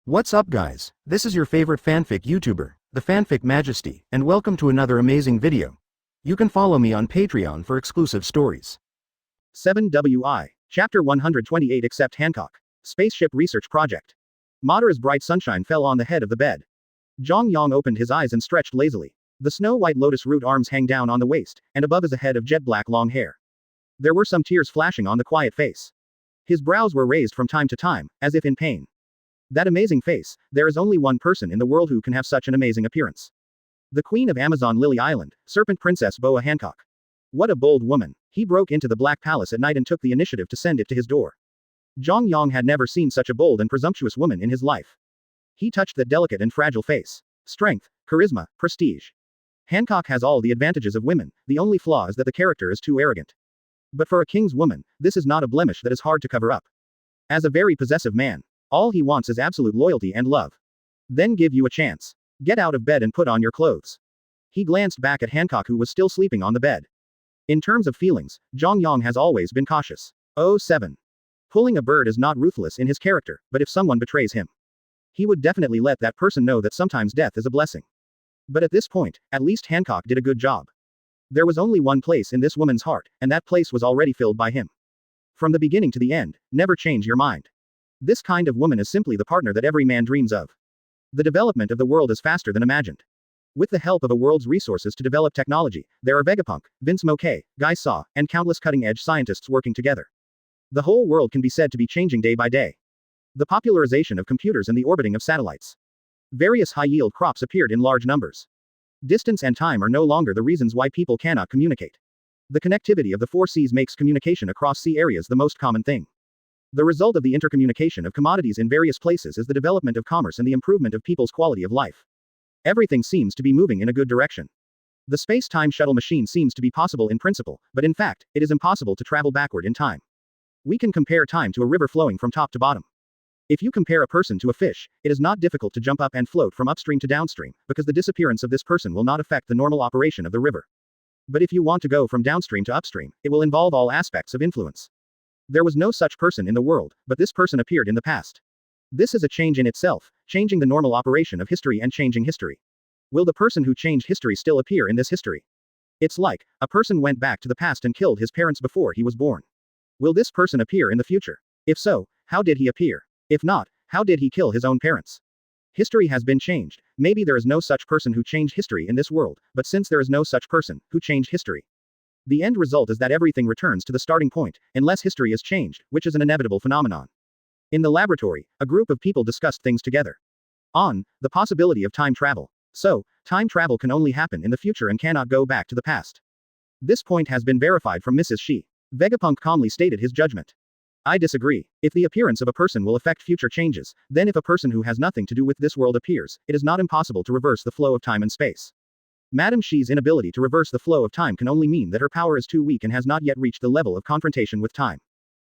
What's up guys, this is your favorite fanfic YouTuber, the Fanfic Majesty, and welcome to another amazing video. You can follow me on Patreon for exclusive stories. 7WI, Chapter 128 Accept Hancock. Spaceship Research Project. Madara's bright sunshine fell on the head of the bed. Zhang Yang opened his eyes and stretched lazily. The snow-white lotus root arms hang down on the waist, and above is a head of jet-black long hair. There were some tears flashing on the quiet face. His brows were raised from time to time, as if in pain. That amazing face, there is only one person in the world who can have such an amazing appearance. The Queen of Amazon Lily Island, Serpent Princess Boa Hancock. What a bold woman. He broke into the Black Palace at night and took the initiative to send it to his door. Zhang Yang had never seen such a bold and presumptuous woman in his life. He touched that delicate and fragile face. Strength, charisma, prestige. Hancock has all the advantages of women, the only flaw is that the character is too arrogant. But for a king's woman, this is not a blemish that is hard to cover up. As a very possessive man, all he wants is absolute loyalty and love. Then give you a chance. Get out of bed and put on your clothes. He glanced back at Hancock who was still sleeping on the bed. In terms of feelings, Zhang Yang has always been cautious. 07. Pulling a bird is not ruthless in his character, but if someone betrays him, he would definitely let that person know that sometimes death is a blessing. But at this point, at least Hancock did a good job. There was only one place in this woman's heart, and that place was already filled by him. From the beginning to the end, never change your mind. This kind of woman is simply the partner that every man dreams of. The development of the world is faster than imagined. With the help of a world's resources to develop technology, there are Vegapunk, Vince Moquet, Guy Saw, and countless cutting-edge scientists working together. The whole world can be said to be changing day by day. The popularization of computers and the orbiting of satellites. Various high-yield crops appeared in large numbers. Distance and time are no longer the reasons why people cannot communicate. The connectivity of the four seas makes communication across sea areas the most common thing. The result of the intercommunication of commodities in various places is the development of commerce and the improvement of people's quality of life. Everything seems to be moving in a good direction. The space-time shuttle machine seems to be possible in principle, but in fact, it is impossible to travel backward in time. We can compare time to a river flowing from top to bottom. If you compare a person to a fish, it is not difficult to jump up and float from upstream to downstream, because the disappearance of this person will not affect the normal operation of the river. But if you want to go from downstream to upstream, it will involve all aspects of influence. There was no such person in the world, but this person appeared in the past. This is a change in itself, changing the normal operation of history and changing history. Will the person who changed history still appear in this history? It's like, a person went back to the past and killed his parents before he was born. Will this person appear in the future? If so, how did he appear? If not, how did he kill his own parents? History has been changed. Maybe there is no such person who changed history in this world, but since there is no such person who changed history, the end result is that everything returns to the starting point, unless history is changed, which is an inevitable phenomenon. In the laboratory, a group of people discussed things together. On the possibility of time travel. So, time travel can only happen in the future and cannot go back to the past. This point has been verified from Mrs. Shi. Vegapunk calmly stated his judgment. I disagree. If the appearance of a person will affect future changes, then if a person who has nothing to do with this world appears, it is not impossible to reverse the flow of time and space. Madame Shi's inability to reverse the flow of time can only mean that her power is too weak and has not yet reached the level of confrontation with time.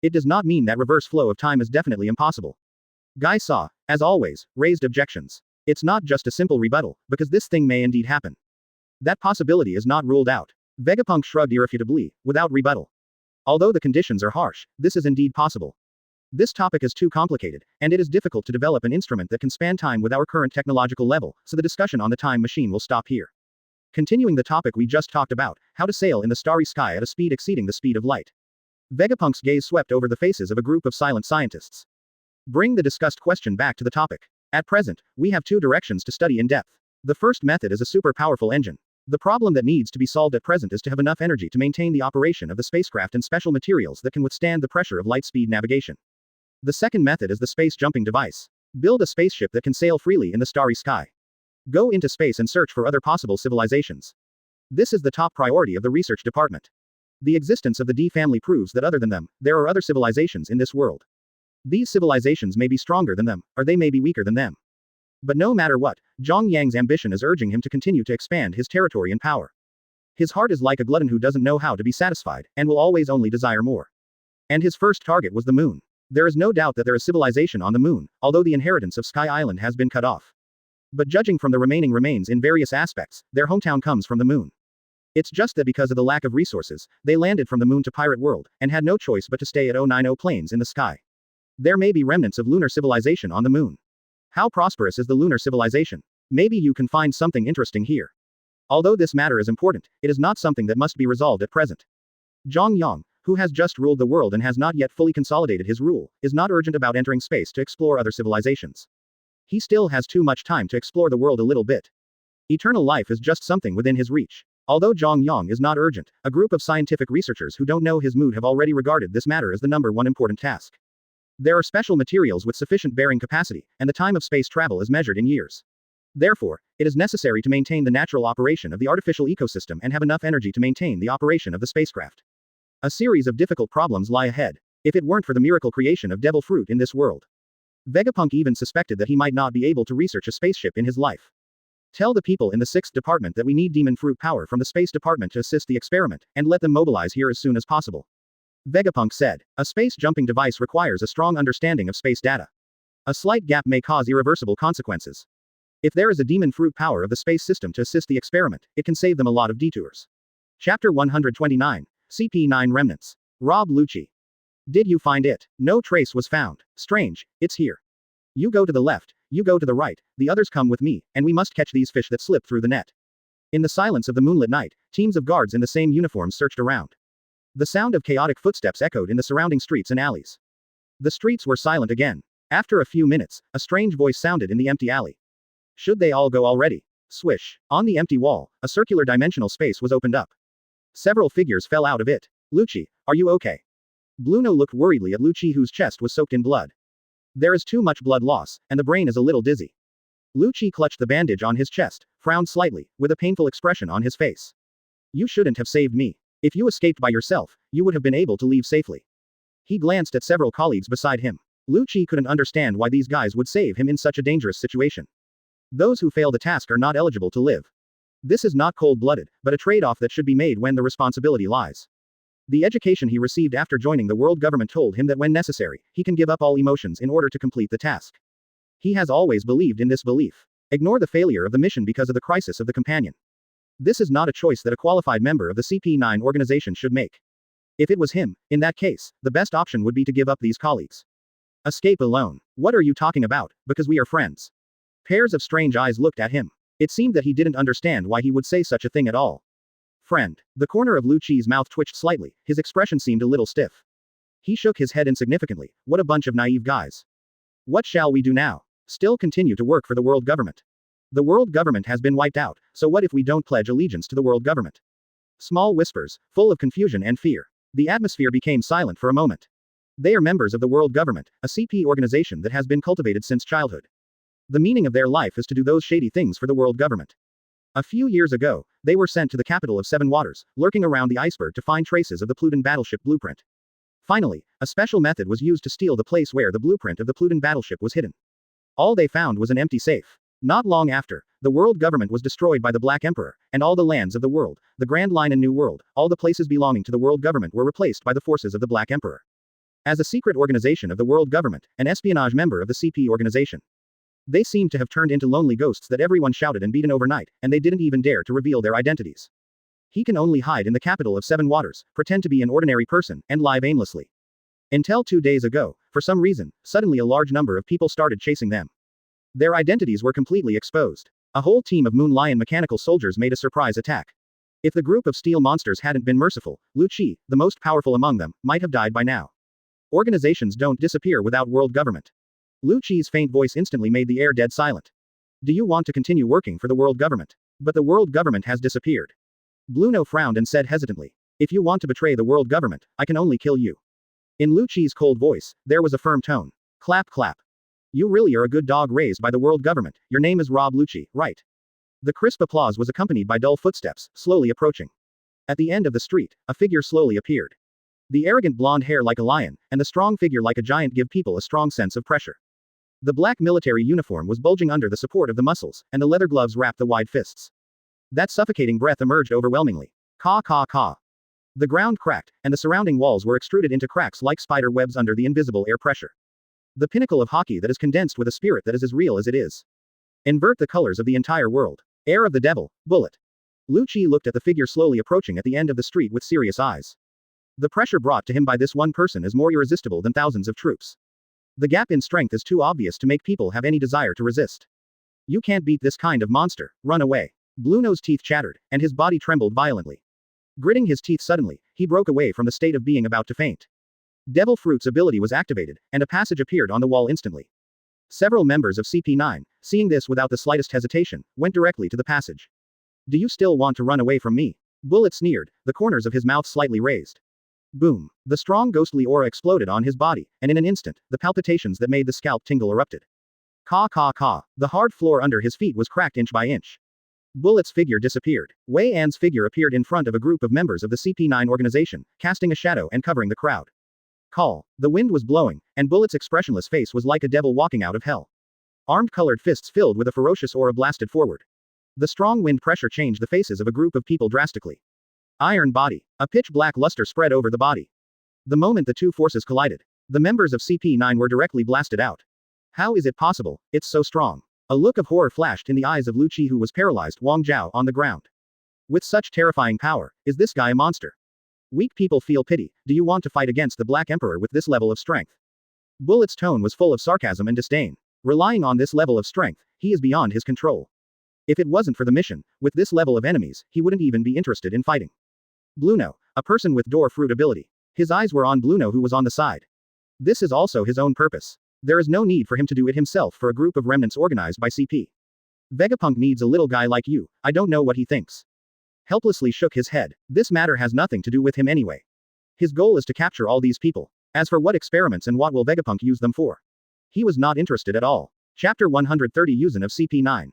It does not mean that reverse flow of time is definitely impossible. Guy Saw, as always, raised objections. It's not just a simple rebuttal, because this thing may indeed happen. That possibility is not ruled out. Vegapunk shrugged irrefutably, without rebuttal. Although the conditions are harsh, this is indeed possible. This topic is too complicated, and it is difficult to develop an instrument that can span time with our current technological level, so the discussion on the time machine will stop here. Continuing the topic we just talked about, how to sail in the starry sky at a speed exceeding the speed of light. Vegapunk's gaze swept over the faces of a group of silent scientists. Bring the discussed question back to the topic. At present, we have two directions to study in depth. The first method is a super powerful engine. The problem that needs to be solved at present is to have enough energy to maintain the operation of the spacecraft and special materials that can withstand the pressure of light speed navigation. The second method is the space jumping device. Build a spaceship that can sail freely in the starry sky. Go into space and search for other possible civilizations. This is the top priority of the research department. The existence of the D family proves that other than them, there are other civilizations in this world. These civilizations may be stronger than them, or they may be weaker than them. But no matter what, Zhang Yang's ambition is urging him to continue to expand his territory and power. His heart is like a glutton who doesn't know how to be satisfied, and will always only desire more. And his first target was the moon. There is no doubt that there is civilization on the moon, although the inheritance of Sky Island has been cut off. But judging from the remaining remains in various aspects, their hometown comes from the moon. It's just that because of the lack of resources, they landed from the moon to Pirate World, and had no choice but to stay at 090 planes in the sky. There may be remnants of lunar civilization on the moon. How prosperous is the lunar civilization? Maybe you can find something interesting here. Although this matter is important, it is not something that must be resolved at present. Zhang Yang, who has just ruled the world and has not yet fully consolidated his rule, is not urgent about entering space to explore other civilizations. He still has too much time to explore the world a little bit. Eternal life is just something within his reach. Although Zhang Yang is not urgent, a group of scientific researchers who don't know his mood have already regarded this matter as the number one important task. There are special materials with sufficient bearing capacity, and the time of space travel is measured in years. Therefore, it is necessary to maintain the natural operation of the artificial ecosystem and have enough energy to maintain the operation of the spacecraft. A series of difficult problems lie ahead. If it weren't for the miracle creation of devil fruit in this world, Vegapunk even suspected that he might not be able to research a spaceship in his life. Tell the people in the 6th department that we need demon fruit power from the space department to assist the experiment, and let them mobilize here as soon as possible. Vegapunk said, a space jumping device requires a strong understanding of space data. A slight gap may cause irreversible consequences. If there is a demon fruit power of the space system to assist the experiment, it can save them a lot of detours. Chapter 129, CP9 Remnants. Rob Lucci. Did you find it? No trace was found. Strange, it's here. You go to the left, you go to the right, the others come with me, and we must catch these fish that slip through the net. In the silence of the moonlit night, teams of guards in the same uniforms searched around. The sound of chaotic footsteps echoed in the surrounding streets and alleys. The streets were silent again. After a few minutes, a strange voice sounded in the empty alley. Should they all go already? Swish. On the empty wall, a circular dimensional space was opened up. Several figures fell out of it. Lucci, are you okay? Bluno looked worriedly at Lucci, whose chest was soaked in blood. There is too much blood loss, and the brain is a little dizzy. Lucci clutched the bandage on his chest, frowned slightly, with a painful expression on his face. You shouldn't have saved me. If you escaped by yourself, you would have been able to leave safely. He glanced at several colleagues beside him. Lucci couldn't understand why these guys would save him in such a dangerous situation. Those who fail the task are not eligible to live. This is not cold-blooded, but a trade-off that should be made when the responsibility lies. The education he received after joining the world government told him that when necessary, he can give up all emotions in order to complete the task. He has always believed in this belief. Ignore the failure of the mission because of the crisis of the companion. This is not a choice that a qualified member of the CP9 organization should make. If it was him, in that case, the best option would be to give up these colleagues. Escape alone. What are you talking about? Because we are friends. Pairs of strange eyes looked at him. It seemed that he didn't understand why he would say such a thing at all. Friend. The corner of Lucci's mouth twitched slightly, his expression seemed a little stiff. He shook his head insignificantly. What a bunch of naive guys. What shall we do now? Still continue to work for the world government. The world government has been wiped out, so what if we don't pledge allegiance to the world government? Small whispers, full of confusion and fear. The atmosphere became silent for a moment. They are members of the world government, a CP organization that has been cultivated since childhood. The meaning of their life is to do those shady things for the world government. A few years ago, they were sent to the capital of Seven Waters, lurking around the iceberg to find traces of the Pluton battleship blueprint. Finally, a special method was used to steal the place where the blueprint of the Pluton battleship was hidden. All they found was an empty safe. Not long after, the world government was destroyed by the Black Emperor, and all the lands of the world, the Grand Line and New World, all the places belonging to the world government were replaced by the forces of the Black Emperor. As a secret organization of the world government, an espionage member of the CP organization. They seemed to have turned into lonely ghosts that everyone shouted and beaten overnight, and they didn't even dare to reveal their identities. He can only hide in the capital of Seven Waters, pretend to be an ordinary person, and lie aimlessly. Until 2 days ago, for some reason, suddenly a large number of people started chasing them. Their identities were completely exposed. A whole team of Moon Lion mechanical soldiers made a surprise attack. If the group of steel monsters hadn't been merciful, Lucci, the most powerful among them, might have died by now. Organizations don't disappear without world government. Lucci's faint voice instantly made the air dead silent. Do you want to continue working for the world government? But the world government has disappeared. Bluno frowned and said hesitantly. If you want to betray the world government, I can only kill you. In Lucci's cold voice, there was a firm tone. Clap clap. You really are a good dog raised by the world government. Your name is Rob Lucci, right? The crisp applause was accompanied by dull footsteps, slowly approaching. At the end of the street, a figure slowly appeared. The arrogant blonde hair like a lion, and the strong figure like a giant give people a strong sense of pressure. The black military uniform was bulging under the support of the muscles, and the leather gloves wrapped the wide fists. That suffocating breath emerged overwhelmingly. Caw caw caw. The ground cracked, and the surrounding walls were extruded into cracks like spider webs under the invisible air pressure. The pinnacle of hockey that is condensed with a spirit that is as real as it is. Invert the colors of the entire world. Air of the devil, bullet. Lucci looked at the figure slowly approaching at the end of the street with serious eyes. The pressure brought to him by this one person is more irresistible than thousands of troops. The gap in strength is too obvious to make people have any desire to resist. You can't beat this kind of monster, run away. Blueno's teeth chattered, and his body trembled violently. Gritting his teeth suddenly, he broke away from the state of being about to faint. Devil Fruit's ability was activated, and a passage appeared on the wall instantly. Several members of CP9, seeing this without the slightest hesitation, went directly to the passage. Do you still want to run away from me? Bullet sneered, the corners of his mouth slightly raised. Boom. The strong ghostly aura exploded on his body, and in an instant, the palpitations that made the scalp tingle erupted. Caw caw caw. The hard floor under his feet was cracked inch by inch. Bullet's figure disappeared. Wei An's figure appeared in front of a group of members of the CP9 organization, casting a shadow and covering the crowd. Call. The wind was blowing, and Bullet's expressionless face was like a devil walking out of hell. Armed colored fists filled with a ferocious aura blasted forward. The strong wind pressure changed the faces of a group of people drastically. Iron body. A pitch-black luster spread over the body. The moment the two forces collided, the members of CP9 were directly blasted out. How is it possible? It's so strong. A look of horror flashed in the eyes of Lu Qi, who was paralyzed Wang Zhao on the ground. With such terrifying power, is this guy a monster? Weak people feel pity. Do you want to fight against the Black Emperor with this level of strength? Bullet's tone was full of sarcasm and disdain. Relying on this level of strength, he is beyond his control. If it wasn't for the mission, with this level of enemies, he wouldn't even be interested in fighting. Blueno, a person with door fruit ability. His eyes were on Blueno, who was on the side. This is also his own purpose. There is no need for him to do it himself for a group of remnants organized by CP. Vegapunk needs a little guy like you. I don't know what he thinks. Helplessly shook his head. This matter has nothing to do with him anyway. His goal is to capture all these people. As for what experiments and what will Vegapunk use them for? He was not interested at all. Chapter 130 Yuzen of CP9.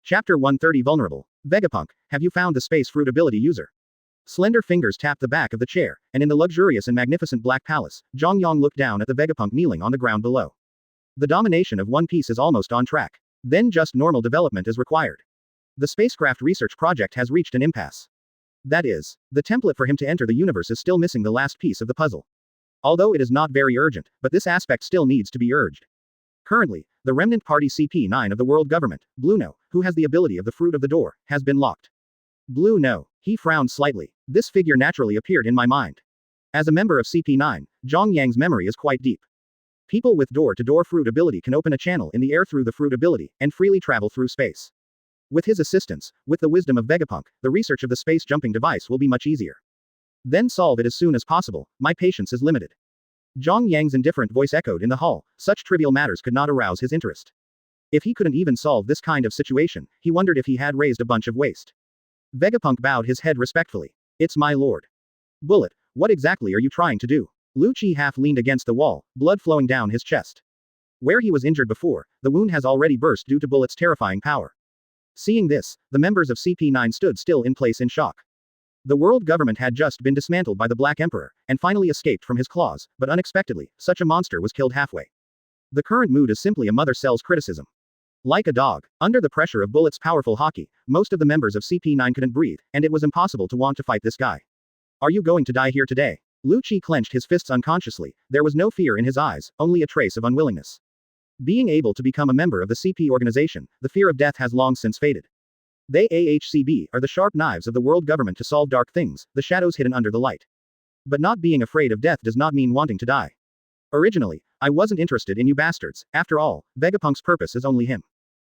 Chapter 130 Vulnerable. Vegapunk, have you found the space fruit ability user? Slender fingers tapped the back of the chair, and in the luxurious and magnificent black palace, Zhang Yang looked down at the Vegapunk kneeling on the ground below. The domination of One Piece is almost on track. Then just normal development is required. The spacecraft research project has reached an impasse. That is, the template for him to enter the universe is still missing the last piece of the puzzle. Although it is not very urgent, but this aspect still needs to be urged. Currently, the remnant party CP9 of the world government, Blueno, who has the ability of the fruit of the door, has been locked. Blueno. He frowned slightly. This figure naturally appeared in my mind. As a member of CP9, Zhang Yang's memory is quite deep. People with door-to-door fruit ability can open a channel in the air through the fruit ability, and freely travel through space. With his assistance, with the wisdom of Vegapunk, the research of the space-jumping device will be much easier. Then solve it as soon as possible, my patience is limited. Zhang Yang's indifferent voice echoed in the hall. Such trivial matters could not arouse his interest. If he couldn't even solve this kind of situation, he wondered if he had raised a bunch of waste. Vegapunk bowed his head respectfully. It's my lord. Bullet, what exactly are you trying to do? Lu Qi half leaned against the wall, blood flowing down his chest. Where he was injured before, the wound has already burst due to Bullet's terrifying power. Seeing this, the members of CP9 stood still in place in shock. The world government had just been dismantled by the Black Emperor, and finally escaped from his claws, but unexpectedly, such a monster was killed halfway. The current mood is simply a mother cell's criticism. Like a dog, under the pressure of Bullet's powerful hockey, most of the members of CP9 couldn't breathe, and it was impossible to want to fight this guy. Are you going to die here today? Lu Qi clenched his fists unconsciously. There was no fear in his eyes, only a trace of unwillingness. Being able to become a member of the CP organization, the fear of death has long since faded. They AHCB are the sharp knives of the world government to solve dark things, the shadows hidden under the light. But not being afraid of death does not mean wanting to die. Originally, I wasn't interested in you bastards. After all, Vegapunk's purpose is only him.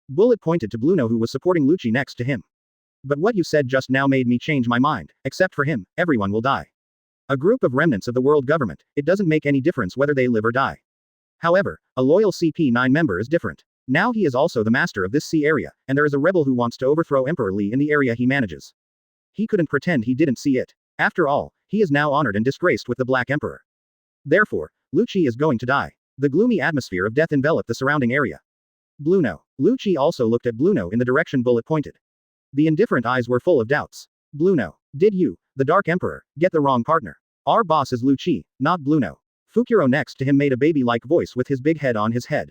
Bullet pointed to Blueno, who was supporting Lu Qi next to him. But what you said just now made me change my mind. Except for him, everyone will die. A group of remnants of the world government, it doesn't make any difference whether they live or die. However, a loyal CP9 member is different. Now he is also the master of this sea area, and there is a rebel who wants to overthrow Emperor Li in the area he manages. He couldn't pretend he didn't see it. After all, he is now honored and disgraced with the Black Emperor. Therefore, Lu Qi is going to die. The gloomy atmosphere of death enveloped the surrounding area. Blueno. Lu Qi also looked at Blueno in the direction Bullet pointed. The indifferent eyes were full of doubts. Blueno. Did you, the Dark Emperor, get the wrong partner? Our boss is Lu Qi, not Blueno. Fukuro next to him made a baby-like voice with his big head on his head.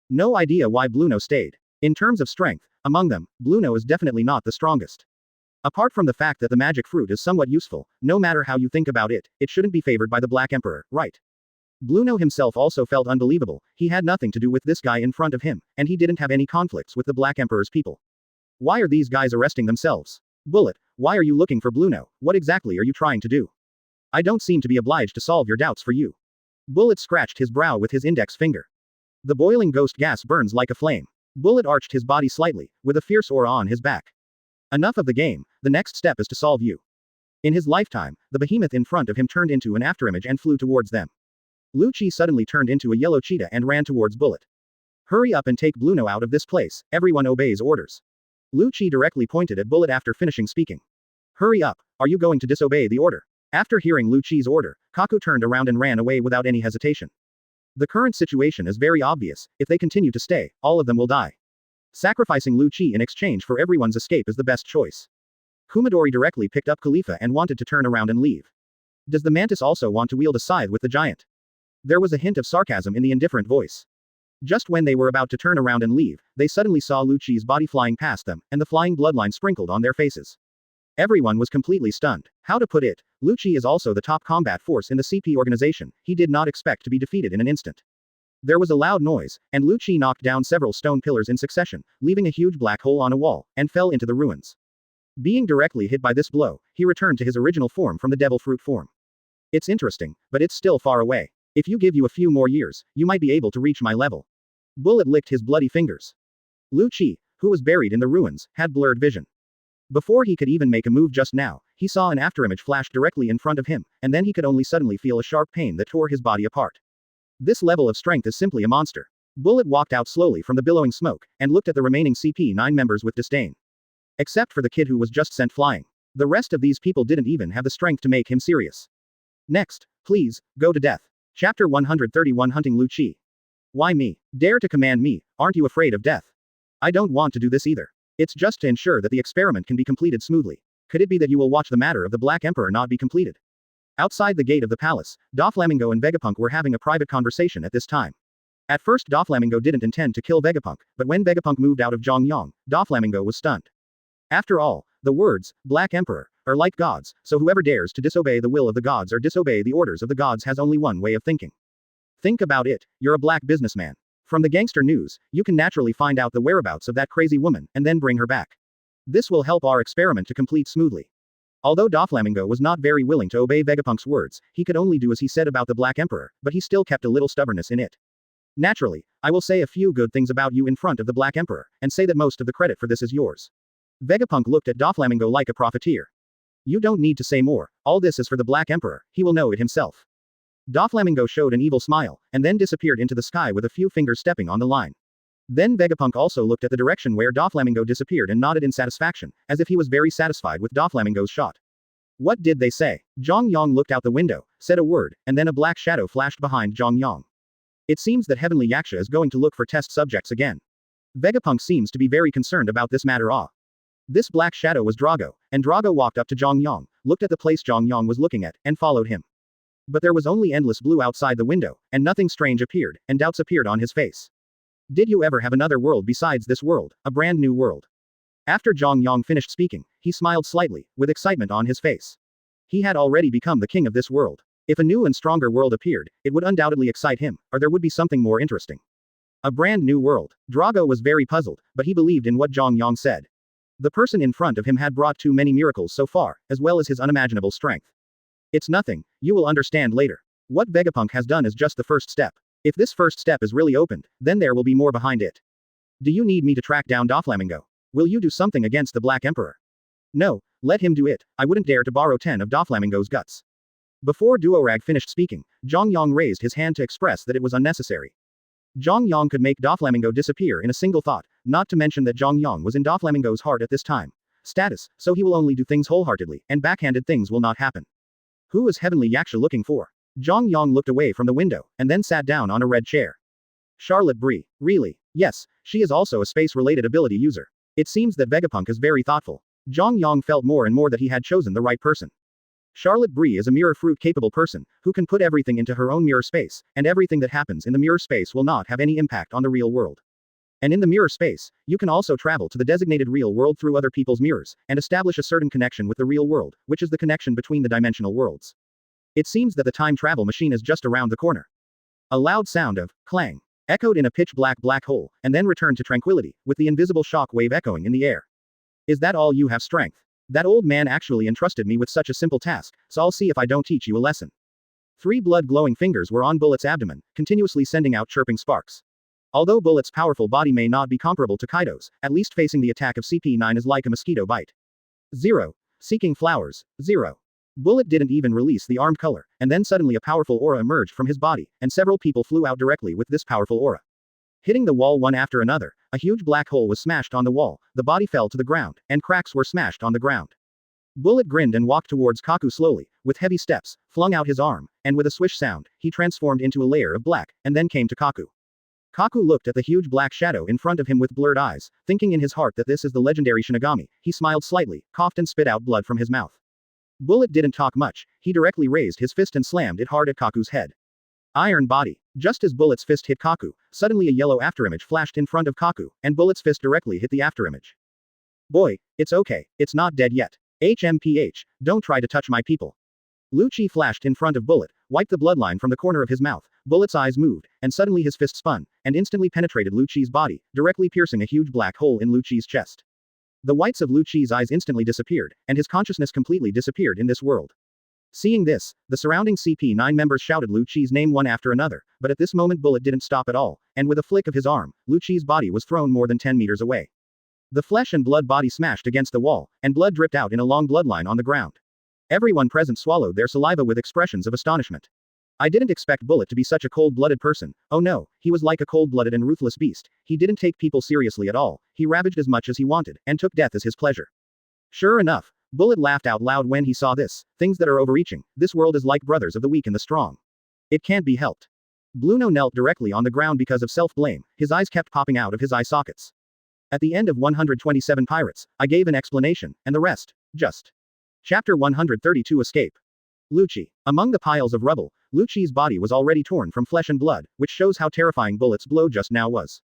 No idea why Blueno stayed. In terms of strength, among them, Blueno is definitely not the strongest. Apart from the fact that the magic fruit is somewhat useful, no matter how you think about it, it shouldn't be favored by the Black Emperor, right? Blueno himself also felt unbelievable. He had nothing to do with this guy in front of him, and he didn't have any conflicts with the Black Emperor's people. Why are these guys arresting themselves? Bullet, why are you looking for Blueno? What exactly are you trying to do? I don't seem to be obliged to solve your doubts for you. Bullet scratched his brow with his index finger. The boiling ghost gas burns like a flame. Bullet arched his body slightly, with a fierce aura on his back. Enough of the game, the next step is to solve you. In his lifetime, the behemoth in front of him turned into an afterimage and flew towards them. Lu Chi suddenly turned into a yellow cheetah and ran towards Bullet. Hurry up and take Bluno out of this place, everyone obeys orders. Lu Chi directly pointed at Bullet after finishing speaking. Hurry up, are you going to disobey the order? After hearing Lu Chi's order, Kaku turned around and ran away without any hesitation. The current situation is very obvious, if they continue to stay, all of them will die. Sacrificing Lu Chi in exchange for everyone's escape is the best choice. Kumadori directly picked up Khalifa and wanted to turn around and leave. Does the mantis also want to wield a scythe with the giant? There was a hint of sarcasm in the indifferent voice. Just when they were about to turn around and leave, they suddenly saw Lu Chi's body flying past them, and the flying bloodline sprinkled on their faces. Everyone was completely stunned. How to put it, Lu Chi is also the top combat force in the CP organization, he did not expect to be defeated in an instant. There was a loud noise, and Lu Chi knocked down several stone pillars in succession, leaving a huge black hole on a wall, and fell into the ruins. Being directly hit by this blow, he returned to his original form from the devil fruit form. It's interesting, but it's still far away. If you give you a few more years, you might be able to reach my level. Bullet licked his bloody fingers. Lu Chi, who was buried in the ruins, had blurred vision. Before he could even make a move just now, he saw an afterimage flash directly in front of him, and then he could only suddenly feel a sharp pain that tore his body apart. This level of strength is simply a monster. Bullet walked out slowly from the billowing smoke, and looked at the remaining CP9 members with disdain. Except for the kid who was just sent flying. The rest of these people didn't even have the strength to make him serious. Next, please, go to death. Chapter 131 Hunting Lu Chi. Why me? Dare to command me, aren't you afraid of death? I don't want to do this either. It's just to ensure that the experiment can be completed smoothly. Could it be that you will watch the matter of the Black Emperor not be completed? Outside the gate of the palace, Doflamingo and Vegapunk were having a private conversation at this time. At first Doflamingo didn't intend to kill Vegapunk, but when Vegapunk moved out of Zhang Yang, Doflamingo was stunned. After all, the words, Black Emperor, are like gods, so whoever dares to disobey the will of the gods or disobey the orders of the gods has only one way of thinking. Think about it, you're a black businessman. From the gangster news, you can naturally find out the whereabouts of that crazy woman, and then bring her back. This will help our experiment to complete smoothly. Although Doflamingo was not very willing to obey Vegapunk's words, he could only do as he said about the Black Emperor, but he still kept a little stubbornness in it. Naturally, I will say a few good things about you in front of the Black Emperor, and say that most of the credit for this is yours. Vegapunk looked at Doflamingo like a profiteer. You don't need to say more, all this is for the Black Emperor, he will know it himself. Doflamingo showed an evil smile, and then disappeared into the sky with a few fingers stepping on the line. Then Vegapunk also looked at the direction where Doflamingo disappeared and nodded in satisfaction, as if he was very satisfied with Doflamingo's shot. What did they say? Zhang Yang looked out the window, said a word, and then a black shadow flashed behind Zhang Yang. It seems that Heavenly Yaksha is going to look for test subjects again. Vegapunk seems to be very concerned about this matter. This black shadow was Drago, and Drago walked up to Zhang Yang, looked at the place Zhang Yang was looking at, and followed him. But there was only endless blue outside the window, and nothing strange appeared, and doubts appeared on his face. Did you ever have another world besides this world, a brand new world? After Zhang Yang finished speaking, he smiled slightly, with excitement on his face. He had already become the king of this world. If a new and stronger world appeared, it would undoubtedly excite him, or there would be something more interesting. A brand new world. Drago was very puzzled, but he believed in what Zhang Yang said. The person in front of him had brought too many miracles so far, as well as his unimaginable strength. It's nothing, you will understand later. What Vegapunk has done is just the first step. If this first step is really opened, then there will be more behind it. Do you need me to track down Doflamingo? Will you do something against the Black Emperor? No, let him do it, I wouldn't dare to borrow 10 of Doflamingo's guts. Before Duorag finished speaking, Zhang Yang raised his hand to express that it was unnecessary. Zhang Yang could make Doflamingo disappear in a single thought, not to mention that Zhang Yang was in Doflamingo's heart at this time. Status, so he will only do things wholeheartedly, and backhanded things will not happen. Who is Heavenly Yaksha looking for? Zhang Yang looked away from the window, and then sat down on a red chair. Charlotte Brie. Really? Yes, she is also a space-related ability user. It seems that Vegapunk is very thoughtful. Zhang Yang felt more and more that he had chosen the right person. Charlotte Brie is a mirror fruit-capable person, who can put everything into her own mirror space, and everything that happens in the mirror space will not have any impact on the real world. And in the mirror space, you can also travel to the designated real world through other people's mirrors, and establish a certain connection with the real world, which is the connection between the dimensional worlds. It seems that the time travel machine is just around the corner. A loud sound of clang echoed in a pitch-black black hole, and then returned to tranquility, with the invisible shock wave echoing in the air. Is that all you have strength? That old man actually entrusted me with such a simple task, so I'll see if I don't teach you a lesson. 3 blood-glowing fingers were on Bullet's abdomen, continuously sending out chirping sparks. Although Bullet's powerful body may not be comparable to Kaido's, at least facing the attack of CP9 is like a mosquito bite. 0. Seeking flowers. 0. Bullet didn't even release the armed color, and then suddenly a powerful aura emerged from his body, and several people flew out directly with this powerful aura. Hitting the wall one after another, a huge black hole was smashed on the wall, the body fell to the ground, and cracks were smashed on the ground. Bullet grinned and walked towards Kaku slowly, with heavy steps, flung out his arm, and with a swish sound, he transformed into a layer of black, and then came to Kaku. Kaku looked at the huge black shadow in front of him with blurred eyes, thinking in his heart that this is the legendary Shinigami. He smiled slightly, coughed and spit out blood from his mouth. Bullet didn't talk much, he directly raised his fist and slammed it hard at Kaku's head. Iron body. Just as Bullet's fist hit Kaku, suddenly a yellow afterimage flashed in front of Kaku, and Bullet's fist directly hit the afterimage. Boy, it's okay, it's not dead yet. HMPH, don't try to touch my people. Lu Chi flashed in front of Bullet, wiped the bloodline from the corner of his mouth, Bullet's eyes moved, and suddenly his fist spun, and instantly penetrated Lu Chi's body, directly piercing a huge black hole in Lu Chi's chest. The whites of Lu Chi's eyes instantly disappeared, and his consciousness completely disappeared in this world. Seeing this, the surrounding CP9 members shouted Lu Chi's name one after another, but at this moment Bullet didn't stop at all, and with a flick of his arm, Lu Chi's body was thrown more than 10 meters away. The flesh and blood body smashed against the wall, and blood dripped out in a long bloodline on the ground. Everyone present swallowed their saliva with expressions of astonishment. I didn't expect Bullet to be such a cold-blooded person. Oh no, he was like a cold-blooded and ruthless beast. He didn't take people seriously at all, he ravaged as much as he wanted, and took death as his pleasure. Sure enough, Bullet laughed out loud when he saw this. Things that are overreaching, this world is like brothers of the weak and the strong. It can't be helped. Bluno knelt directly on the ground because of self-blame, his eyes kept popping out of his eye sockets. At the end of 127 Pirates, I gave an explanation, and the rest, just. Chapter 132 Escape. Lu Chi. Among the piles of rubble, Lu Chi's body was already torn from flesh and blood, which shows how terrifying Bullet's blow just now was.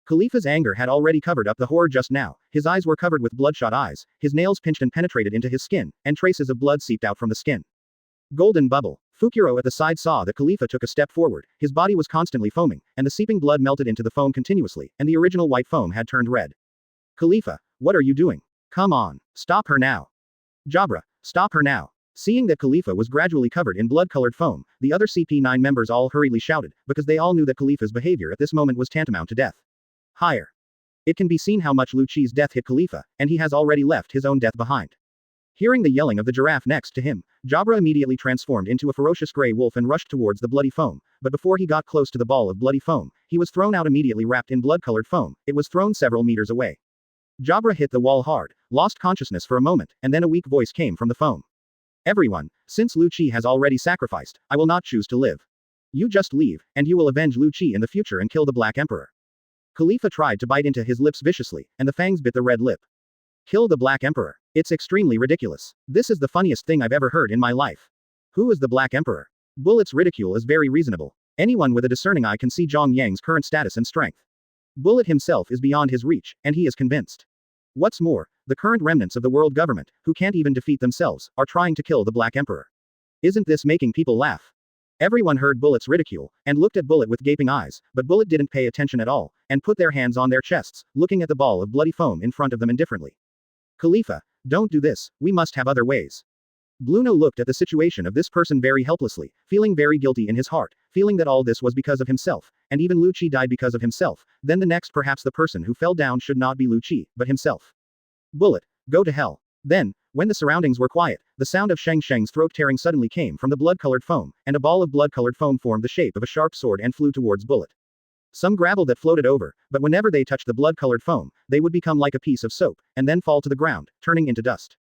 Khalifa's anger had already covered up the horror just now, his eyes were covered with bloodshot eyes, his nails pinched and penetrated into his skin, and traces of blood seeped out from the skin. Golden bubble. Fukuro at the side saw that Khalifa took a step forward, his body was constantly foaming, and the seeping blood melted into the foam continuously, and the original white foam had turned red. Khalifa, what are you doing? Come on, stop her now. Jabra, stop her now. Seeing that Khalifa was gradually covered in blood-colored foam, the other CP9 members all hurriedly shouted, because they all knew that Khalifa's behavior at this moment was tantamount to death. Higher. It can be seen how much Lu Chi's death hit Khalifa, and he has already left his own death behind. Hearing the yelling of the giraffe next to him, Jabra immediately transformed into a ferocious gray wolf and rushed towards the bloody foam, but before he got close to the ball of bloody foam, he was thrown out immediately wrapped in blood-colored foam. It was thrown several meters away. Jabra hit the wall hard, lost consciousness for a moment, and then a weak voice came from the foam. Everyone, since Lu Chi has already sacrificed, I will not choose to live. You just leave, and you will avenge Lu Chi in the future and kill the Black Emperor. Khalifa tried to bite into his lips viciously, and the fangs bit the red lip. Kill the Black Emperor. It's extremely ridiculous. This is the funniest thing I've ever heard in my life. Who is the Black Emperor? Bullet's ridicule is very reasonable. Anyone with a discerning eye can see Zhang Yang's current status and strength. Bullet himself is beyond his reach, and he is convinced. What's more, the current remnants of the world government, who can't even defeat themselves, are trying to kill the Black Emperor. Isn't this making people laugh? Everyone heard Bullet's ridicule, and looked at Bullet with gaping eyes, but Bullet didn't pay attention at all, and put their hands on their chests, looking at the ball of bloody foam in front of them indifferently. Khalifa, don't do this, we must have other ways. Bluno looked at the situation of this person very helplessly, feeling very guilty in his heart, feeling that all this was because of himself, and even Lu Chi died because of himself, then the next perhaps the person who fell down should not be Lu Chi, but himself. Bullet, go to hell. Then, when the surroundings were quiet, the sound of Sheng Sheng's throat tearing suddenly came from the blood-colored foam, and a ball of blood-colored foam formed the shape of a sharp sword and flew towards Bullet. Some gravel that floated over, but whenever they touched the blood-colored foam, they would become like a piece of soap, and then fall to the ground, turning into dust.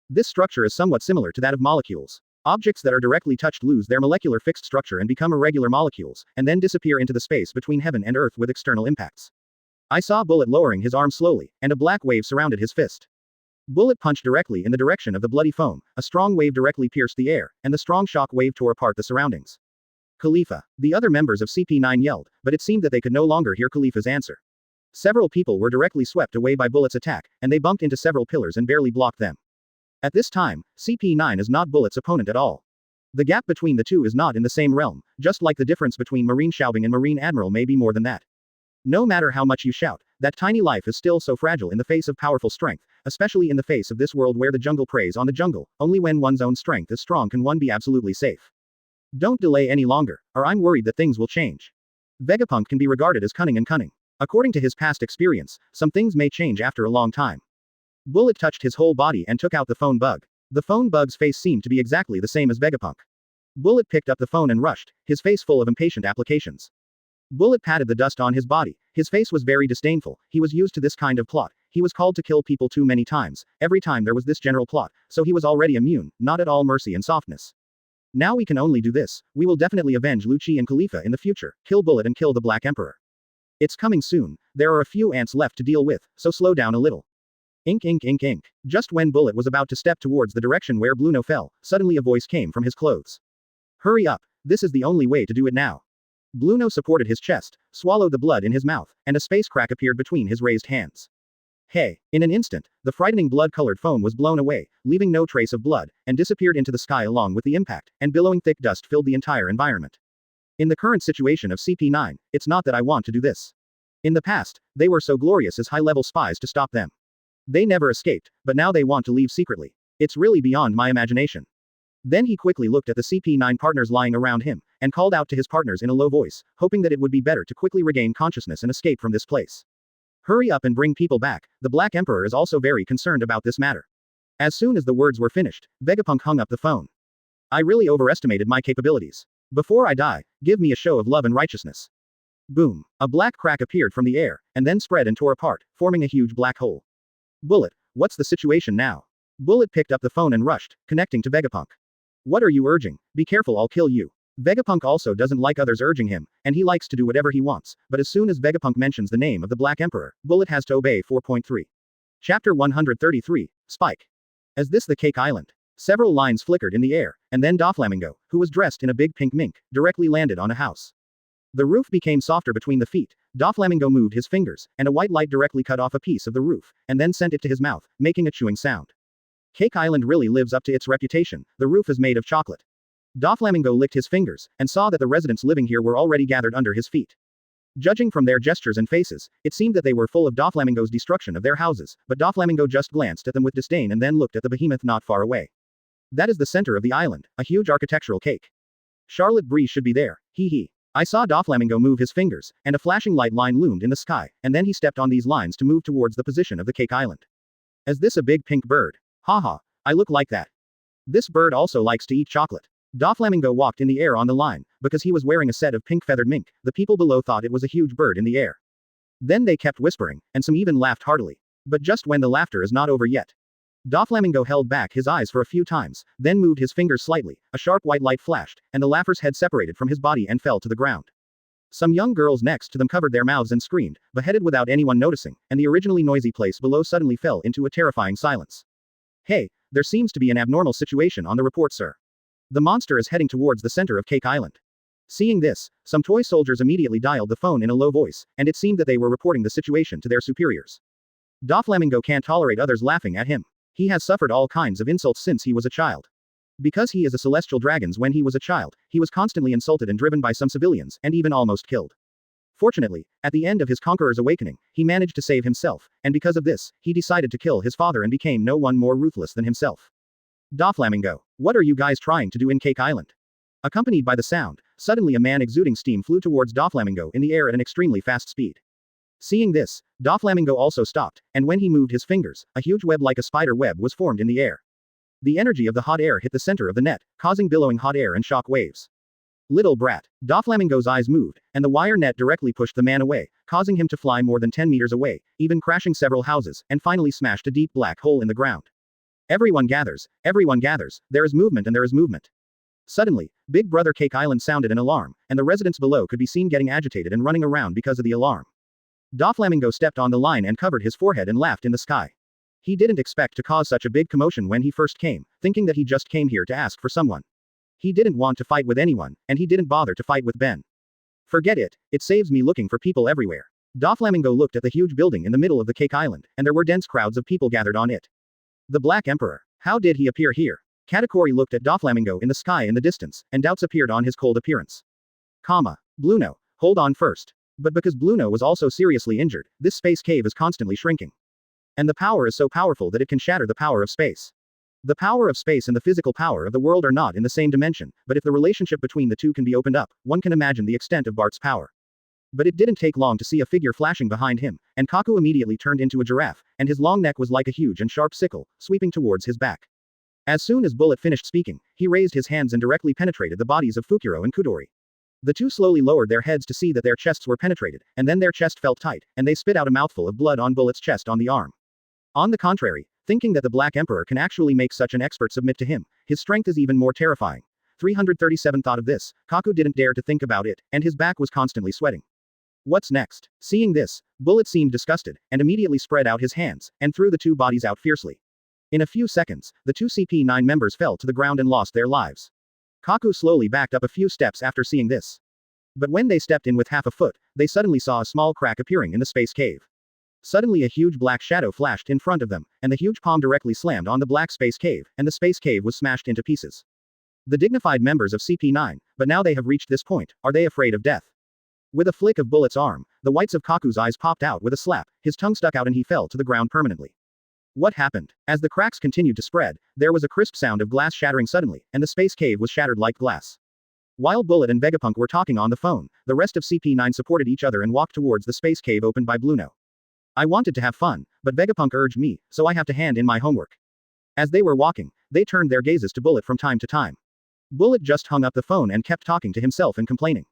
This structure is somewhat similar to that of molecules. Objects that are directly touched lose their molecular fixed structure and become irregular molecules, and then disappear into the space between heaven and earth with external impacts. I saw Bullet lowering his arm slowly, and a black wave surrounded his fist. Bullet punched directly in the direction of the bloody foam, a strong wave directly pierced the air, and the strong shock wave tore apart the surroundings. Khalifa. The other members of CP9 yelled, but it seemed that they could no longer hear Khalifa's answer. Several people were directly swept away by Bullet's attack, and they bumped into several pillars and barely blocked them. At this time, CP9 is not Bullet's opponent at all. The gap between the two is not in the same realm, just like the difference between Marine Xiaobing and Marine Admiral may be more than that. No matter how much you shout, that tiny life is still so fragile in the face of powerful strength, especially in the face of this world where the jungle preys on the jungle. Only when one's own strength is strong can one be absolutely safe. Don't delay any longer, or I'm worried that things will change. Vegapunk can be regarded as cunning and cunning. According to his past experience, some things may change after a long time. Bullet touched his whole body and took out the phone bug. The phone bug's face seemed to be exactly the same as Vegapunk. Bullet picked up the phone and rushed, his face full of impatient applications. Bullet patted the dust on his body. His face was very disdainful. He was used to this kind of plot. He was called to kill people too many times. Every time there was this general plot, so he was already immune, not at all mercy and softness. Now we can only do this. We will definitely avenge Lucci and Khalifa in the future. Kill Bullet and kill the Black Emperor. It's coming soon. There are a few ants left to deal with, so slow down a little. Ink ink ink ink. Just when Bullet was about to step towards the direction where Bluno fell, suddenly a voice came from his clothes. Hurry up. This is the only way to do it now. Bluno supported his chest, swallowed the blood in his mouth, and a space crack appeared between his raised hands. Hey! In an instant, the frightening blood-colored foam was blown away, leaving no trace of blood, and disappeared into the sky along with the impact, and billowing thick dust filled the entire environment. In the current situation of CP9, it's not that I want to do this. In the past, they were so glorious as high-level spies to stop them. They never escaped, but now they want to leave secretly. It's really beyond my imagination. Then he quickly looked at the CP9 partners lying around him, and called out to his partners in a low voice, hoping that it would be better to quickly regain consciousness and escape from this place. Hurry up and bring people back. The Black Emperor is also very concerned about this matter. As soon as the words were finished, Vegapunk hung up the phone. I really overestimated my capabilities. Before I die, give me a show of love and righteousness. Boom. A black crack appeared from the air, and then spread and tore apart, forming a huge black hole. Bullet, what's the situation now? Bullet picked up the phone and rushed, connecting to Vegapunk. What are you urging? Be careful, I'll kill you. Vegapunk also doesn't like others urging him, and he likes to do whatever he wants, but as soon as Vegapunk mentions the name of the Black Emperor, Bullet has to obey. 4.3. Chapter 133, Spike. Is this the Cake Island? Several lines flickered in the air, and then Doflamingo, who was dressed in a big pink mink, directly landed on a house. The roof became softer between the feet. Doflamingo moved his fingers, and a white light directly cut off a piece of the roof, and then sent it to his mouth, making a chewing sound. Cake Island really lives up to its reputation. The roof is made of chocolate. Doflamingo licked his fingers, and saw that the residents living here were already gathered under his feet. Judging from their gestures and faces, it seemed that they were full of Doflamingo's destruction of their houses, but Doflamingo just glanced at them with disdain and then looked at the behemoth not far away. That is the center of the island, a huge architectural cake. Charlotte Bree should be there, hee hee. I saw Doflamingo move his fingers, and a flashing light line loomed in the sky, and then he stepped on these lines to move towards the position of the Cake Island. Is this a big pink bird? Haha, I look like that. This bird also likes to eat chocolate. Doflamingo walked in the air on the line, because he was wearing a set of pink feathered mink. The people below thought it was a huge bird in the air. Then they kept whispering, and some even laughed heartily. But just when the laughter is not over yet. Doflamingo held back his eyes for a few times, then moved his fingers slightly, a sharp white light flashed, and the laugher's head separated from his body and fell to the ground. Some young girls next to them covered their mouths and screamed, beheaded without anyone noticing, and the originally noisy place below suddenly fell into a terrifying silence. Hey, there seems to be an abnormal situation on the report, sir. The monster is heading towards the center of Cake Island. Seeing this, some toy soldiers immediately dialed the phone in a low voice, and it seemed that they were reporting the situation to their superiors. Doflamingo can't tolerate others laughing at him. He has suffered all kinds of insults since he was a child. Because he is a celestial dragon, when he was a child, he was constantly insulted and driven by some civilians, and even almost killed. Fortunately, at the end of his conqueror's awakening, he managed to save himself, and because of this, he decided to kill his father and became no one more ruthless than himself. Doflamingo, what are you guys trying to do in Cake Island? Accompanied by the sound, suddenly a man exuding steam flew towards Doflamingo in the air at an extremely fast speed. Seeing this, Doflamingo also stopped, and when he moved his fingers, a huge web like a spider web was formed in the air. The energy of the hot air hit the center of the net, causing billowing hot air and shock waves. Little brat. Doflamingo's eyes moved, and the wire net directly pushed the man away, causing him to fly more than 10 meters away, even crashing several houses, and finally smashed a deep black hole in the ground. Everyone gathers, there is movement and there is movement. Suddenly, Big Brother Cake Island sounded an alarm, and the residents below could be seen getting agitated and running around because of the alarm. Doflamingo stepped on the line and covered his forehead and laughed in the sky. He didn't expect to cause such a big commotion when he first came, thinking that he just came here to ask for someone. He didn't want to fight with anyone, and he didn't bother to fight with Ben. Forget it, it saves me looking for people everywhere. Doflamingo looked at the huge building in the middle of the Cake Island, and there were dense crowds of people gathered on it. The Black Emperor. How did he appear here? Katakuri looked at Doflamingo in the sky in the distance, and doubts appeared on his cold appearance. Bluno, hold on first. But because Bluno was also seriously injured, this space cave is constantly shrinking. And the power is so powerful that it can shatter the power of space. The power of space and the physical power of the world are not in the same dimension, but if the relationship between the two can be opened up, one can imagine the extent of Bart's power. But it didn't take long to see a figure flashing behind him, and Kaku immediately turned into a giraffe, and his long neck was like a huge and sharp sickle, sweeping towards his back. As soon as Bullet finished speaking, he raised his hands and directly penetrated the bodies of Fukuro and Kudori. The two slowly lowered their heads to see that their chests were penetrated, and then their chest felt tight, and they spit out a mouthful of blood on Bullet's chest on the arm. On the contrary, thinking that the Black Emperor can actually make such an expert submit to him, his strength is even more terrifying. 337 thought of this, Kaku didn't dare to think about it, and his back was constantly sweating. What's next? Seeing this, Bullet seemed disgusted, and immediately spread out his hands, and threw the two bodies out fiercely. In a few seconds, the two CP9 members fell to the ground and lost their lives. Kaku slowly backed up a few steps after seeing this. But when they stepped in with half a foot, they suddenly saw a small crack appearing in the space cave. Suddenly a huge black shadow flashed in front of them, and the huge palm directly slammed on the black space cave, and the space cave was smashed into pieces. The dignified members of CP9, but now they have reached this point, are they afraid of death? With a flick of Bullet's arm, the whites of Kaku's eyes popped out with a slap, his tongue stuck out and he fell to the ground permanently. What happened? As the cracks continued to spread, there was a crisp sound of glass shattering suddenly, and the space cave was shattered like glass. While Bullet and Vegapunk were talking on the phone, the rest of CP9 supported each other and walked towards the space cave opened by Bluno. I wanted to have fun, but Vegapunk urged me, so I have to hand in my homework. As they were walking, they turned their gazes to Bullet from time to time. Bullet just hung up the phone and kept talking to himself and complaining.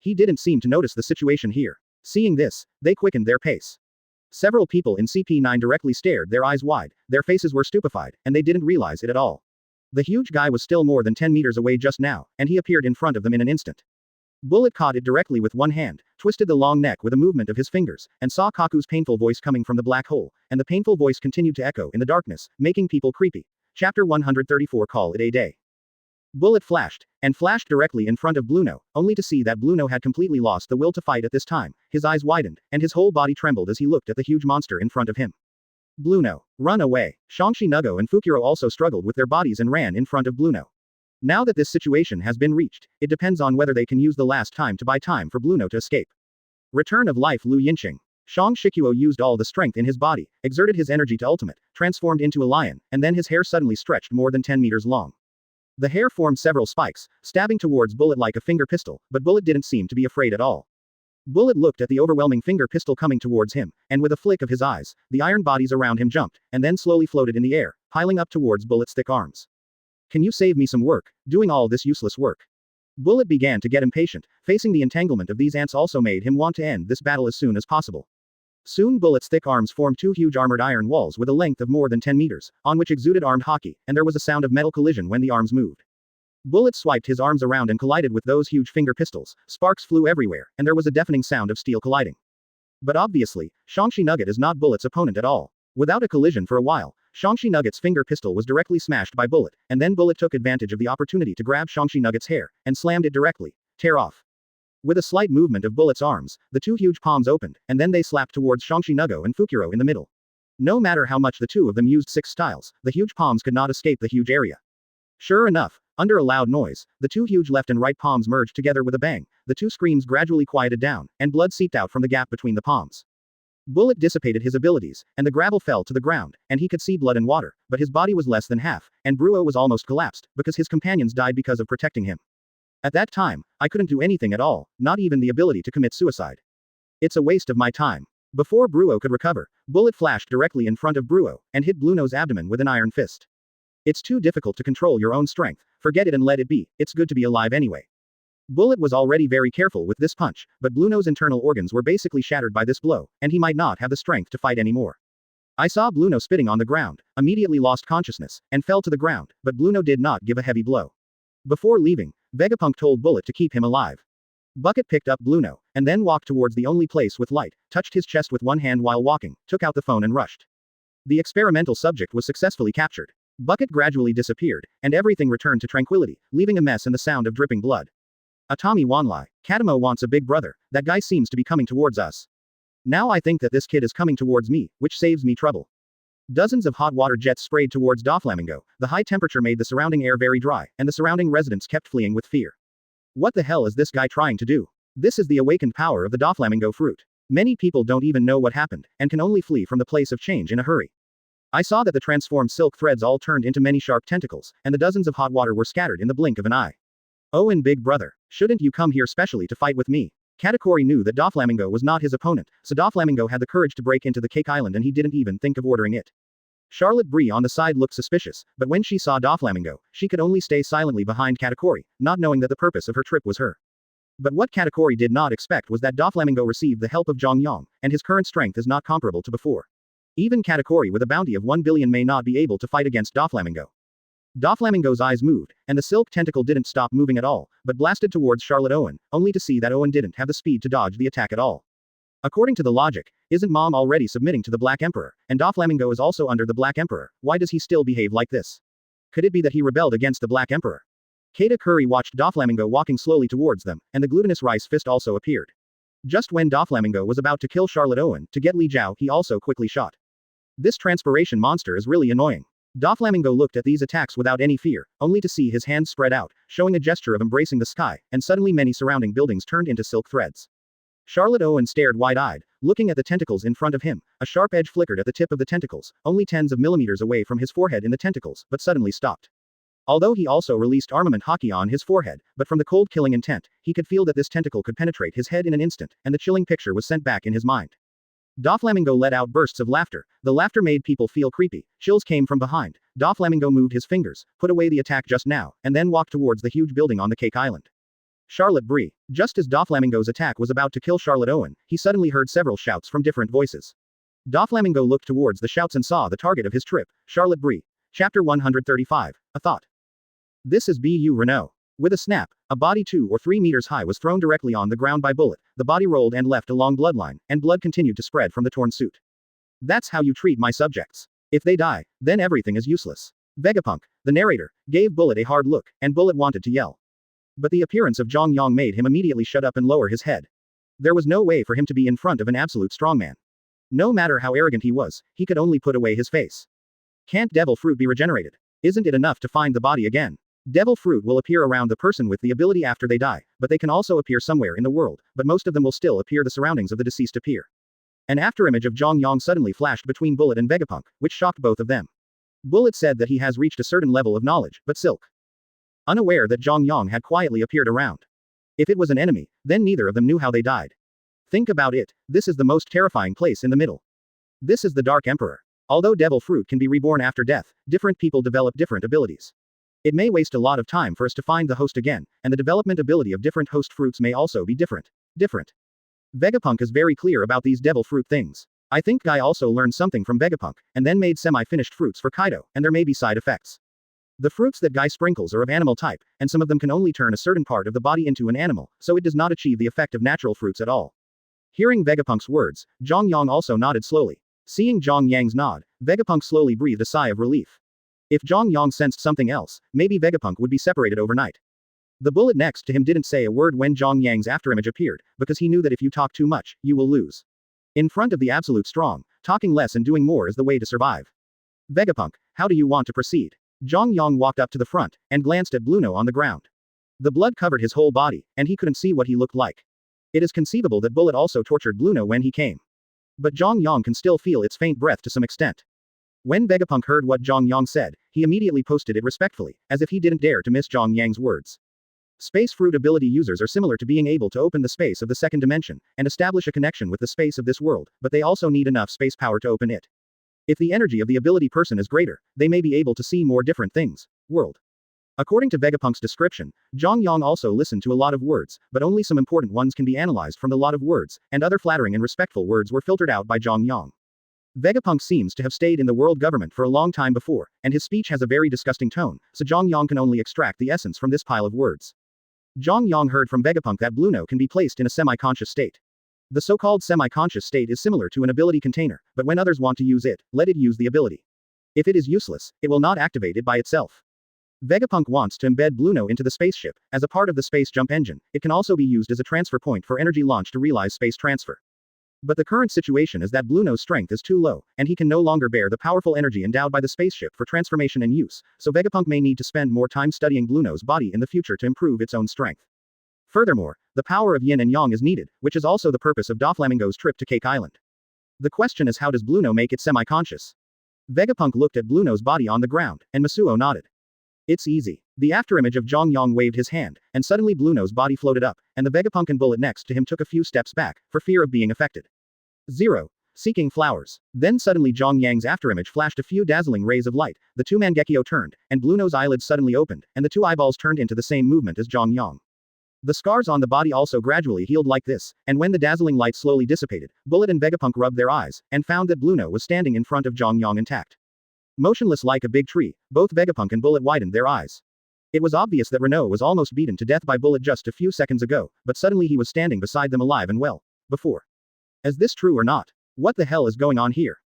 He didn't seem to notice the situation here. Seeing this, they quickened their pace. Several people in CP9 directly stared their eyes wide, their faces were stupefied, and they didn't realize it at all. The huge guy was still more than 10 meters away just now, and he appeared in front of them in an instant. Bullet caught it directly with one hand, twisted the long neck with a movement of his fingers, and saw Kaku's painful voice coming from the black hole, and the painful voice continued to echo in the darkness, making people creepy. Chapter 134 Call it a day. Bullet flashed, and flashed directly in front of Bluno, only to see that Bluno had completely lost the will to fight at this time, his eyes widened, and his whole body trembled as he looked at the huge monster in front of him. Bluno, run away! Shangshi Nugo and Fukuro also struggled with their bodies and ran in front of Bluno. Now that this situation has been reached, it depends on whether they can use the last time to buy time for Bluno to escape. Return of life Lu Yinqing. Shang Shikuo used all the strength in his body, exerted his energy to ultimate, transformed into a lion, and then his hair suddenly stretched more than 10 meters long. The hair formed several spikes, stabbing towards Bullet like a finger pistol, but Bullet didn't seem to be afraid at all. Bullet looked at the overwhelming finger pistol coming towards him, and with a flick of his eyes, the iron bodies around him jumped, and then slowly floated in the air, piling up towards Bullet's thick arms. Can you save me some work, doing all this useless work? Bullet began to get impatient, facing the entanglement of these ants also made him want to end this battle as soon as possible. Soon Bullet's thick arms formed two huge armored iron walls with a length of more than 10 meters, on which exuded armed hockey, and there was a sound of metal collision when the arms moved. Bullet swiped his arms around and collided with those huge finger pistols, sparks flew everywhere, and there was a deafening sound of steel colliding. But obviously, Shangshi Nugget is not Bullet's opponent at all. Without a collision for a while, Shangshi Nugget's finger pistol was directly smashed by Bullet, and then Bullet took advantage of the opportunity to grab Shangshi Nugget's hair, and slammed it directly. Tear off. With a slight movement of Bullet's arms, the two huge palms opened, and then they slapped towards Shangshi Nugo and Fukuro in the middle. No matter how much the two of them used 6 styles, the huge palms could not escape the huge area. Sure enough, under a loud noise, the two huge left and right palms merged together with a bang, the two screams gradually quieted down, and blood seeped out from the gap between the palms. Bullet dissipated his abilities, and the gravel fell to the ground, and he could see blood and water, but his body was less than half, and Bruo was almost collapsed, because his companions died because of protecting him. At that time, I couldn't do anything at all, not even the ability to commit suicide. It's a waste of my time. Before Bruo could recover, Bullet flashed directly in front of Bruo, and hit Bluno's abdomen with an iron fist. It's too difficult to control your own strength, forget it and let it be, it's good to be alive anyway. Bullet was already very careful with this punch, but Bluno's internal organs were basically shattered by this blow, and he might not have the strength to fight anymore. I saw Bluno spitting on the ground, immediately lost consciousness, and fell to the ground, but Bluno did not give a heavy blow. Before leaving, Vegapunk told Bullet to keep him alive. Bucket picked up Bluno, and then walked towards the only place with light, touched his chest with one hand while walking, took out the phone and rushed. The experimental subject was successfully captured. Bucket gradually disappeared, and everything returned to tranquility, leaving a mess and the sound of dripping blood. Atami Wanlai, Katamo wants a big brother, that guy seems to be coming towards us. Now I think that this kid is coming towards me, which saves me trouble. Dozens of hot water jets sprayed towards Doflamingo, the high temperature made the surrounding air very dry, and the surrounding residents kept fleeing with fear. What the hell is this guy trying to do? This is the awakened power of the Doflamingo fruit. Many people don't even know what happened, and can only flee from the place of change in a hurry. I saw that the transformed silk threads all turned into many sharp tentacles, and the dozens of hot water were scattered in the blink of an eye. "Owen, big brother, shouldn't you come here specially to fight with me?" Katakuri knew that Doflamingo was not his opponent, so Doflamingo had the courage to break into the Cake Island and he didn't even think of ordering it. Charlotte Brie on the side looked suspicious, but when she saw Doflamingo, she could only stay silently behind Katakuri, not knowing that the purpose of her trip was her. But what Katakuri did not expect was that Doflamingo received the help of Zhang Yang, and his current strength is not comparable to before. Even Katakuri with a bounty of 1 billion may not be able to fight against Doflamingo. Doflamingo's eyes moved, and the silk tentacle didn't stop moving at all, but blasted towards Charlotte Owen, only to see that Owen didn't have the speed to dodge the attack at all. According to the logic, isn't Mom already submitting to the Black Emperor, and Doflamingo is also under the Black Emperor, why does he still behave like this? Could it be that he rebelled against the Black Emperor? Katakuri watched Doflamingo walking slowly towards them, and the glutinous rice fist also appeared. Just when Doflamingo was about to kill Charlotte Owen, to get Li Jiao he also quickly shot. This transpiration monster is really annoying. Doflamingo looked at these attacks without any fear, only to see his hands spread out, showing a gesture of embracing the sky, and suddenly many surrounding buildings turned into silk threads. Charlotte Owen stared wide-eyed, looking at the tentacles in front of him. A sharp edge flickered at the tip of the tentacles, only tens of millimeters away from his forehead in the tentacles, but suddenly stopped. Although he also released armament haki on his forehead, but from the cold killing intent, he could feel that this tentacle could penetrate his head in an instant, and the chilling picture was sent back in his mind. Doflamingo let out bursts of laughter. The laughter made people feel creepy. Chills came from behind. Doflamingo moved his fingers, put away the attack just now, and then walked towards the huge building on the Cake Island. Charlotte Brie. Just as Doflamingo's attack was about to kill Charlotte Owen, he suddenly heard several shouts from different voices. Doflamingo looked towards the shouts and saw the target of his trip, Charlotte Brie. Chapter 135. A Thought. This is Bu Renault. With a snap, a body 2 or 3 meters high was thrown directly on the ground by Bullet. The body rolled and left a long bloodline, and blood continued to spread from the torn suit. That's how you treat my subjects. If they die, then everything is useless. Vegapunk, the narrator, gave Bullet a hard look, and Bullet wanted to yell. But the appearance of Zhang Yang made him immediately shut up and lower his head. There was no way for him to be in front of an absolute strongman. No matter how arrogant he was, he could only put away his face. Can't devil fruit be regenerated? Isn't it enough to find the body again? Devil fruit will appear around the person with the ability after they die, but they can also appear somewhere in the world, but most of them will still appear the surroundings of the deceased appear. An afterimage of Zhang Yang suddenly flashed between Bullet and Vegapunk, which shocked both of them. Bullet said that he has reached a certain level of knowledge, but Silk, unaware that Zhang Yang had quietly appeared around. If it was an enemy, then neither of them knew how they died. Think about it, this is the most terrifying place in the middle. This is the Dark Emperor. Although devil fruit can be reborn after death, different people develop different abilities. It may waste a lot of time for us to find the host again, and the development ability of different host fruits may also be different. Vegapunk is very clear about these devil fruit things. I think Guy also learned something from Vegapunk, and then made semi-finished fruits for Kaido, and there may be side effects. The fruits that Guy sprinkles are of animal type, and some of them can only turn a certain part of the body into an animal, so it does not achieve the effect of natural fruits at all. Hearing Vegapunk's words, Zhang Yang also nodded slowly. Seeing Zhang Yang's nod, Vegapunk slowly breathed a sigh of relief. If Zhang Yang sensed something else, maybe Vegapunk would be separated overnight. The Bullet next to him didn't say a word when Zhang Yang's afterimage appeared, because he knew that if you talk too much, you will lose. In front of the absolute strong, talking less and doing more is the way to survive. Vegapunk, how do you want to proceed? Zhang Yang walked up to the front, and glanced at Bluno on the ground. The blood covered his whole body, and he couldn't see what he looked like. It is conceivable that Bullet also tortured Bluno when he came. But Zhang Yang can still feel its faint breath to some extent. When Vegapunk heard what Zhang Yang said, he immediately posted it respectfully, as if he didn't dare to miss Zhang Yang's words. Space fruit ability users are similar to being able to open the space of the second dimension, and establish a connection with the space of this world, but they also need enough space power to open it. If the energy of the ability person is greater, they may be able to see more different things. World. According to Vegapunk's description, Zhang Yang also listened to a lot of words, but only some important ones can be analyzed from the lot of words, and other flattering and respectful words were filtered out by Zhang Yang. Vegapunk seems to have stayed in the world government for a long time before, and his speech has a very disgusting tone, so Zhang Yang can only extract the essence from this pile of words. Zhang Yang heard from Vegapunk that Bluno can be placed in a semi-conscious state. The so-called semi-conscious state is similar to an ability container, but when others want to use it, let it use the ability. If it is useless, it will not activate it by itself. Vegapunk wants to embed Bluno into the spaceship, as a part of the space jump engine. It can also be used as a transfer point for energy launch to realize space transfer. But the current situation is that Bluno's strength is too low, and he can no longer bear the powerful energy endowed by the spaceship for transformation and use, so Vegapunk may need to spend more time studying Bluno's body in the future to improve its own strength. Furthermore, the power of Yin and Yang is needed, which is also the purpose of Doflamingo's trip to Cake Island. The question is, how does Bluno make it semi-conscious? Vegapunk looked at Blueno's body on the ground, and Masuo nodded. It's easy. The afterimage of Zhang Yang waved his hand, and suddenly Blueno's body floated up, and the Vegapunkin bullet next to him took a few steps back, for fear of being affected. 0. Seeking flowers. Then suddenly Zhang Yang's afterimage flashed a few dazzling rays of light, the two Mangekyo turned, and Blueno's eyelids suddenly opened, and the two eyeballs turned into the same movement as Zhang Yang. The scars on the body also gradually healed like this, and when the dazzling light slowly dissipated, Bullet and Vegapunk rubbed their eyes, and found that Blueno was standing in front of Zhang Yang intact. Motionless like a big tree, both Vegapunk and Bullet widened their eyes. It was obvious that Renault was almost beaten to death by Bullet just a few seconds ago, but suddenly he was standing beside them alive and well. Before. Is this true or not? What the hell is going on here?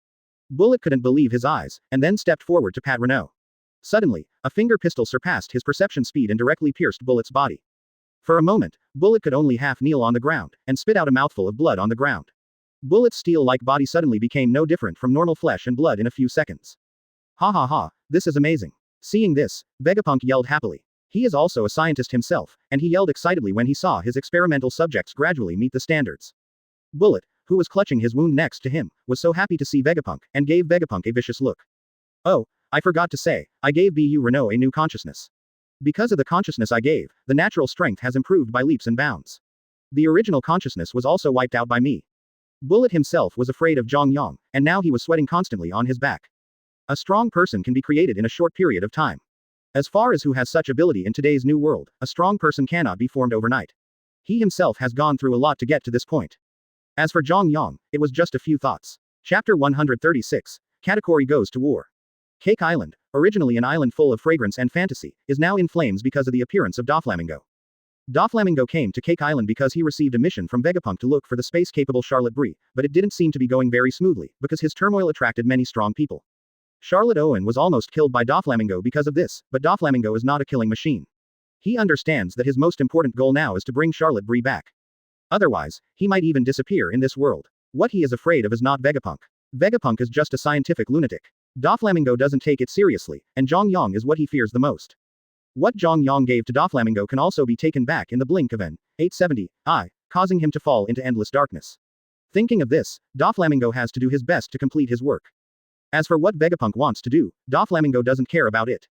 Bullet couldn't believe his eyes, and then stepped forward to pat Renault. Suddenly, a finger pistol surpassed his perception speed and directly pierced Bullet's body. For a moment, Bullet could only half kneel on the ground, and spit out a mouthful of blood on the ground. Bullet's steel-like body suddenly became no different from normal flesh and blood in a few seconds. Ha ha ha, this is amazing. Seeing this, Vegapunk yelled happily. He is also a scientist himself, and he yelled excitedly when he saw his experimental subjects gradually meet the standards. Bullet, who was clutching his wound next to him, was so happy to see Vegapunk, and gave Vegapunk a vicious look. Oh, I forgot to say, I gave Bu Renault a new consciousness. Because of the consciousness I gave, the natural strength has improved by leaps and bounds. The original consciousness was also wiped out by me. Bullet himself was afraid of Zhang Yang, and now he was sweating constantly on his back. A strong person can be created in a short period of time. As far as who has such ability in today's new world, a strong person cannot be formed overnight. He himself has gone through a lot to get to this point. As for Zhang Yang, it was just a few thoughts. Chapter 136. Katakuri goes to war. Cake Island, originally an island full of fragrance and fantasy, is now in flames because of the appearance of Doflamingo. Doflamingo came to Cake Island because he received a mission from Vegapunk to look for the space-capable Charlotte Brie, but it didn't seem to be going very smoothly, because his turmoil attracted many strong people. Charlotte Owen was almost killed by Doflamingo because of this, but Doflamingo is not a killing machine. He understands that his most important goal now is to bring Charlotte Brie back. Otherwise, he might even disappear in this world. What he is afraid of is not Vegapunk. Vegapunk is just a scientific lunatic. Doflamingo doesn't take it seriously, and Zhang Yang is what he fears the most. What Zhang Yang gave to Doflamingo can also be taken back in the blink of an 870 eye, causing him to fall into endless darkness. Thinking of this, Doflamingo has to do his best to complete his work. As for what Vegapunk wants to do, Doflamingo doesn't care about it.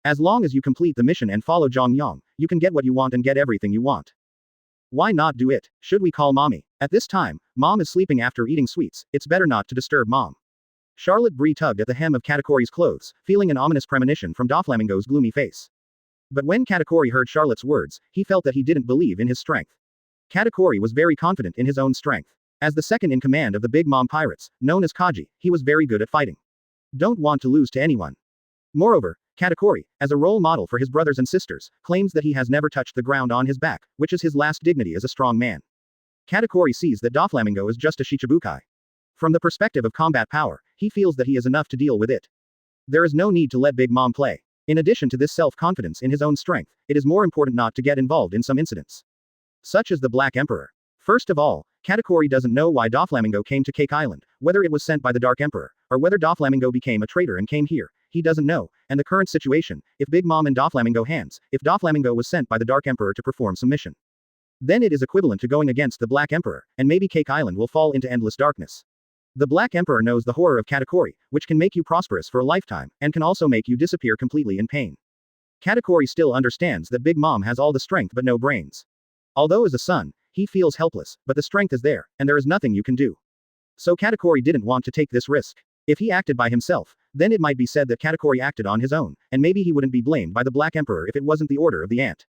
As long as you complete the mission and follow Zhang Yang, you can get what you want and get everything you want. Why not do it? Should we call mommy? At this time, mom is sleeping after eating sweets, it's better not to disturb mom. Charlotte Brie tugged at the hem of Katakuri's clothes, feeling an ominous premonition from Doflamingo's gloomy face. But when Katakuri heard Charlotte's words, he felt that he didn't believe in his strength. Katakuri was very confident in his own strength. As the second in command of the Big Mom pirates, known as Kaji, he was very good at fighting. Don't want to lose to anyone. Moreover, Katakuri, as a role model for his brothers and sisters, claims that he has never touched the ground on his back, which is his last dignity as a strong man. Katakuri sees that Doflamingo is just a Shichibukai. From the perspective of combat power, he feels that he is enough to deal with it. There is no need to let Big Mom play. In addition to this self-confidence in his own strength, it is more important not to get involved in some incidents. Such as the Black Emperor. First of all, Katakuri doesn't know why Doflamingo came to Cake Island, whether it was sent by the Dark Emperor, or whether Doflamingo became a traitor and came here. He doesn't know, and the current situation, if Big Mom and Doflamingo hands, if Doflamingo was sent by the Dark Emperor to perform some mission. Then it is equivalent to going against the Black Emperor, and maybe Cake Island will fall into endless darkness. The Black Emperor knows the horror of Katakuri, which can make you prosperous for a lifetime, and can also make you disappear completely in pain. Katakuri still understands that Big Mom has all the strength but no brains. Although as a son, he feels helpless, but the strength is there, and there is nothing you can do. So Katakuri didn't want to take this risk. If he acted by himself, then it might be said that Katakuri acted on his own, and maybe he wouldn't be blamed by the Black Emperor if it wasn't the order of the ant.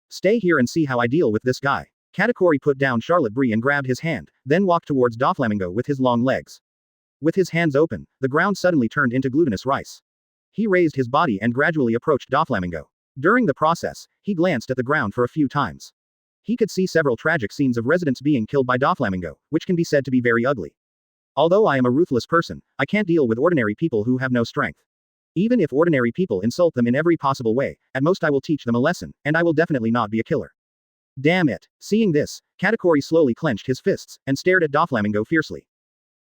Stay here and see how I deal with this guy. Katakuri put down Charlotte Brie and grabbed his hand, then walked towards Doflamingo with his long legs. With his hands open, the ground suddenly turned into glutinous rice. He raised his body and gradually approached Doflamingo. During the process, he glanced at the ground for a few times. He could see several tragic scenes of residents being killed by Doflamingo, which can be said to be very ugly. Although I am a ruthless person, I can't deal with ordinary people who have no strength. Even if ordinary people insult them in every possible way, at most I will teach them a lesson, and I will definitely not be a killer. Damn it. Seeing this, Katakuri slowly clenched his fists, and stared at Doflamingo fiercely.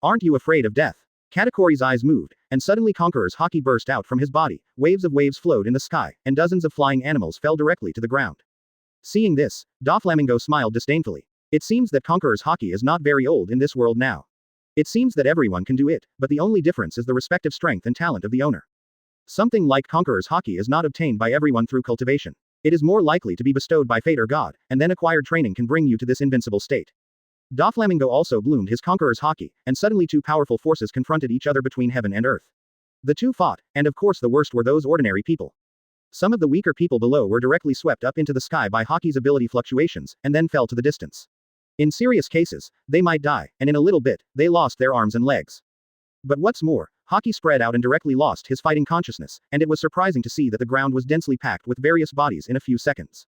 Aren't you afraid of death? Katakuri's eyes moved, and suddenly Conqueror's haki burst out from his body, waves of waves flowed in the sky, and dozens of flying animals fell directly to the ground. Seeing this, Doflamingo smiled disdainfully. It seems that Conqueror's haki is not very old in this world now. It seems that everyone can do it, but the only difference is the respective strength and talent of the owner. Something like Conqueror's Haki is not obtained by everyone through cultivation. It is more likely to be bestowed by fate or God, and then acquired training can bring you to this invincible state. Doflamingo also bloomed his Conqueror's Haki, and suddenly two powerful forces confronted each other between heaven and earth. The two fought, and of course the worst were those ordinary people. Some of the weaker people below were directly swept up into the sky by Haki's ability fluctuations, and then fell to the distance. In serious cases, they might die, and in a little bit, they lost their arms and legs. But what's more, Haki spread out and directly lost his fighting consciousness, and it was surprising to see that the ground was densely packed with various bodies in a few seconds.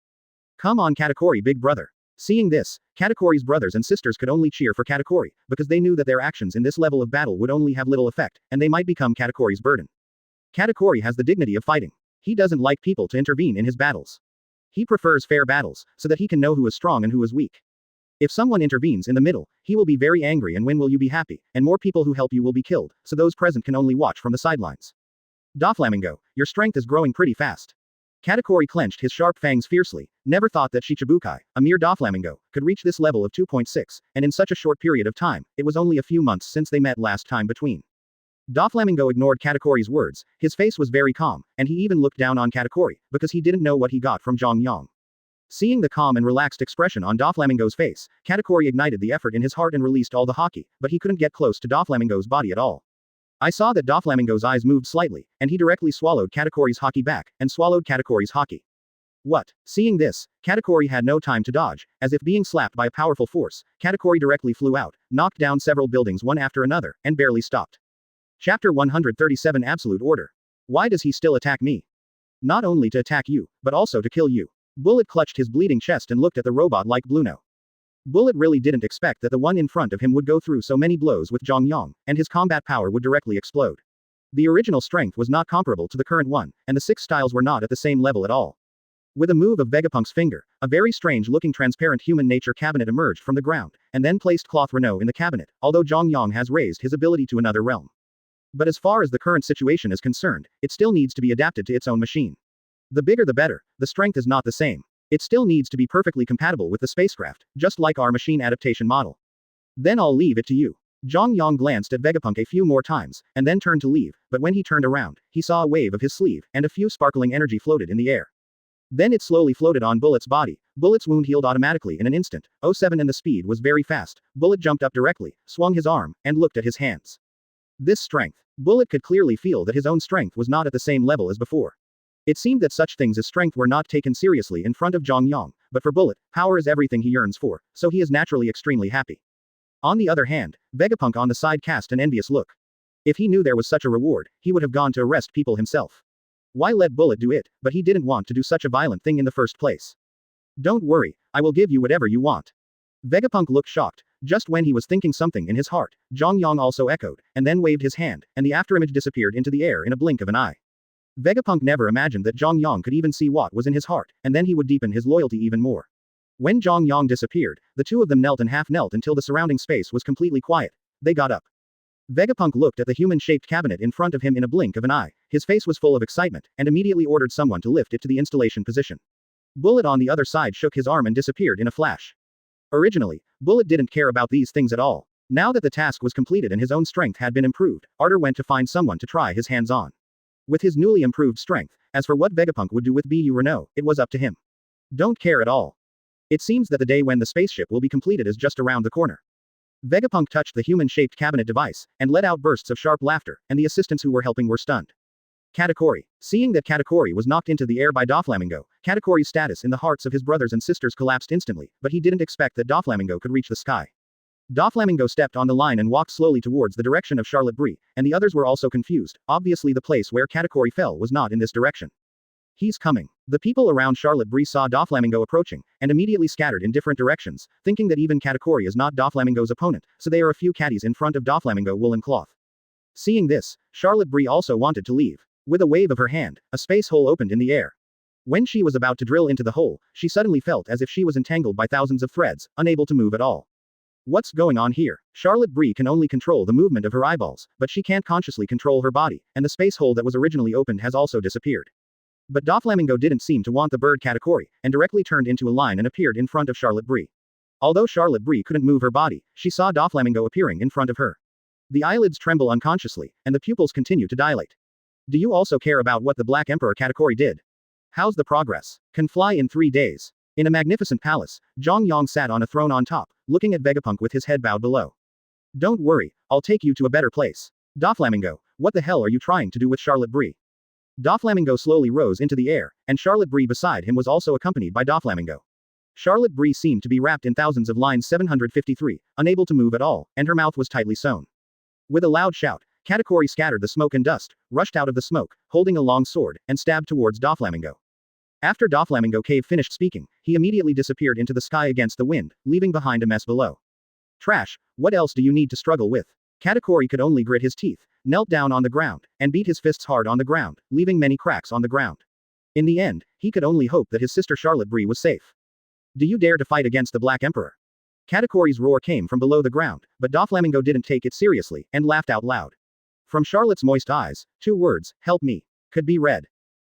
Come on Katakuri big brother. Seeing this, Katakuri's brothers and sisters could only cheer for Katakuri, because they knew that their actions in this level of battle would only have little effect, and they might become Katakuri's burden. Katakuri has the dignity of fighting. He doesn't like people to intervene in his battles. He prefers fair battles, so that he can know who is strong and who is weak. If someone intervenes in the middle, he will be very angry, and when will you be happy, and more people who help you will be killed, so those present can only watch from the sidelines. Doflamingo, your strength is growing pretty fast. Katakuri clenched his sharp fangs fiercely, never thought that Shichibukai, a mere Doflamingo, could reach this level of 2.6, and in such a short period of time, it was only a few months since they met last time between. Doflamingo ignored Katakuri's words, his face was very calm, and he even looked down on Katakuri, because he didn't know what he got from Zhang Yang. Seeing the calm and relaxed expression on Doflamingo's face, Katakuri ignited the effort in his heart and released all the Haki, but he couldn't get close to Doflamingo's body at all. I saw that Doflamingo's eyes moved slightly, and he directly swallowed Katakuri's Haki back, and swallowed Katakuri's Haki. What? Seeing this, Katakuri had no time to dodge, as if being slapped by a powerful force, Katakuri directly flew out, knocked down several buildings one after another, and barely stopped. Chapter 137 Absolute Order. Why does he still attack me? Not only to attack you, but also to kill you. Bullet clutched his bleeding chest and looked at the robot like Bluno. Bullet really didn't expect that the one in front of him would go through so many blows with Zhang Yang, and his combat power would directly explode. The original strength was not comparable to the current one, and the 6 styles were not at the same level at all. With a move of Vegapunk's finger, a very strange-looking transparent human nature cabinet emerged from the ground, and then placed Cloth Renault in the cabinet, although Zhang Yang has raised his ability to another realm. But as far as the current situation is concerned, it still needs to be adapted to its own machine. The bigger the better, the strength is not the same. It still needs to be perfectly compatible with the spacecraft, just like our machine adaptation model. Then I'll leave it to you. Zhang Yang glanced at Vegapunk a few more times, and then turned to leave, but when he turned around, he saw a wave of his sleeve, and a few sparkling energy floated in the air. Then it slowly floated on Bullet's body. Bullet's wound healed automatically in an instant. 07 and the speed was very fast. Bullet jumped up directly, swung his arm, and looked at his hands. This strength. Bullet could clearly feel that his own strength was not at the same level as before. It seemed that such things as strength were not taken seriously in front of Zhang Yang, but for Bullet, power is everything he yearns for, so he is naturally extremely happy. On the other hand, Vegapunk on the side cast an envious look. If he knew there was such a reward, he would have gone to arrest people himself. Why let Bullet do it? But he didn't want to do such a violent thing in the first place. Don't worry, I will give you whatever you want. Vegapunk looked shocked. Just when he was thinking something in his heart, Zhang Yang also echoed, and then waved his hand, and the afterimage disappeared into the air in a blink of an eye. Vegapunk never imagined that Zhang Yang could even see what was in his heart, and then he would deepen his loyalty even more. When Zhang Yang disappeared, the two of them knelt and half knelt until the surrounding space was completely quiet. They got up. Vegapunk looked at the human-shaped cabinet in front of him in a blink of an eye. His face was full of excitement, and immediately ordered someone to lift it to the installation position. Bullet on the other side shook his arm and disappeared in a flash. Originally, Bullet didn't care about these things at all. Now that the task was completed and his own strength had been improved, Arter went to find someone to try his hands on. With his newly improved strength, as for what Vegapunk would do with Bu Renault, it was up to him. Don't care at all. It seems that the day when the spaceship will be completed is just around the corner. Vegapunk touched the human-shaped cabinet device, and let out bursts of sharp laughter, and the assistants who were helping were stunned. Katakuri. Seeing that Katakuri was knocked into the air by Doflamingo, Katakuri's status in the hearts of his brothers and sisters collapsed instantly, but he didn't expect that Doflamingo could reach the sky. Doflamingo stepped on the line and walked slowly towards the direction of Charlotte Brie, and the others were also confused. Obviously the place where Katakuri fell was not in this direction. He's coming. The people around Charlotte Brie saw Doflamingo approaching, and immediately scattered in different directions, thinking that even Katakuri is not Doflamingo's opponent, so they are a few caddies in front of Doflamingo woolen cloth. Seeing this, Charlotte Brie also wanted to leave. With a wave of her hand, a space hole opened in the air. When she was about to drill into the hole, she suddenly felt as if she was entangled by thousands of threads, unable to move at all. What's going on here? Charlotte Brie can only control the movement of her eyeballs, but she can't consciously control her body, and the space hole that was originally opened has also disappeared. But Doflamingo didn't seem to want the bird Katakuri, and directly turned into a line and appeared in front of Charlotte Brie. Although Charlotte Brie couldn't move her body, she saw Doflamingo appearing in front of her. The eyelids tremble unconsciously, and the pupils continue to dilate. Do you also care about what the Black Emperor Katakuri did? How's the progress? Can fly in 3 days. In a magnificent palace, Zhang Yang sat on a throne on top, looking at Vegapunk with his head bowed below. Don't worry, I'll take you to a better place. Doflamingo, what the hell are you trying to do with Charlotte Brie? Doflamingo slowly rose into the air, and Charlotte Brie beside him was also accompanied by Doflamingo. Charlotte Brie seemed to be wrapped in thousands of lines 753, unable to move at all, and her mouth was tightly sewn. With a loud shout, Katakuri scattered the smoke and dust, rushed out of the smoke, holding a long sword, and stabbed towards Doflamingo. After Doflamingo Cave finished speaking, he immediately disappeared into the sky against the wind, leaving behind a mess below. Trash, what else do you need to struggle with? Katakuri could only grit his teeth, knelt down on the ground, and beat his fists hard on the ground, leaving many cracks on the ground. In the end, he could only hope that his sister Charlotte Brie was safe. Do you dare to fight against the Black Emperor? Katakuri's roar came from below the ground, but Doflamingo didn't take it seriously, and laughed out loud. From Charlotte's moist eyes, 2 words, help me, could be read.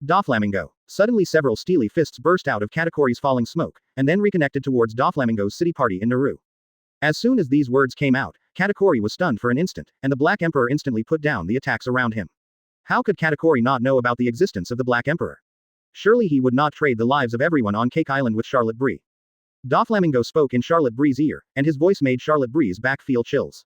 Doflamingo. Suddenly several steely fists burst out of Katakuri's falling smoke, and then reconnected towards Doflamingo's city party in Naru. As soon as these words came out, Katakuri was stunned for an instant, and the Black Emperor instantly put down the attacks around him. How could Katakuri not know about the existence of the Black Emperor? Surely he would not trade the lives of everyone on Cake Island with Charlotte Brie. Doflamingo spoke in Charlotte Brie's ear, and his voice made Charlotte Brie's back feel chills.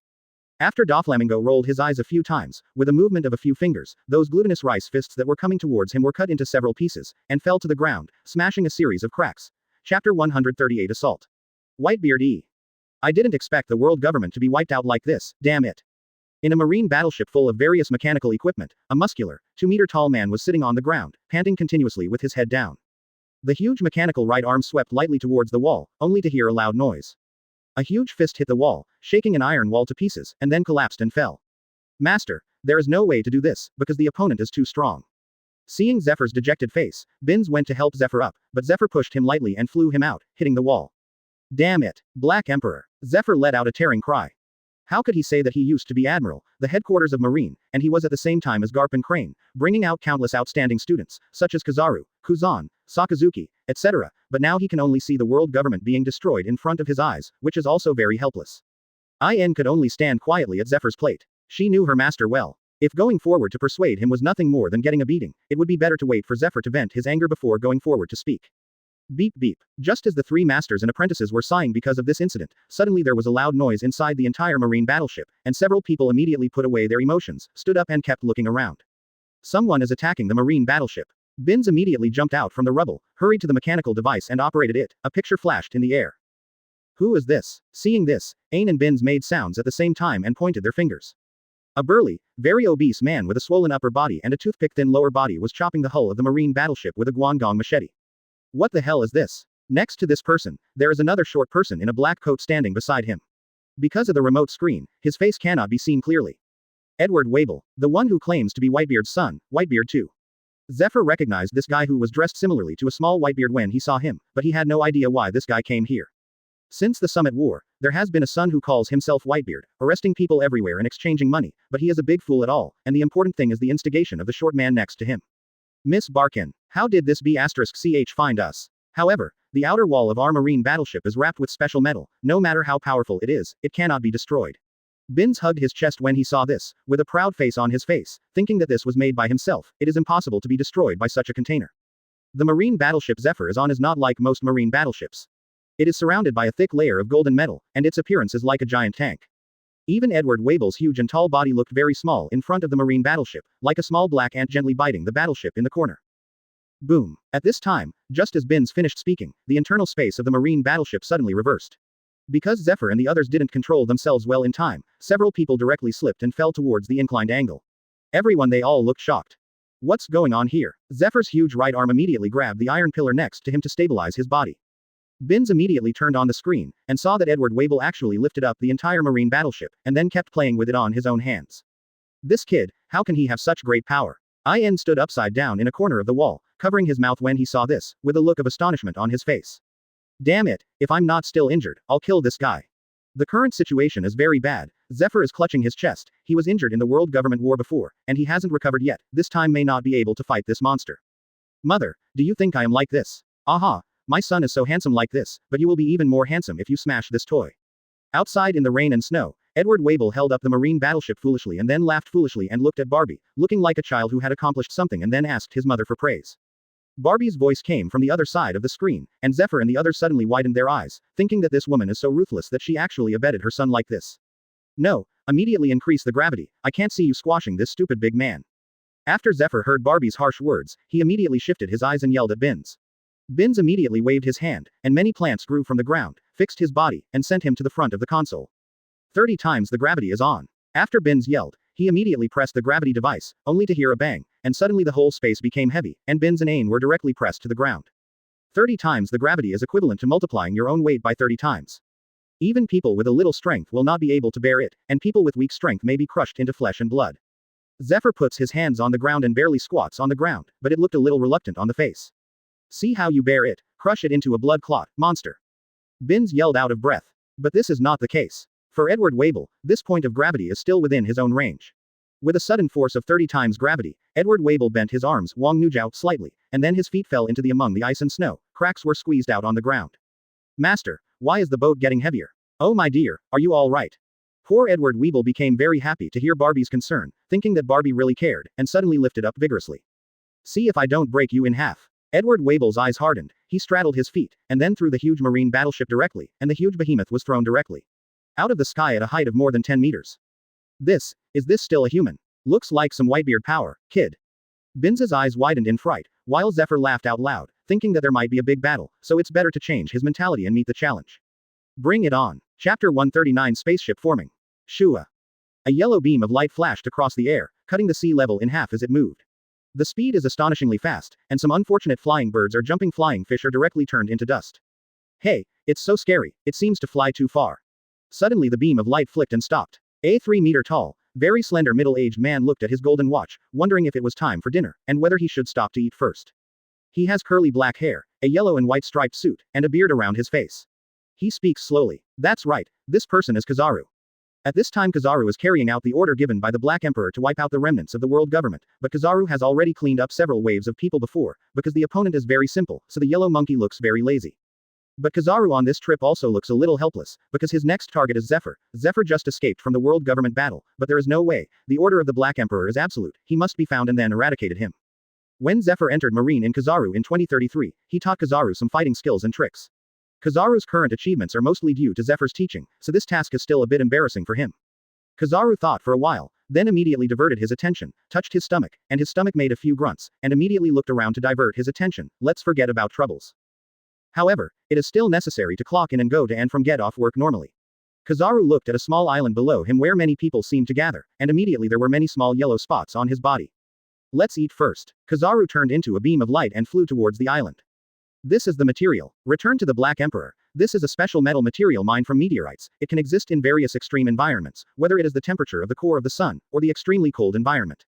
After Doflamingo rolled his eyes a few times, with a movement of a few fingers, those glutinous rice fists that were coming towards him were cut into several pieces, and fell to the ground, smashing a series of cracks. Chapter 138 Assault. Whitebeard E. I didn't expect the world government to be wiped out like this, damn it. In a marine battleship full of various mechanical equipment, a muscular, 2-meter-tall man was sitting on the ground, panting continuously with his head down. The huge mechanical right arm swept lightly towards the wall, only to hear a loud noise. A huge fist hit the wall, shaking an iron wall to pieces, and then collapsed and fell. Master, there is no way to do this, because the opponent is too strong. Seeing Zephyr's dejected face, Binz went to help Zephyr up, but Zephyr pushed him lightly and flew him out, hitting the wall. Damn it, Black Emperor. Zephyr let out a tearing cry. How could he say that he used to be Admiral, the headquarters of Marine, and he was at the same time as Garp and Crane, bringing out countless outstanding students, such as Kizaru, Kuzan, Sakazuki, etc., but now he can only see the world government being destroyed in front of his eyes, which is also very helpless. In could only stand quietly at Zephyr's plate. She knew her master well. If going forward to persuade him was nothing more than getting a beating, it would be better to wait for Zephyr to vent his anger before going forward to speak. Beep beep. Just as the 3 masters and apprentices were sighing because of this incident, suddenly there was a loud noise inside the entire marine battleship, and several people immediately put away their emotions, stood up and kept looking around. Someone is attacking the marine battleship. Binz immediately jumped out from the rubble, hurried to the mechanical device and operated it. A picture flashed in the air. Who is this? Seeing this, Ain and Binz made sounds at the same time and pointed their fingers. A burly, very obese man with a swollen upper body and a toothpick-thin lower body was chopping the hull of the marine battleship with a guangdong machete. What the hell is this? Next to this person, there is another short person in a black coat standing beside him. Because of the remote screen, his face cannot be seen clearly. Edward Wable, the one who claims to be Whitebeard's son, Whitebeard too. Zephyr recognized this guy who was dressed similarly to a small Whitebeard when he saw him, but he had no idea why this guy came here. Since the Summit War, there has been a son who calls himself Whitebeard, arresting people everywhere and exchanging money, but he is a big fool at all, and the important thing is the instigation of the short man next to him. Miss Barkin, how did this B***ch find us? However, the outer wall of our marine battleship is wrapped with special metal, no matter how powerful it is, it cannot be destroyed. Binz hugged his chest when he saw this, with a proud face on his face, thinking that this was made by himself. It is impossible to be destroyed by such a container. The marine battleship Zephyr is on is not like most marine battleships. It is surrounded by a thick layer of golden metal, and its appearance is like a giant tank. Even Edward Wable's huge and tall body looked very small in front of the marine battleship, like a small black ant gently biting the battleship in the corner. Boom. At this time, just as Binz finished speaking, the internal space of the marine battleship suddenly reversed. Because Zephyr and the others didn't control themselves well in time, several people directly slipped and fell towards the inclined angle. Everyone they all looked shocked. What's going on here? Zephyr's huge right arm immediately grabbed the iron pillar next to him to stabilize his body. Binz immediately turned on the screen, and saw that Edward Wable actually lifted up the entire marine battleship, and then kept playing with it on his own hands. This kid, how can he have such great power? In stood upside down in a corner of the wall, covering his mouth when he saw this, with a look of astonishment on his face. Damn it, if I'm not still injured, I'll kill this guy. The current situation is very bad. Zephyr is clutching his chest. He was injured in the world government war before, and he hasn't recovered yet. This time may not be able to fight this monster. Mother, do you think I am like this? Aha, my son is so handsome like this, but you will be even more handsome if you smash this toy. Outside in the rain and snow, Edward Wable held up the marine battleship foolishly and then laughed foolishly and looked at Barbie, looking like a child who had accomplished something and then asked his mother for praise. Barbie's voice came from the other side of the screen, and Zephyr and the others suddenly widened their eyes, thinking that this woman is so ruthless that she actually abetted her son like this. No, immediately increase the gravity, I can't see you squashing this stupid big man. After Zephyr heard Barbie's harsh words, he immediately shifted his eyes and yelled at Binz. Binz immediately waved his hand, and many plants grew from the ground, fixed his body, and sent him to the front of the console. 30 times the gravity is on. After Binz yelled, he immediately pressed the gravity device, only to hear a bang, and suddenly the whole space became heavy, and Binz and Ain were directly pressed to the ground. 30 times the gravity is equivalent to multiplying your own weight by 30 times. Even people with a little strength will not be able to bear it, and people with weak strength may be crushed into flesh and blood. Zephyr puts his hands on the ground and barely squats on the ground, but it looked a little reluctant on the face. See how you bear it, crush it into a blood clot, monster. Binz yelled out of breath. But this is not the case. For Edward Wable, this point of gravity is still within his own range. With a sudden force of 30 times gravity, Edward Wable bent his arms, Wang Nujiao, slightly, and then his feet fell into the among the ice and snow, cracks were squeezed out on the ground. Master, why is the boat getting heavier? Oh my dear, are you all right? Poor Edward Weeble became very happy to hear Barbie's concern, thinking that Barbie really cared, and suddenly lifted up vigorously. See if I don't break you in half. Edward Wable's eyes hardened, he straddled his feet, and then threw the huge marine battleship directly, and the huge behemoth was thrown directly out of the sky at a height of more than 10 meters. Is this still a human? Looks like some Whitebeard power, kid. Binz's eyes widened in fright, while Zephyr laughed out loud, thinking that there might be a big battle, so it's better to change his mentality and meet the challenge. Bring it on. Chapter 139 Spaceship Forming. Shua. A yellow beam of light flashed across the air, cutting the sea level in half as it moved. The speed is astonishingly fast, and some unfortunate flying birds or jumping flying fish are directly turned into dust. Hey, it's so scary, it seems to fly too far. Suddenly the beam of light flicked and stopped. A 3-meter tall, very slender middle-aged man looked at his golden watch, wondering if it was time for dinner, and whether he should stop to eat first. He has curly black hair, a yellow and white striped suit, and a beard around his face. He speaks slowly. That's right, this person is Kizaru. At this time Kizaru is carrying out the order given by the Black Emperor to wipe out the remnants of the world government, but Kizaru has already cleaned up several waves of people before, because the opponent is very simple, so the yellow monkey looks very lazy. But Kizaru on this trip also looks a little helpless, because his next target is Zephyr. Zephyr just escaped from the world government battle, but there is no way, the order of the Black Emperor is absolute, he must be found and then eradicated him. When Zephyr entered Marine in Kizaru in 2033, he taught Kizaru some fighting skills and tricks. Kizaru's current achievements are mostly due to Zephyr's teaching, so this task is still a bit embarrassing for him. Kizaru thought for a while, then immediately diverted his attention, touched his stomach, and his stomach made a few grunts, and immediately looked around to divert his attention. Let's forget about troubles. However, it is still necessary to clock in and go to and from get off work normally. Kizaru looked at a small island below him where many people seemed to gather, and immediately there were many small yellow spots on his body. Let's eat first. Kizaru turned into a beam of light and flew towards the island. This is the material. Return to the Black Emperor. This is a special metal material mined from meteorites. It can exist in various extreme environments, whether it is the temperature of the core of the sun, or the extremely cold environment.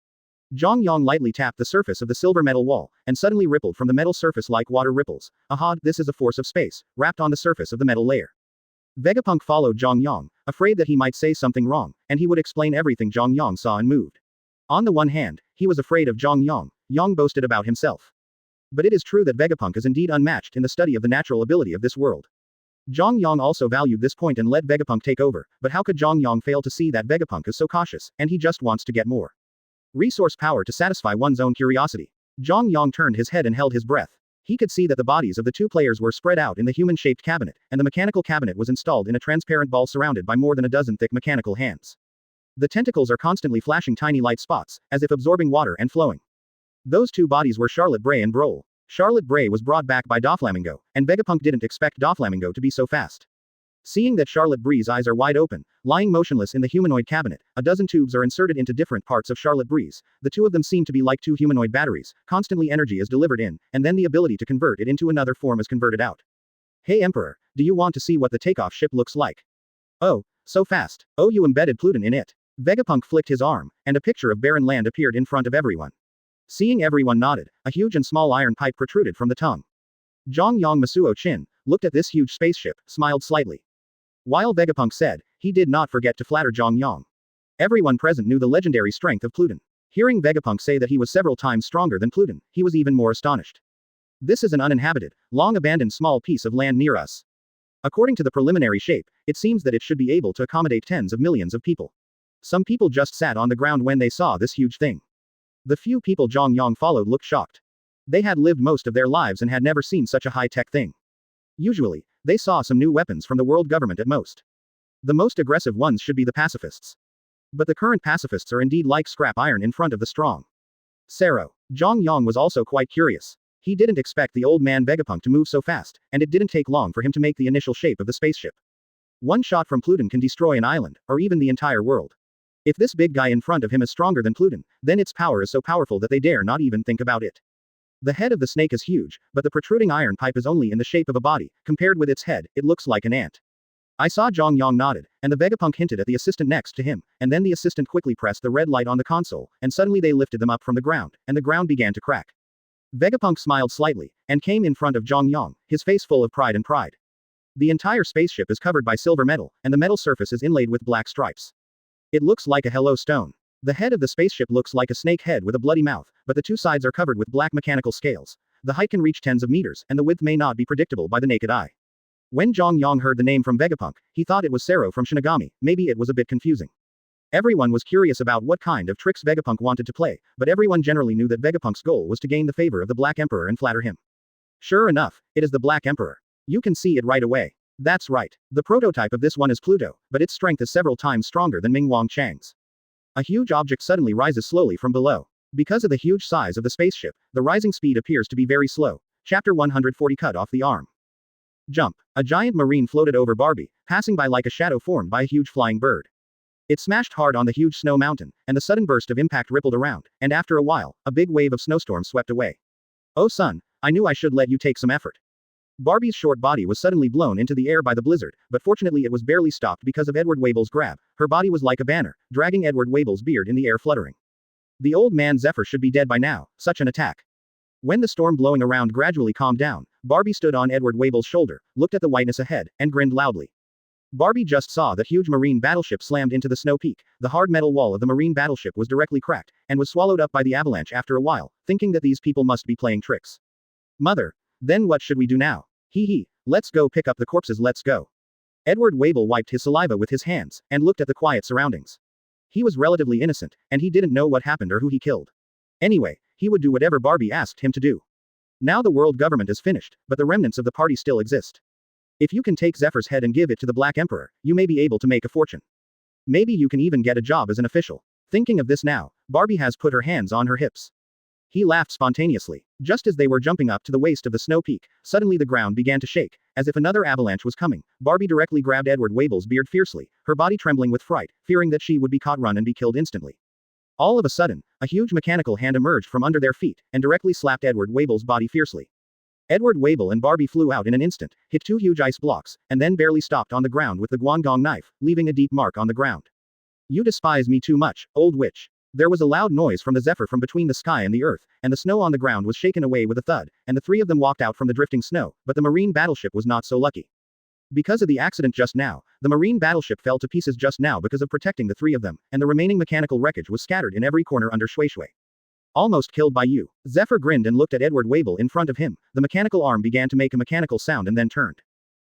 Zhang Yang lightly tapped the surface of the silver metal wall, and suddenly rippled from the metal surface like water ripples. Aha, this is a force of space, wrapped on the surface of the metal layer. Vegapunk followed Zhang Yang, afraid that he might say something wrong, and he would explain everything Zhang Yang saw and moved. On the one hand, he was afraid of Zhang Yang. Yang boasted about himself. But it is true that Vegapunk is indeed unmatched in the study of the natural ability of this world. Zhang Yang also valued this point and let Vegapunk take over, but how could Zhang Yang fail to see that Vegapunk is so cautious, and he just wants to get more resource power to satisfy one's own curiosity. Zhang Yang turned his head and held his breath. He could see that the bodies of the two players were spread out in the human-shaped cabinet, and the mechanical cabinet was installed in a transparent ball surrounded by more than a dozen thick mechanical hands. The tentacles are constantly flashing tiny light spots, as if absorbing water and flowing. Those two bodies were Charlotte Bray and Brole. Charlotte Bray was brought back by Doflamingo, and Vegapunk didn't expect Doflamingo to be so fast. Seeing that Charlotte Bree's eyes are wide open, lying motionless in the humanoid cabinet, a dozen tubes are inserted into different parts of Charlotte Bree's. The two of them seem to be like two humanoid batteries, constantly energy is delivered in, and then the ability to convert it into another form is converted out. Hey Emperor, do you want to see what the takeoff ship looks like? Oh, so fast. Oh, you embedded Pluton in it. Vegapunk flicked his arm, and a picture of barren land appeared in front of everyone. Seeing everyone nodded, a huge and small iron pipe protruded from the tongue. Zhang Yang Masuo Chin looked at this huge spaceship, smiled slightly. While Vegapunk said, he did not forget to flatter Zhang Yang. Everyone present knew the legendary strength of Pluton. Hearing Vegapunk say that he was several times stronger than Pluton, he was even more astonished. This is an uninhabited, long-abandoned small piece of land near us. According to the preliminary shape, it seems that it should be able to accommodate tens of millions of people. Some people just sat on the ground when they saw this huge thing. The few people Zhang Yang followed looked shocked. They had lived most of their lives and had never seen such a high-tech thing. Usually, they saw some new weapons from the world government at most. The most aggressive ones should be the pacifists. But the current pacifists are indeed like scrap iron in front of the strong. Sero. Zhang Yang was also quite curious. He didn't expect the old man Vegapunk to move so fast, and it didn't take long for him to make the initial shape of the spaceship. One shot from Pluton can destroy an island, or even the entire world. If this big guy in front of him is stronger than Pluton, then its power is so powerful that they dare not even think about it. The head of the snake is huge, but the protruding iron pipe is only in the shape of a body. Compared with its head, it looks like an ant. I saw Zhang Yang nodded, and the Vegapunk hinted at the assistant next to him, and then the assistant quickly pressed the red light on the console, and suddenly they lifted them up from the ground, and the ground began to crack. Vegapunk smiled slightly, and came in front of Zhang Yang, his face full of pride and pride. The entire spaceship is covered by silver metal, and the metal surface is inlaid with black stripes. It looks like a hello stone. The head of the spaceship looks like a snake head with a bloody mouth, but the two sides are covered with black mechanical scales. The height can reach tens of meters, and the width may not be predictable by the naked eye. When Zhang Yang heard the name from Vegapunk, he thought it was Sero from Shinigami. Maybe it was a bit confusing. Everyone was curious about what kind of tricks Vegapunk wanted to play, but everyone generally knew that Vegapunk's goal was to gain the favor of the Black Emperor and flatter him. Sure enough, it is the Black Emperor. You can see it right away. That's right. The prototype of this one is Pluto, but its strength is several times stronger than Ming Wang Chang's. A huge object suddenly rises slowly from below. Because of the huge size of the spaceship, the rising speed appears to be very slow. Chapter 140 Cut off the arm. Jump. A giant marine floated over Barbie, passing by like a shadow formed by a huge flying bird. It smashed hard on the huge snow mountain, and the sudden burst of impact rippled around, and after a while, a big wave of snowstorm swept away. Oh son, I knew I should let you take some effort. Barbie's short body was suddenly blown into the air by the blizzard, but fortunately it was barely stopped because of Edward Wable's grab. Her body was like a banner, dragging Edward Wable's beard in the air fluttering. The old man Zephyr should be dead by now, such an attack. When the storm blowing around gradually calmed down, Barbie stood on Edward Wable's shoulder, looked at the whiteness ahead, and grinned loudly. Barbie just saw that huge marine battleship slammed into the snow peak. The hard metal wall of the marine battleship was directly cracked, and was swallowed up by the avalanche after a while, thinking that these people must be playing tricks. Mother, then what should we do now? Hee, let's go pick up the corpses, let's go. Edward Wable wiped his saliva with his hands, and looked at the quiet surroundings. He was relatively innocent, and he didn't know what happened or who he killed. Anyway, he would do whatever Barbie asked him to do. Now the world government is finished, but the remnants of the party still exist. If you can take Zephyr's head and give it to the Black Emperor, you may be able to make a fortune. Maybe you can even get a job as an official. Thinking of this now, Barbie has put her hands on her hips. He laughed spontaneously. Just as they were jumping up to the waist of the snow peak, suddenly the ground began to shake, as if another avalanche was coming. Barbie directly grabbed Edward Wable's beard fiercely, her body trembling with fright, fearing that she would be caught, run and be killed instantly. All of a sudden, a huge mechanical hand emerged from under their feet, and directly slapped Edward Wable's body fiercely. Edward Wable and Barbie flew out in an instant, hit two huge ice blocks, and then barely stopped on the ground with the guangdong knife, leaving a deep mark on the ground. You despise me too much, old witch. There was a loud noise from the Zephyr from between the sky and the earth, and the snow on the ground was shaken away with a thud, and the three of them walked out from the drifting snow, but the marine battleship was not so lucky. Because of the accident just now, the marine battleship fell to pieces just now because of protecting the three of them, and the remaining mechanical wreckage was scattered in every corner under Shui Shui. Almost killed by you. Zephyr grinned and looked at Edward Wable in front of him. The mechanical arm began to make a mechanical sound and then turned.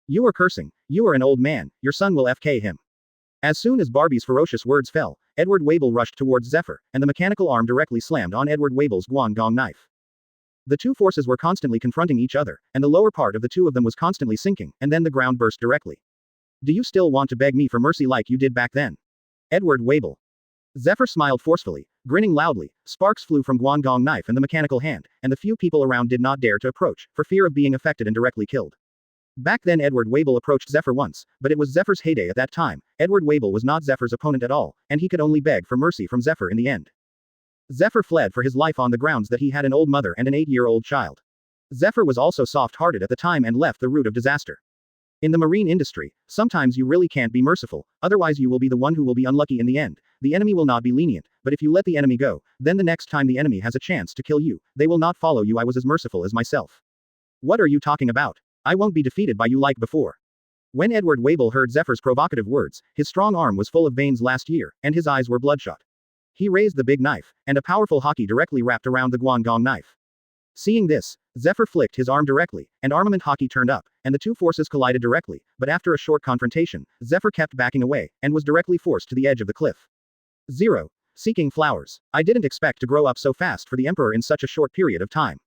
You are cursing. You are an old man. Your son will FK him. As soon as Barbie's ferocious words fell, Edward Wable rushed towards Zephyr, and the mechanical arm directly slammed on Edward Wable's guangdong knife. The two forces were constantly confronting each other, and the lower part of the two of them was constantly sinking, and then the ground burst directly. Do you still want to beg me for mercy like you did back then? Edward Wable. Zephyr smiled forcefully, grinning loudly. Sparks flew from guangdong knife and the mechanical hand, and the few people around did not dare to approach, for fear of being affected and directly killed. Back then Edward Wable approached Zephyr once, but it was Zephyr's heyday at that time. Edward Wable was not Zephyr's opponent at all, and he could only beg for mercy from Zephyr in the end. Zephyr fled for his life on the grounds that he had an old mother and an 8-year-old child. Zephyr was also soft-hearted at the time and left the route of disaster. In the marine industry, sometimes you really can't be merciful, otherwise you will be the one who will be unlucky in the end. The enemy will not be lenient, but if you let the enemy go, then the next time the enemy has a chance to kill you, they will not follow you. I was as merciful as myself. What are you talking about? I won't be defeated by you like before. When Edward Wable heard Zephyr's provocative words, his strong arm was full of veins last year, and his eyes were bloodshot. He raised the big knife, and a powerful hockey directly wrapped around the guangdong knife. Seeing this, Zephyr flicked his arm directly, and armament hockey turned up, and the two forces collided directly, but after a short confrontation, Zephyr kept backing away, and was directly forced to the edge of the cliff. 0. Seeking flowers. I didn't expect to grow up so fast for the Emperor in such a short period of time.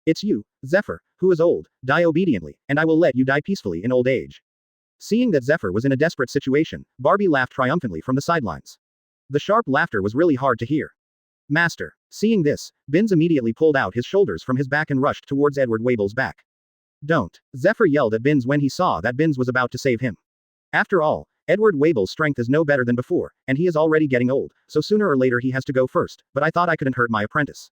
It's you, Zephyr, who is old, die obediently, and I will let you die peacefully in old age. Seeing that Zephyr was in a desperate situation, Barbie laughed triumphantly from the sidelines. The sharp laughter was really hard to hear. Master. Seeing this, Binz immediately pulled out his shoulders from his back and rushed towards Edward Wabel's back. Don't. Zephyr yelled at Binz when he saw that Binz was about to save him. After all, Edward Wabel's strength is no better than before, and he is already getting old, so sooner or later he has to go first, but I thought I couldn't hurt my apprentice.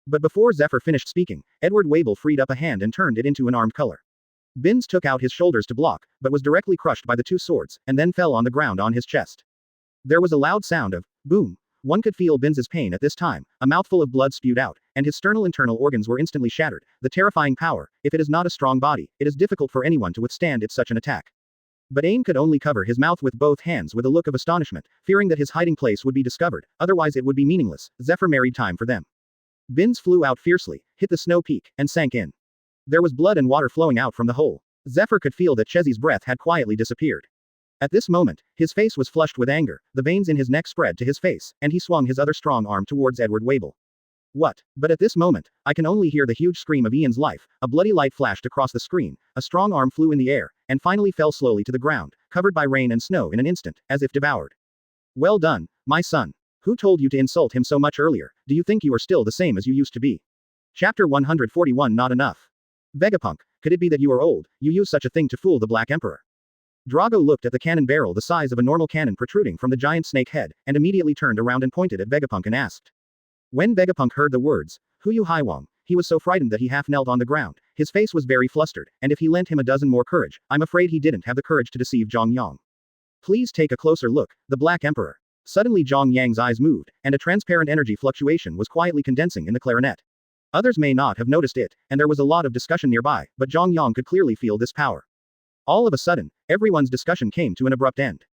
But before Zephyr finished speaking, Edward Wabel freed up a hand and turned it into an armed color. Binz took out his shoulders to block, but was directly crushed by the two swords, and then fell on the ground on his chest. There was a loud sound of boom. One could feel Binz's pain at this time, a mouthful of blood spewed out, and his sternal internal organs were instantly shattered. The terrifying power, if it is not a strong body, it is difficult for anyone to withstand it such an attack. But Ain could only cover his mouth with both hands with a look of astonishment, fearing that his hiding place would be discovered, otherwise it would be meaningless. Zephyr married time for them. Binz flew out fiercely, hit the snow peak, and sank in. There was blood and water flowing out from the hole. Zephyr could feel that Chezi's breath had quietly disappeared. At this moment, his face was flushed with anger, the veins in his neck spread to his face, and he swung his other strong arm towards Edward Wabel. What? But at this moment, I can only hear the huge scream of Ian's life. A bloody light flashed across the screen, a strong arm flew in the air, and finally fell slowly to the ground, covered by rain and snow in an instant, as if devoured. Well done, my son. Who told you to insult him so much earlier? Do you think you are still the same as you used to be? Chapter 141. Not enough. Vegapunk, could it be that you are old? You use such a thing to fool the Black Emperor. Drago looked at the cannon barrel the size of a normal cannon protruding from the giant snake head, and immediately turned around and pointed at Vegapunk and asked. When Vegapunk heard the words, Huyu Haiwang, he was so frightened that he half knelt on the ground. His face was very flustered, and if he lent him a dozen more courage, I'm afraid he didn't have the courage to deceive Zhang Yang. Please take a closer look, the Black Emperor. Suddenly Zhang Yang's eyes moved, and a transparent energy fluctuation was quietly condensing in the clarinet. Others may not have noticed it, and there was a lot of discussion nearby, but Zhang Yang could clearly feel this power. All of a sudden, everyone's discussion came to an abrupt end.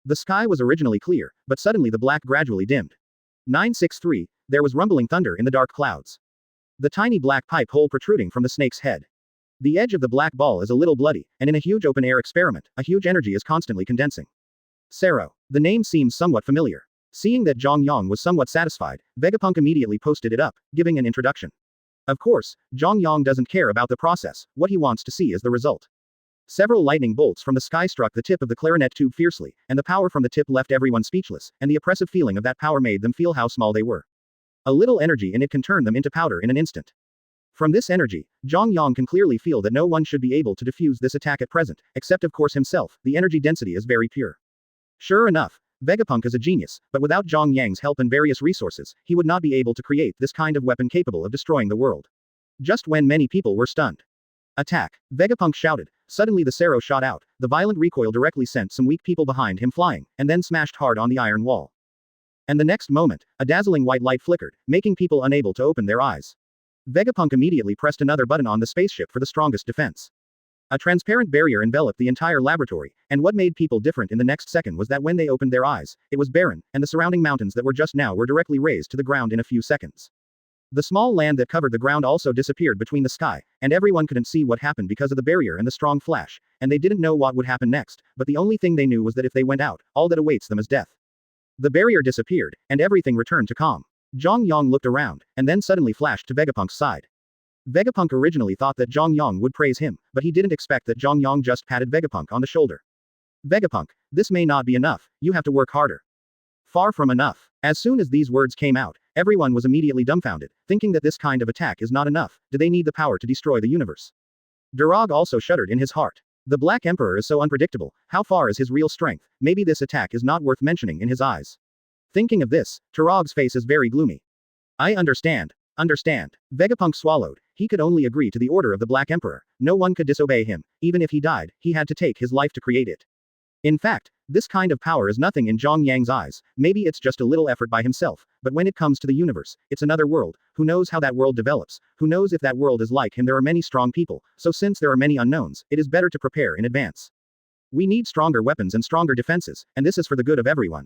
The sky was originally clear, but suddenly the black gradually dimmed. 963, there was rumbling thunder in the dark clouds. The tiny black pipe hole protruding from the snake's head. The edge of the black ball is a little bloody, and in a huge open-air experiment, a huge energy is constantly condensing. Sero. The name seems somewhat familiar. Seeing that Zhang Yang was somewhat satisfied, Vegapunk immediately posted it up, giving an introduction. Of course, Zhang Yang doesn't care about the process, what he wants to see is the result. Several lightning bolts from the sky struck the tip of the clarinet tube fiercely, and the power from the tip left everyone speechless, and the oppressive feeling of that power made them feel how small they were. A little energy in it can turn them into powder in an instant. From this energy, Zhang Yang can clearly feel that no one should be able to defuse this attack at present, except of course himself. The energy density is very pure. Sure enough, Vegapunk is a genius, but without Zhang Yang's help and various resources, he would not be able to create this kind of weapon capable of destroying the world. Just when many people were stunned. Attack! Vegapunk shouted. Suddenly the Sero shot out, the violent recoil directly sent some weak people behind him flying, and then smashed hard on the iron wall. And the next moment, a dazzling white light flickered, making people unable to open their eyes. Vegapunk immediately pressed another button on the spaceship for the strongest defense. A transparent barrier enveloped the entire laboratory, and what made people different in the next second was that when they opened their eyes, it was barren, and the surrounding mountains that were just now were directly razed to the ground in a few seconds. The small land that covered the ground also disappeared between the sky, and everyone couldn't see what happened because of the barrier and the strong flash, and they didn't know what would happen next, but the only thing they knew was that if they went out, all that awaits them is death. The barrier disappeared, and everything returned to calm. Zhang Yang looked around, and then suddenly flashed to Vegapunk's side. Vegapunk originally thought that Zhang Yang would praise him, but he didn't expect that Zhang Yang just patted Vegapunk on the shoulder. Vegapunk, this may not be enough, you have to work harder. Far from enough. As soon as these words came out, everyone was immediately dumbfounded, thinking that this kind of attack is not enough. Do they need the power to destroy the universe? Durag also shuddered in his heart. The Black Emperor is so unpredictable, how far is his real strength? Maybe this attack is not worth mentioning in his eyes. Thinking of this, Turog's face is very gloomy. I understand. Understand. Vegapunk swallowed. He could only agree to the order of the Black Emperor. No one could disobey him. Even if he died, he had to take his life to create it. In fact, this kind of power is nothing in Zhang Yang's eyes. Maybe it's just a little effort by himself, but when it comes to the universe, it's another world. Who knows how that world develops? Who knows if that world is like him? There are many strong people, so since there are many unknowns, it is better to prepare in advance. We need stronger weapons and stronger defenses, and this is for the good of everyone.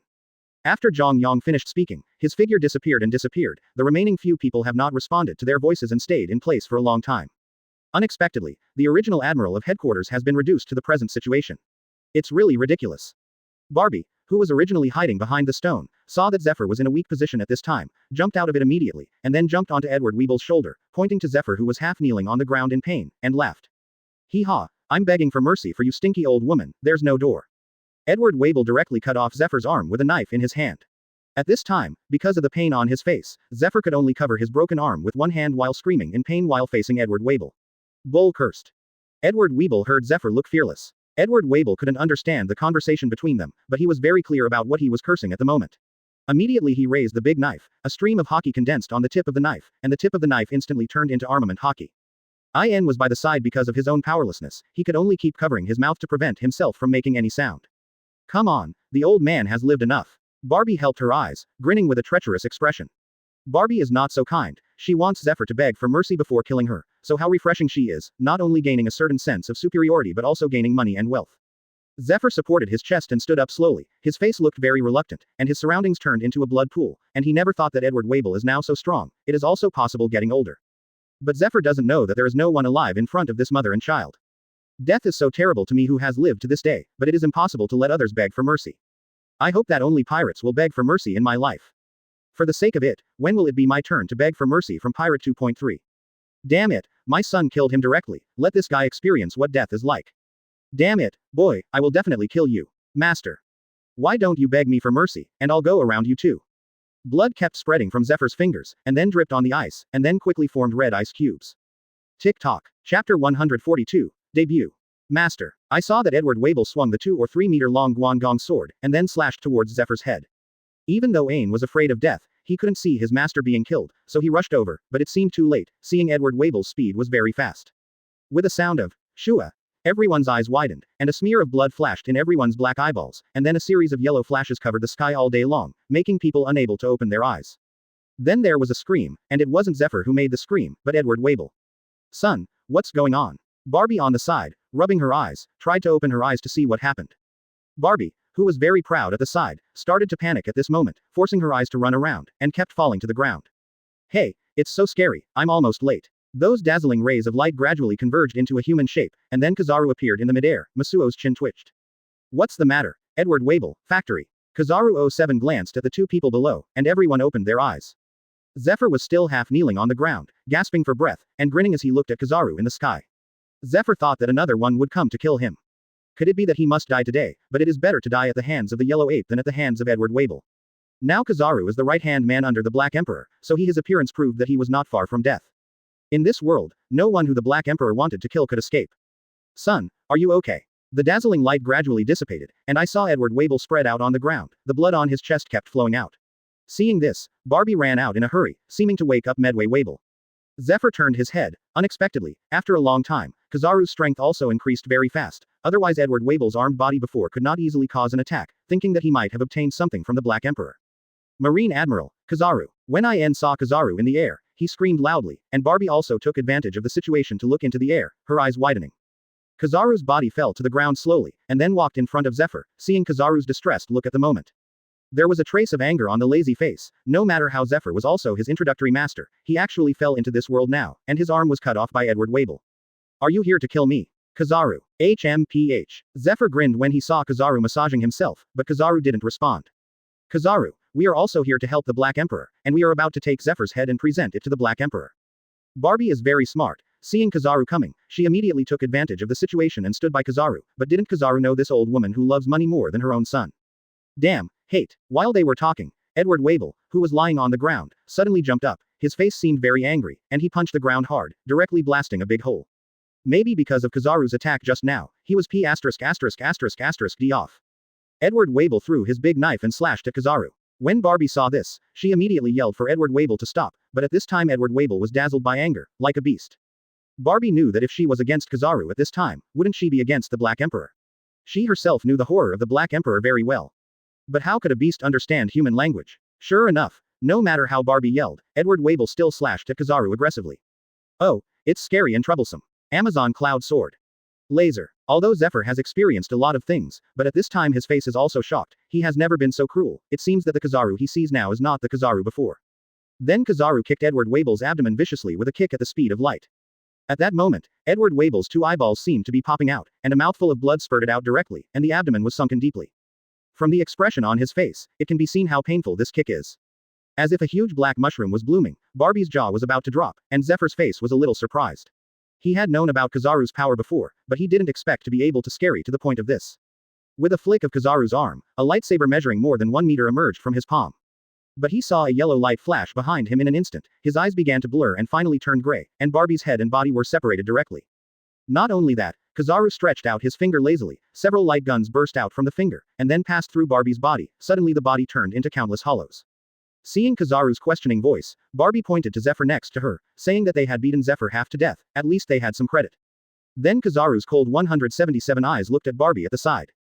After Zhang Yang finished speaking, his figure disappeared and disappeared. The remaining few people have not responded to their voices and stayed in place for a long time. Unexpectedly, the original admiral of headquarters has been reduced to the present situation. It's really ridiculous. Barbie, who was originally hiding behind the stone, saw that Zephyr was in a weak position at this time, jumped out of it immediately, and then jumped onto Edward Weeble's shoulder, pointing to Zephyr who was half kneeling on the ground in pain, and laughed. Hee haw, I'm begging for mercy for you stinky old woman, there's no door. Edward Weeble directly cut off Zephyr's arm with a knife in his hand. At this time, because of the pain on his face, Zephyr could only cover his broken arm with one hand while screaming in pain while facing Edward Weeble. Bull cursed. Edward Weeble heard Zephyr look fearless. Edward Weeble couldn't understand the conversation between them, but he was very clear about what he was cursing at the moment. Immediately he raised the big knife, a stream of hockey condensed on the tip of the knife, and the tip of the knife instantly turned into armament hockey. In was by the side because of his own powerlessness, he could only keep covering his mouth to prevent himself from making any sound. Come on, the old man has lived enough. Barbie helped her eyes, grinning with a treacherous expression. Barbie is not so kind, she wants Zephyr to beg for mercy before killing her, so how refreshing she is, not only gaining a certain sense of superiority but also gaining money and wealth. Zephyr supported his chest and stood up slowly, his face looked very reluctant, and his surroundings turned into a blood pool, and he never thought that Edward Weeble is now so strong, it is also possible getting older. But Zephyr doesn't know that there is no one alive in front of this mother and child. Death is so terrible to me who has lived to this day, but it is impossible to let others beg for mercy. I hope that only pirates will beg for mercy in my life. For the sake of it, when will it be my turn to beg for mercy from Pirate 2.3? Damn it, my son killed him directly, let this guy experience what death is like. Damn it, boy, I will definitely kill you. Master. Why don't you beg me for mercy, and I'll go around you too. Blood kept spreading from Zephyr's fingers, and then dripped on the ice, and then quickly formed red ice cubes. Tick-tock. Chapter 142. Debut. Master. I saw that Edward Weeble swung the 2 or 3 meter long Guangong sword, and then slashed towards Zephyr's head. Even though Ain was afraid of death, he couldn't see his master being killed, so he rushed over, but it seemed too late, seeing Edward Weeble's speed was very fast. With a sound of shua, everyone's eyes widened, and a smear of blood flashed in everyone's black eyeballs, and then a series of yellow flashes covered the sky all day long, making people unable to open their eyes. Then there was a scream, and it wasn't Zephyr who made the scream, but Edward Weeble. Son, what's going on? Barbie on the side, rubbing her eyes, tried to open her eyes to see what happened. Barbie, who was very proud at the side, started to panic at this moment, forcing her eyes to run around, and kept falling to the ground. Hey, it's so scary, I'm almost late. Those dazzling rays of light gradually converged into a human shape, and then Kizaru appeared in the midair. Masuo's chin twitched. What's the matter? Edward Weeble, factory. Kizaru 07 glanced at the two people below, and everyone opened their eyes. Zephyr was still half kneeling on the ground, gasping for breath, and grinning as he looked at Kizaru in the sky. Zephyr thought that another one would come to kill him. Could it be that he must die today, but it is better to die at the hands of the Yellow Ape than at the hands of Edward Weeble. Now Kizaru is the right-hand man under the Black Emperor, so his appearance proved that he was not far from death. In this world, no one who the Black Emperor wanted to kill could escape. Son, are you okay? The dazzling light gradually dissipated, and I saw Edward Weeble spread out on the ground, the blood on his chest kept flowing out. Seeing this, Barbie ran out in a hurry, seeming to wake up Medway Weeble. Zephyr turned his head, unexpectedly, after a long time. Kizaru's strength also increased very fast, otherwise Edward Weeble's armed body before could not easily cause an attack, thinking that he might have obtained something from the Black Emperor. Marine Admiral, Kizaru. When In saw Kizaru in the air, he screamed loudly, and Barbie also took advantage of the situation to look into the air, her eyes widening. Kizaru's body fell to the ground slowly, and then walked in front of Zephyr, seeing Kizaru's distressed look at the moment. There was a trace of anger on the lazy face, no matter how Zephyr was also his introductory master, he actually fell into this world now, and his arm was cut off by Edward Weeble. Are you here to kill me? Kizaru. HMPH. Zephyr grinned when he saw Kizaru massaging himself, but Kizaru didn't respond. Kizaru, we are also here to help the Black Emperor, and we are about to take Zephyr's head and present it to the Black Emperor. Barbie is very smart. Seeing Kizaru coming, she immediately took advantage of the situation and stood by Kizaru, but didn't Kizaru know this old woman who loves money more than her own son? Damn, hate. While they were talking, Edward Weeble, who was lying on the ground, suddenly jumped up, his face seemed very angry, and he punched the ground hard, directly blasting a big hole. Maybe because of Kizaru's attack just now, he was D off. Edward Weeble threw his big knife and slashed at Kizaru. When Barbie saw this, she immediately yelled for Edward Weeble to stop, but at this time Edward Weeble was dazzled by anger, like a beast. Barbie knew that if she was against Kizaru at this time, wouldn't she be against the Black Emperor? She herself knew the horror of the Black Emperor very well. But how could a beast understand human language? Sure enough, no matter how Barbie yelled, Edward Weeble still slashed at Kizaru aggressively. Oh, it's scary and troublesome. Amazon Cloud Sword. Laser. Although Zephyr has experienced a lot of things, but at this time his face is also shocked. He has never been so cruel. It seems that the Kizaru he sees now is not the Kizaru before. Then Kizaru kicked Edward Wable's abdomen viciously with a kick at the speed of light. At that moment, Edward Wable's two eyeballs seemed to be popping out, and a mouthful of blood spurted out directly, and the abdomen was sunken deeply. From the expression on his face, it can be seen how painful this kick is. As if a huge black mushroom was blooming, Barbie's jaw was about to drop, and Zephyr's face was a little surprised. He had known about Kizaru's power before, but he didn't expect to be able to scary to the point of this. With a flick of Kizaru's arm, a lightsaber measuring more than 1 meter emerged from his palm. But he saw a yellow light flash behind him in an instant, his eyes began to blur and finally turned gray, and Barbie's head and body were separated directly. Not only that, Kizaru stretched out his finger lazily, several light guns burst out from the finger, and then passed through Barbie's body, suddenly the body turned into countless hollows. Seeing Kizaru's questioning voice, Barbie pointed to Zephyr next to her, saying that they had beaten Zephyr half to death, at least they had some credit. Then Kizaru's cold 177 eyes looked at Barbie at the side.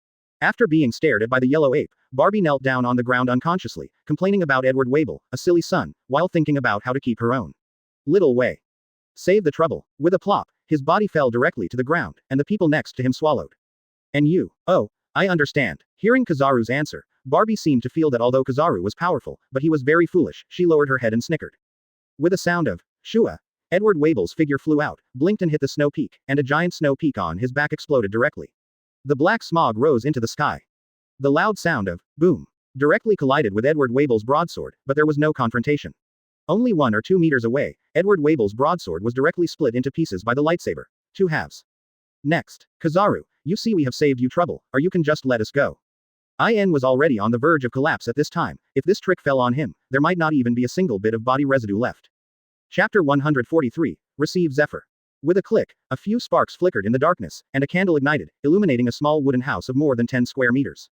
After being stared at by the yellow ape, Barbie knelt down on the ground unconsciously, complaining about Edward Wable, a silly son, while thinking about how to keep her own little way. Save the trouble. With a plop, his body fell directly to the ground, and the people next to him swallowed. And you? Oh, I understand. Hearing Kizaru's answer, Barbie seemed to feel that although Kizaru was powerful, but he was very foolish, she lowered her head and snickered. With a sound of shua, Edward Wable's figure flew out, blinked and hit the snow peak, and a giant snow peak on his back exploded directly. The black smog rose into the sky. The loud sound of boom directly collided with Edward Wable's broadsword, but there was no confrontation. Only 1 or 2 meters away, Edward Wable's broadsword was directly split into pieces by the lightsaber. 2 halves. Next, Kizaru, you see we have saved you trouble, or you can just let us go. In was already on the verge of collapse at this time. If this trick fell on him, there might not even be a single bit of body residue left. Chapter 143, Receive Zephyr. With a click, a few sparks flickered in the darkness, and a candle ignited, illuminating a small wooden house of more than 10 square meters.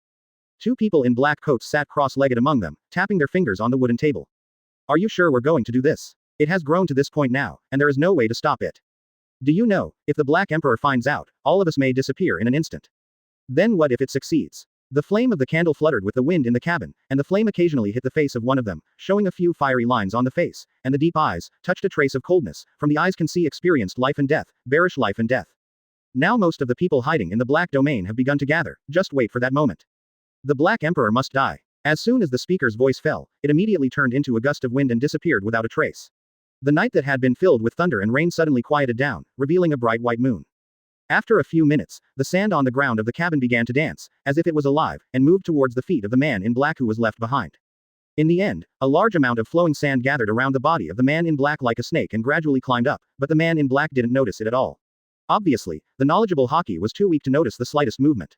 2 people in black coats sat cross-legged among them, tapping their fingers on the wooden table. Are you sure we're going to do this? It has grown to this point now, and there is no way to stop it. Do you know, if the Black Emperor finds out, all of us may disappear in an instant. Then what if it succeeds? The flame of the candle fluttered with the wind in the cabin, and the flame occasionally hit the face of one of them, showing a few fiery lines on the face, and the deep eyes touched a trace of coldness. From the eyes can see experienced life and death, bearish life and death. Now most of the people hiding in the Black Domain have begun to gather, just wait for that moment. The Black Emperor must die. As soon as the speaker's voice fell, it immediately turned into a gust of wind and disappeared without a trace. The night that had been filled with thunder and rain suddenly quieted down, revealing a bright white moon. After a few minutes, the sand on the ground of the cabin began to dance, as if it was alive, and moved towards the feet of the man in black who was left behind. In the end, a large amount of flowing sand gathered around the body of the man in black like a snake and gradually climbed up, but the man in black didn't notice it at all. Obviously, the knowledgeable Haki was too weak to notice the slightest movement.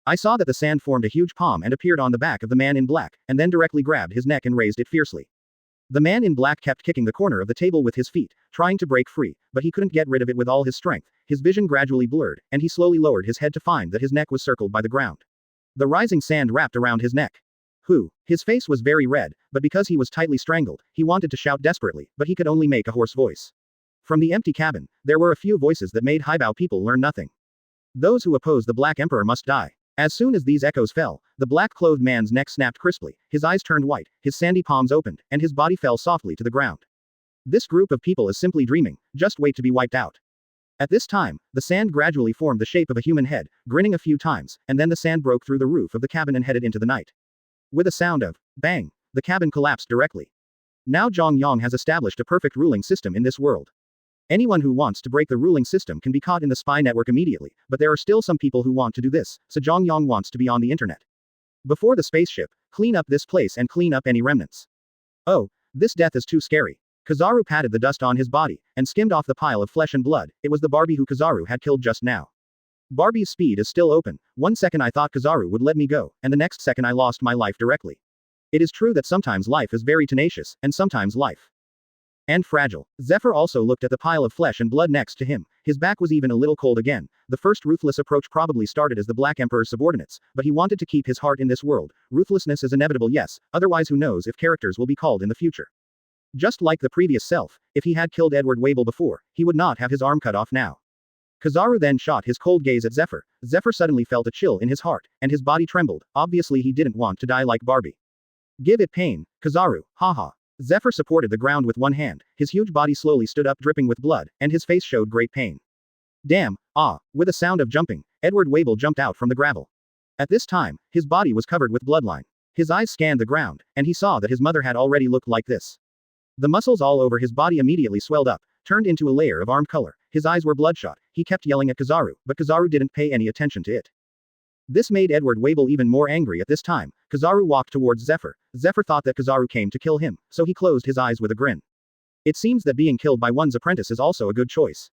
I saw that the sand formed a huge palm and appeared on the back of the man in black, and then directly grabbed his neck and raised it fiercely. The man in black kept kicking the corner of the table with his feet, trying to break free, but he couldn't get rid of it with all his strength. His vision gradually blurred, and he slowly lowered his head to find that his neck was circled by the ground. The rising sand wrapped around his neck. His face was very red, but because he was tightly strangled, he wanted to shout desperately, but he could only make a hoarse voice. From the empty cabin, there were a few voices that made Haibao people learn nothing. Those who oppose the Black Emperor must die. As soon as these echoes fell, the black-clothed man's neck snapped crisply, his eyes turned white, his sandy palms opened, and his body fell softly to the ground. This group of people is simply dreaming, just wait to be wiped out. At this time, the sand gradually formed the shape of a human head, grinning a few times, and then the sand broke through the roof of the cabin and headed into the night. With a sound of bang, the cabin collapsed directly. Now Zhang Yang has established a perfect ruling system in this world. Anyone who wants to break the ruling system can be caught in the spy network immediately, but there are still some people who want to do this, so Zhang Yang wants to be on the internet. Before the spaceship, clean up this place and clean up any remnants. Oh, this death is too scary. Kizaru patted the dust on his body, and skimmed off the pile of flesh and blood. It was the Barbie who Kizaru had killed just now. Barbie's speed is still open. 1 second I thought Kizaru would let me go, and the next second I lost my life directly. It is true that sometimes life is very tenacious, and sometimes life and fragile. Zephyr also looked at the pile of flesh and blood next to him. His back was even a little cold again. The first ruthless approach probably started as the Black Emperor's subordinates, but he wanted to keep his heart in this world. Ruthlessness is inevitable, yes, otherwise who knows if characters will be called in the future. Just like the previous self, if he had killed Edward Wable before, he would not have his arm cut off now. Kizaru then shot his cold gaze at Zephyr. Zephyr suddenly felt a chill in his heart, and his body trembled. Obviously he didn't want to die like Barbie. Give it pain, Kizaru, haha. Zephyr supported the ground with one hand, his huge body slowly stood up dripping with blood, and his face showed great pain. Damn, Ah, with a sound of jumping, Edward Wabel jumped out from the gravel. At this time, his body was covered with bloodline. His eyes scanned the ground, and he saw that his mother had already looked like this. The muscles all over his body immediately swelled up, turned into a layer of armed color. His eyes were bloodshot. He kept yelling at Kizaru, but Kizaru didn't pay any attention to it. This made Edward Wabel even more angry at this time. Kizaru walked towards Zephyr. Zephyr thought that Kizaru came to kill him, so he closed his eyes with a grin. It seems that being killed by one's apprentice is also a good choice.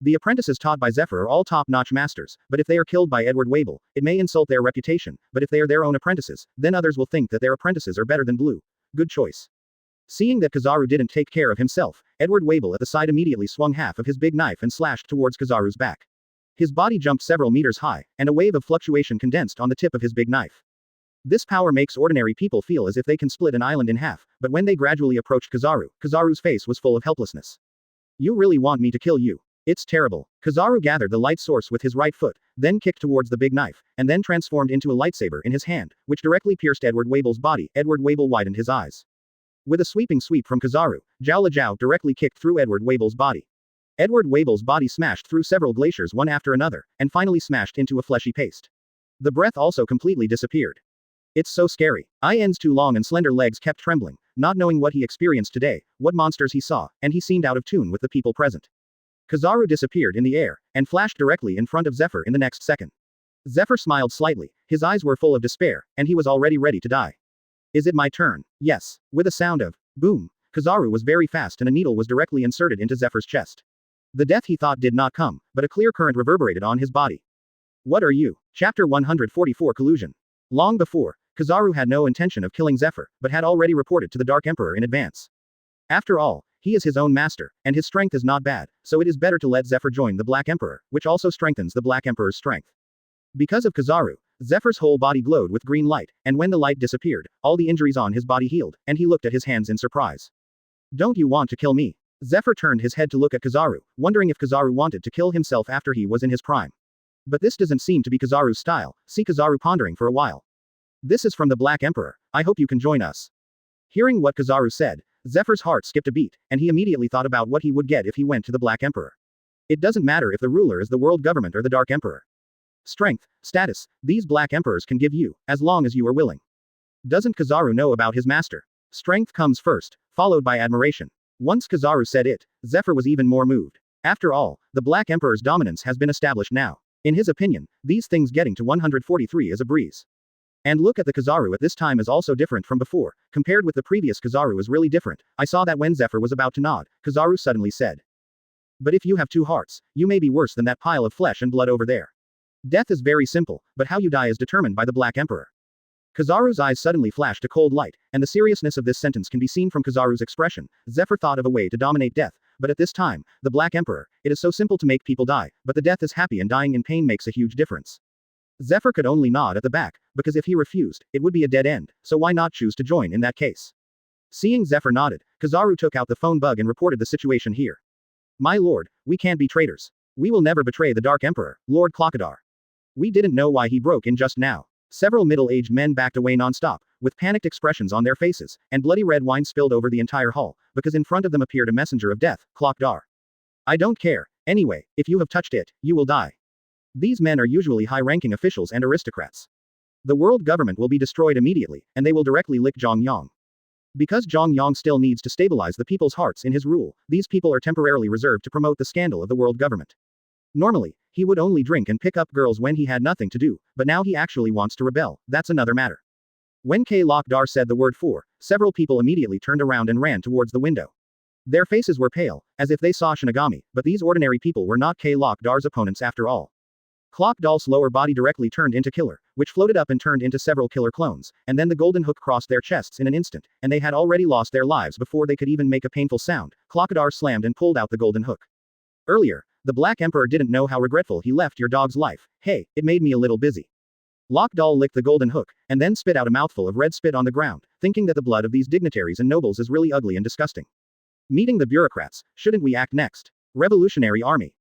The apprentices taught by Zephyr are all top-notch masters, but if they are killed by Edward Wabel, it may insult their reputation, but if they are their own apprentices, then others will think that their apprentices are better than Blue. Good choice. Seeing that Kizaru didn't take care of himself, Edward Wabel at the side immediately swung half of his big knife and slashed towards Kizaru's back. His body jumped several meters high, and a wave of fluctuation condensed on the tip of his big knife. This power makes ordinary people feel as if they can split an island in half, but when they gradually approached Kizaru, Kizaru's face was full of helplessness. You really want me to kill you? It's terrible. Kizaru gathered the light source with his right foot, then kicked towards the big knife, and then transformed into a lightsaber in his hand, which directly pierced Edward Wabel's body. Edward Wabel widened his eyes. With a sweeping sweep from Kizaru, Zhao Lijiao directly kicked through Edward Wabel's body. Edward Wabel's body smashed through several glaciers one after another, and finally smashed into a fleshy paste. The breath also completely disappeared. It's so scary. Ian's too long and slender legs kept trembling, not knowing what he experienced today, what monsters he saw, and he seemed out of tune with the people present. Kizaru disappeared in the air, and flashed directly in front of Zephyr in the next second. Zephyr smiled slightly, his eyes were full of despair, and he was already ready to die. Is it my turn? Yes. With a sound of boom, Kizaru was very fast and a needle was directly inserted into Zephyr's chest. The death he thought did not come, but a clear current reverberated on his body. What are you? Chapter 144 Collusion. Long before, Kizaru had no intention of killing Zephyr, but had already reported to the Dark Emperor in advance. After all, he is his own master, and his strength is not bad, so it is better to let Zephyr join the Black Emperor, which also strengthens the Black Emperor's strength. Because of Kizaru, Zephyr's whole body glowed with green light, and when the light disappeared, all the injuries on his body healed, and he looked at his hands in surprise. Don't you want to kill me? Zephyr turned his head to look at Kizaru, wondering if Kizaru wanted to kill himself after he was in his prime. But this doesn't seem to be Kizaru's style. See Kizaru pondering for a while. This is from the Black Emperor. I hope you can join us. Hearing what Kizaru said, Zephyr's heart skipped a beat, and he immediately thought about what he would get if he went to the Black Emperor. It doesn't matter if the ruler is the world government or the Dark Emperor. Strength, status, these Black Emperors can give you, as long as you are willing. Doesn't Kizaru know about his master? Strength comes first, followed by admiration. Once Kizaru said it, Zephyr was even more moved. After all, the Black Emperor's dominance has been established now. In his opinion, these things getting to 143 is a breeze. And look at the Kizaru at this time is also different from before. Compared with the previous Kizaru is really different. I saw that when Zephyr was about to nod, Kizaru suddenly said. But if you have two hearts, you may be worse than that pile of flesh and blood over there. Death is very simple, but how you die is determined by the Black Emperor. Kizaru's eyes suddenly flashed a cold light, and the seriousness of this sentence can be seen from Kizaru's expression. Zephyr thought of a way to dominate death, but at this time, the Black Emperor, it is so simple to make people die, but the death is happy and dying in pain makes a huge difference. Zephyr could only nod at the back, because if he refused, it would be a dead end, so why not choose to join in that case? Seeing Zephyr nodded, Kizaru took out the phone bug and reported the situation here. My lord, we can't be traitors. We will never betray the Dark Emperor, Lord Klokadar. We didn't know why he broke in just now. Several middle-aged men backed away non-stop, with panicked expressions on their faces, and bloody red wine spilled over the entire hall, because in front of them appeared a messenger of death, Klokadar. I don't care. Anyway, if you have touched it, you will die. These men are usually high-ranking officials and aristocrats. The world government will be destroyed immediately, and they will directly lick Zhang Yang. Because Zhang Yang still needs to stabilize the people's hearts in his rule, these people are temporarily reserved to promote the scandal of the world government. Normally, he would only drink and pick up girls when he had nothing to do, but now he actually wants to rebel. That's another matter. When Klokadar said the word for, several people immediately turned around and ran towards the window. Their faces were pale, as if they saw Shinigami, but these ordinary people were not Klokadar's opponents after all. Klokadal's lower body directly turned into killer, which floated up and turned into several killer clones, and then the golden hook crossed their chests in an instant, and they had already lost their lives before they could even make a painful sound. Klokadar slammed and pulled out the golden hook. Earlier, the Black Emperor didn't know how regretful he left your dog's life. Hey, it made me a little busy. Klokadar licked the golden hook, and then spit out a mouthful of red spit on the ground, thinking that the blood of these dignitaries and nobles is really ugly and disgusting. Meeting the bureaucrats, shouldn't we act next? Revolutionary Army.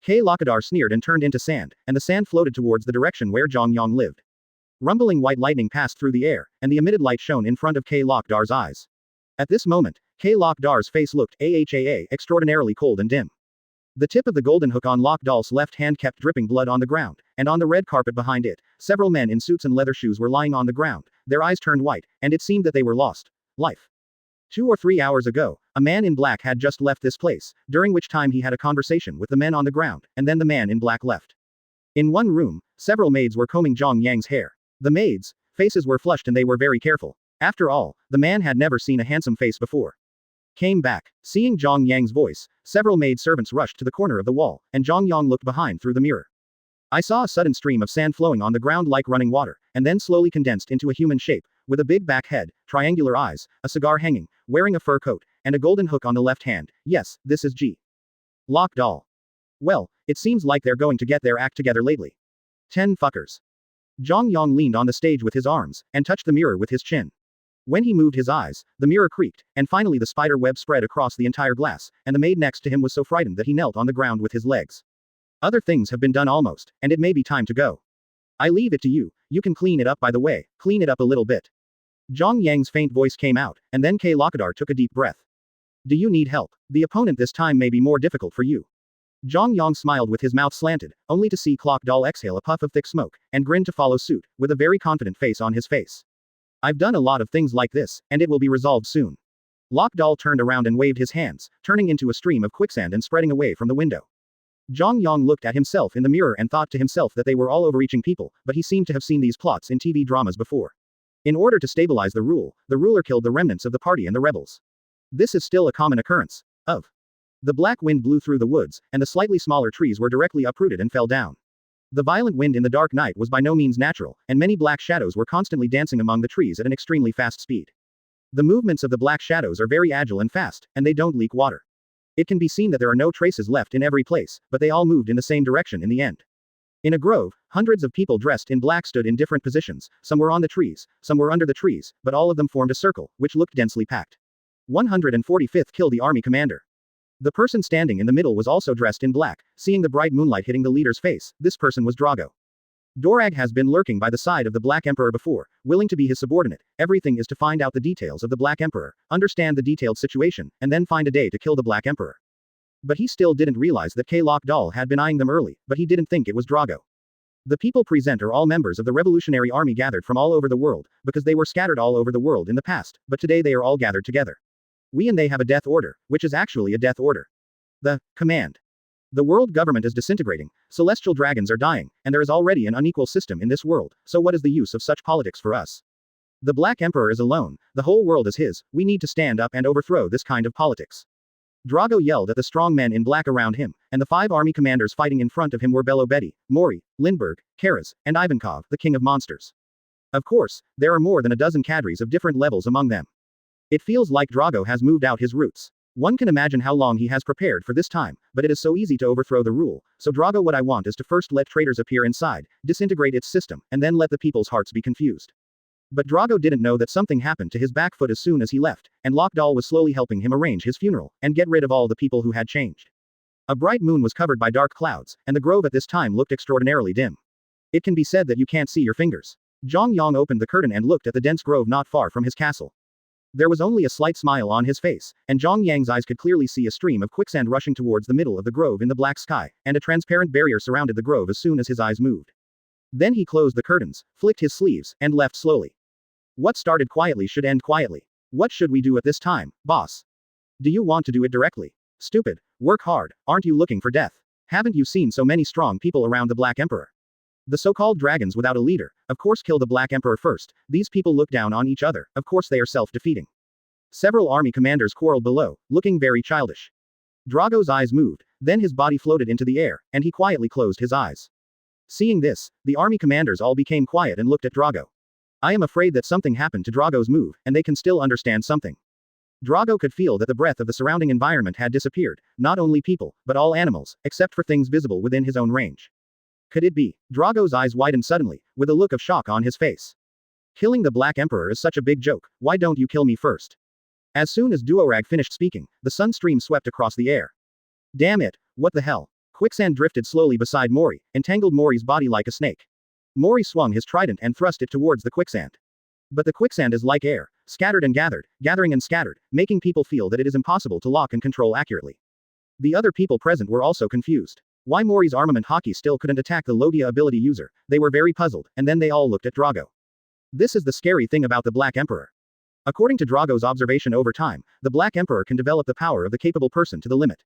Klokadar sneered and turned into sand, and the sand floated towards the direction where Zhang Yang lived. Rumbling white lightning passed through the air, and the emitted light shone in front of Klokadar's eyes. At this moment, Klokadar's face looked extraordinarily cold and dim. The tip of the golden hook on Lock Doll's left hand kept dripping blood on the ground, and on the red carpet behind it, several men in suits and leather shoes were lying on the ground, their eyes turned white, and it seemed that they were lost. Life. 2 or 3 hours ago, a man in black had just left this place, during which time he had a conversation with the men on the ground, and then the man in black left. In one room, several maids were combing Zhang Yang's hair. The maids' faces were flushed and they were very careful. After all, the man had never seen a handsome face before. Came back. Seeing Zhang Yang's voice, several maid servants rushed to the corner of the wall, and Zhang Yang looked behind through the mirror. I saw a sudden stream of sand flowing on the ground like running water, and then slowly condensed into a human shape, with a big back head, triangular eyes, a cigar hanging, wearing a fur coat, and a golden hook on the left hand. Yes, this is G. Lock Doll. Well, it seems like they're going to get their act together lately. 10 fuckers. Zhang Yang leaned on the stage with his arms, and touched the mirror with his chin. When he moved his eyes, the mirror creaked, and finally the spider web spread across the entire glass, and the maid next to him was so frightened that he knelt on the ground with his legs. Other things have been done almost, and it may be time to go. I leave it to you, you can clean it up by the way, clean it up a little bit. Zhang Yang's faint voice came out, and then K. Lockadar took a deep breath. Do you need help? The opponent this time may be more difficult for you. Zhang Yang smiled with his mouth slanted, only to see Clock Doll exhale a puff of thick smoke, and grin to follow suit, with a very confident face on his face. I've done a lot of things like this, and it will be resolved soon. Lock Doll turned around and waved his hands, turning into a stream of quicksand and spreading away from the window. Zhang Yang looked at himself in the mirror and thought to himself that they were all overreaching people, but he seemed to have seen these plots in TV dramas before. In order to stabilize the ruler killed the remnants of the party and the rebels. This is still a common occurrence. The black wind blew through the woods, and the slightly smaller trees were directly uprooted and fell down. The violent wind in the dark night was by no means natural, and many black shadows were constantly dancing among the trees at an extremely fast speed. The movements of the black shadows are very agile and fast, and they don't leak water. It can be seen that there are no traces left in every place, but they all moved in the same direction in the end. In a grove, hundreds of people dressed in black stood in different positions, some were on the trees, some were under the trees, but all of them formed a circle, which looked densely packed. 145th Kill the Army Commander. The person standing in the middle was also dressed in black, seeing the bright moonlight hitting the leader's face, this person was Drago. Dorag has been lurking by the side of the Black Emperor before, willing to be his subordinate. Everything is to find out the details of the Black Emperor, understand the detailed situation, and then find a day to kill the Black Emperor. But he still didn't realize that K. Lock Doll had been eyeing them early, but he didn't think it was Drago. The people present are all members of the Revolutionary Army gathered from all over the world, because they were scattered all over the world in the past, but today they are all gathered together. We and they have a death order, which is actually a death order. The command. The world government is disintegrating, celestial dragons are dying, and there is already an unequal system in this world, so what is the use of such politics for us? The Black Emperor is alone, the whole world is his, we need to stand up and overthrow this kind of politics. Drago yelled at the strong men in black around him, and the 5 army commanders fighting in front of him were Belobedi, Mori, Lindbergh, Karas, and Ivankov, the king of monsters. Of course, there are more than a dozen cadres of different levels among them. It feels like Drago has moved out his roots. One can imagine how long he has prepared for this time, but it is so easy to overthrow the rule, so Drago, what I want is to first let traitors appear inside, disintegrate its system, and then let the people's hearts be confused. But Drago didn't know that something happened to his back foot as soon as he left, and Lock Doll was slowly helping him arrange his funeral, and get rid of all the people who had changed. A bright moon was covered by dark clouds, and the grove at this time looked extraordinarily dim. It can be said that you can't see your fingers. Zhang Yang opened the curtain and looked at the dense grove not far from his castle. There was only a slight smile on his face, and Zhang Yang's eyes could clearly see a stream of quicksand rushing towards the middle of the grove in the black sky, and a transparent barrier surrounded the grove as soon as his eyes moved. Then he closed the curtains, flicked his sleeves, and left slowly. What started quietly should end quietly. What should we do at this time, boss? Do you want to do it directly? Stupid. Work hard. Aren't you looking for death? Haven't you seen so many strong people around the Black Emperor? The so-called dragons without a leader, of course kill the Black Emperor first. These people look down on each other, of course they are self-defeating. Several army commanders quarreled below, looking very childish. Drago's eyes moved, then his body floated into the air, and he quietly closed his eyes. Seeing this, the army commanders all became quiet and looked at Drago. I am afraid that something happened to Drago's move, and they can still understand something. Drago could feel that the breath of the surrounding environment had disappeared, not only people, but all animals, except for things visible within his own range. Could it be? Drago's eyes widened suddenly, with a look of shock on his face. Killing the Black Emperor is such a big joke, why don't you kill me first? As soon as Duorag finished speaking, the sun stream swept across the air. Damn it, what the hell? Quicksand drifted slowly beside Mori, entangled Mori's body like a snake. Mori swung his trident and thrust it towards the quicksand. But the quicksand is like air, scattered and gathered, gathering and scattered, making people feel that it is impossible to lock and control accurately. The other people present were also confused. Why Mori's armament hockey still couldn't attack the Logia ability user, they were very puzzled, and then they all looked at Drago. This is the scary thing about the Black Emperor. According to Drago's observation over time, the Black Emperor can develop the power of the capable person to the limit.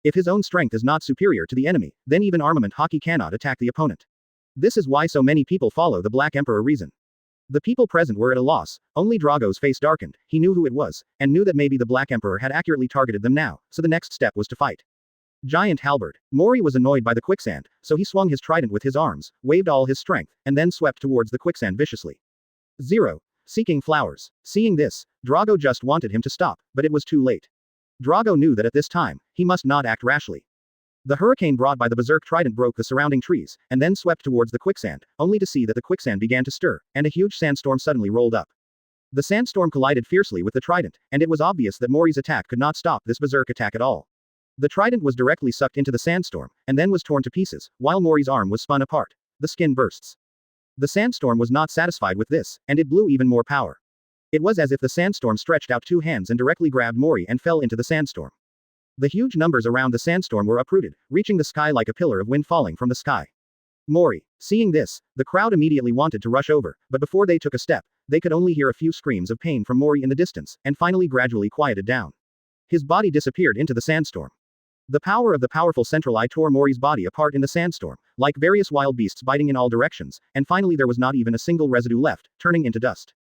If his own strength is not superior to the enemy, then even armament hockey cannot attack the opponent. This is why so many people follow the Black Emperor reason. The people present were at a loss, only Drago's face darkened, he knew who it was, and knew that maybe the Black Emperor had accurately targeted them now, so the next step was to fight. Giant halberd. Mori was annoyed by the quicksand, so he swung his trident with his arms, waved all his strength, and then swept towards the quicksand viciously. 0. Seeking flowers. Seeing this, Drago just wanted him to stop, but it was too late. Drago knew that at this time, he must not act rashly. The hurricane brought by the berserk trident broke the surrounding trees, and then swept towards the quicksand, only to see that the quicksand began to stir, and a huge sandstorm suddenly rolled up. The sandstorm collided fiercely with the trident, and it was obvious that Mori's attack could not stop this berserk attack at all. The trident was directly sucked into the sandstorm, and then was torn to pieces, while Mori's arm was spun apart. The skin bursts. The sandstorm was not satisfied with this, and it blew even more power. It was as if the sandstorm stretched out two hands and directly grabbed Mori and fell into the sandstorm. The huge numbers around the sandstorm were uprooted, reaching the sky like a pillar of wind falling from the sky. Mori. Seeing this, the crowd immediately wanted to rush over, but before they took a step, they could only hear a few screams of pain from Mori in the distance, and finally gradually quieted down. His body disappeared into the sandstorm. The power of the powerful central eye tore Mori's body apart in the sandstorm, like various wild beasts biting in all directions, and finally there was not even a single residue left, turning into dust.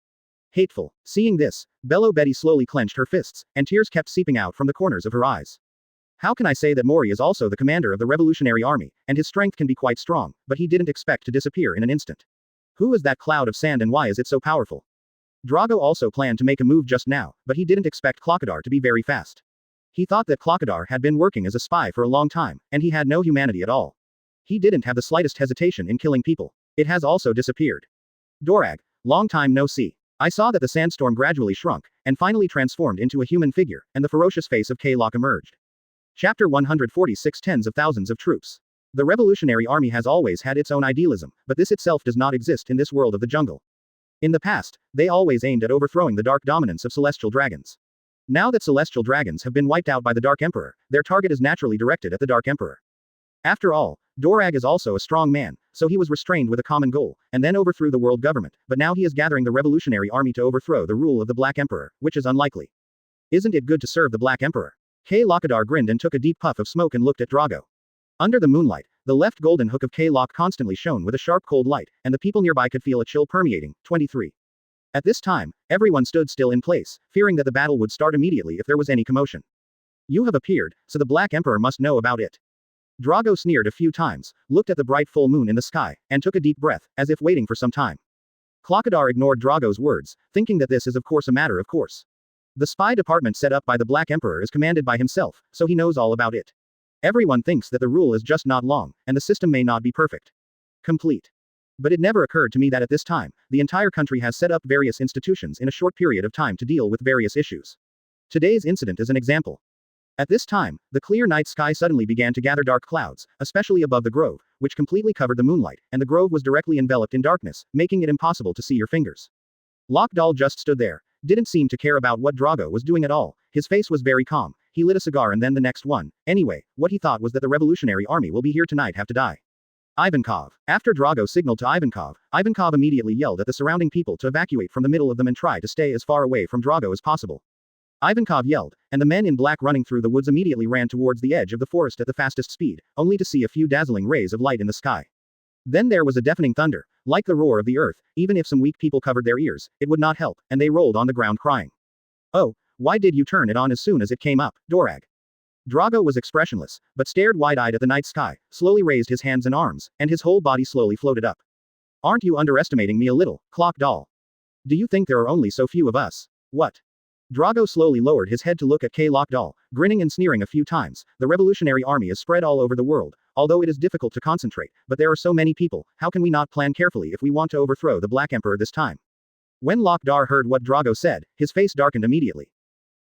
Hateful. Seeing this, Bello Betty slowly clenched her fists, and tears kept seeping out from the corners of her eyes. How can I say that Mori is also the commander of the Revolutionary Army, and his strength can be quite strong, but he didn't expect to disappear in an instant. Who is that cloud of sand and why is it so powerful? Drago also planned to make a move just now, but he didn't expect Clockadar to be very fast. He thought that Clockadar had been working as a spy for a long time, and he had no humanity at all. He didn't have the slightest hesitation in killing people. It has also disappeared. Dorag. Long time no see. I saw that the sandstorm gradually shrunk, and finally transformed into a human figure, and the ferocious face of K-Lock emerged. Chapter 146 Tens of thousands of troops. The Revolutionary Army has always had its own idealism, but this itself does not exist in this world of the jungle. In the past, they always aimed at overthrowing the dark dominance of celestial dragons. Now that celestial dragons have been wiped out by the Dark Emperor, their target is naturally directed at the Dark Emperor. After all, Dorag is also a strong man, so he was restrained with a common goal, and then overthrew the world government, but now he is gathering the Revolutionary Army to overthrow the rule of the Black Emperor, which is unlikely. Isn't it good to serve the Black Emperor? K-Lockadar grinned and took a deep puff of smoke and looked at Drago. Under the moonlight, the left golden hook of K-Lock constantly shone with a sharp cold light, and the people nearby could feel a chill permeating. 23. At this time, everyone stood still in place, fearing that the battle would start immediately if there was any commotion. You have appeared, so the Black Emperor must know about it. Drago sneered a few times, looked at the bright full moon in the sky, and took a deep breath, as if waiting for some time. Clockadar ignored Drago's words, thinking that this is of course a matter of course. The spy department set up by the Black Emperor is commanded by himself, so he knows all about it. Everyone thinks that the rule is just not long, and the system may not be perfect. Complete. But it never occurred to me that at this time, the entire country has set up various institutions in a short period of time to deal with various issues. Today's incident is an example. At this time, the clear night sky suddenly began to gather dark clouds, especially above the grove, which completely covered the moonlight, and the grove was directly enveloped in darkness, making it impossible to see your fingers. Lockdoll just stood there, didn't seem to care about what Drago was doing at all, his face was very calm, he lit a cigar and then the next one. Anyway, what he thought was that the Revolutionary Army will be here tonight have to die. Ivankov. After Drago signaled to Ivankov, Ivankov immediately yelled at the surrounding people to evacuate from the middle of them and try to stay as far away from Drago as possible. Ivankov yelled, and the men in black running through the woods immediately ran towards the edge of the forest at the fastest speed, only to see a few dazzling rays of light in the sky. Then there was a deafening thunder, like the roar of the earth. Even if some weak people covered their ears, it would not help, and they rolled on the ground crying. Oh, why did you turn it on as soon as it came up, Dorag? Drago was expressionless, but stared wide-eyed at the night sky, slowly raised his hands and arms, and his whole body slowly floated up. Aren't you underestimating me a little, Clock Doll? Do you think there are only so few of us? What? Drago slowly lowered his head to look at K-Lock Doll, grinning and sneering a few times. The Revolutionary Army is spread all over the world, although it is difficult to concentrate, but there are so many people, how can we not plan carefully if we want to overthrow the Black Emperor this time? When Lockdar heard what Drago said, his face darkened immediately.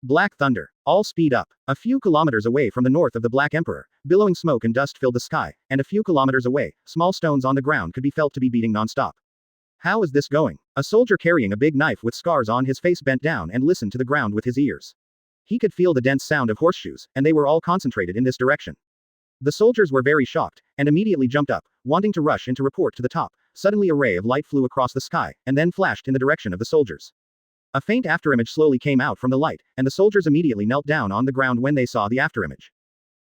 Black thunder. All speed up. A few kilometers away from the north of the Black Emperor, billowing smoke and dust filled the sky, and a few kilometers away, small stones on the ground could be felt to be beating non-stop. How is this going? A soldier carrying a big knife with scars on his face bent down and listened to the ground with his ears. He could feel the dense sound of horseshoes, and they were all concentrated in this direction. The soldiers were very shocked, and immediately jumped up, wanting to rush in to report to the top. Suddenly a ray of light flew across the sky, and then flashed in the direction of the soldiers. A faint afterimage slowly came out from the light, and the soldiers immediately knelt down on the ground when they saw the afterimage.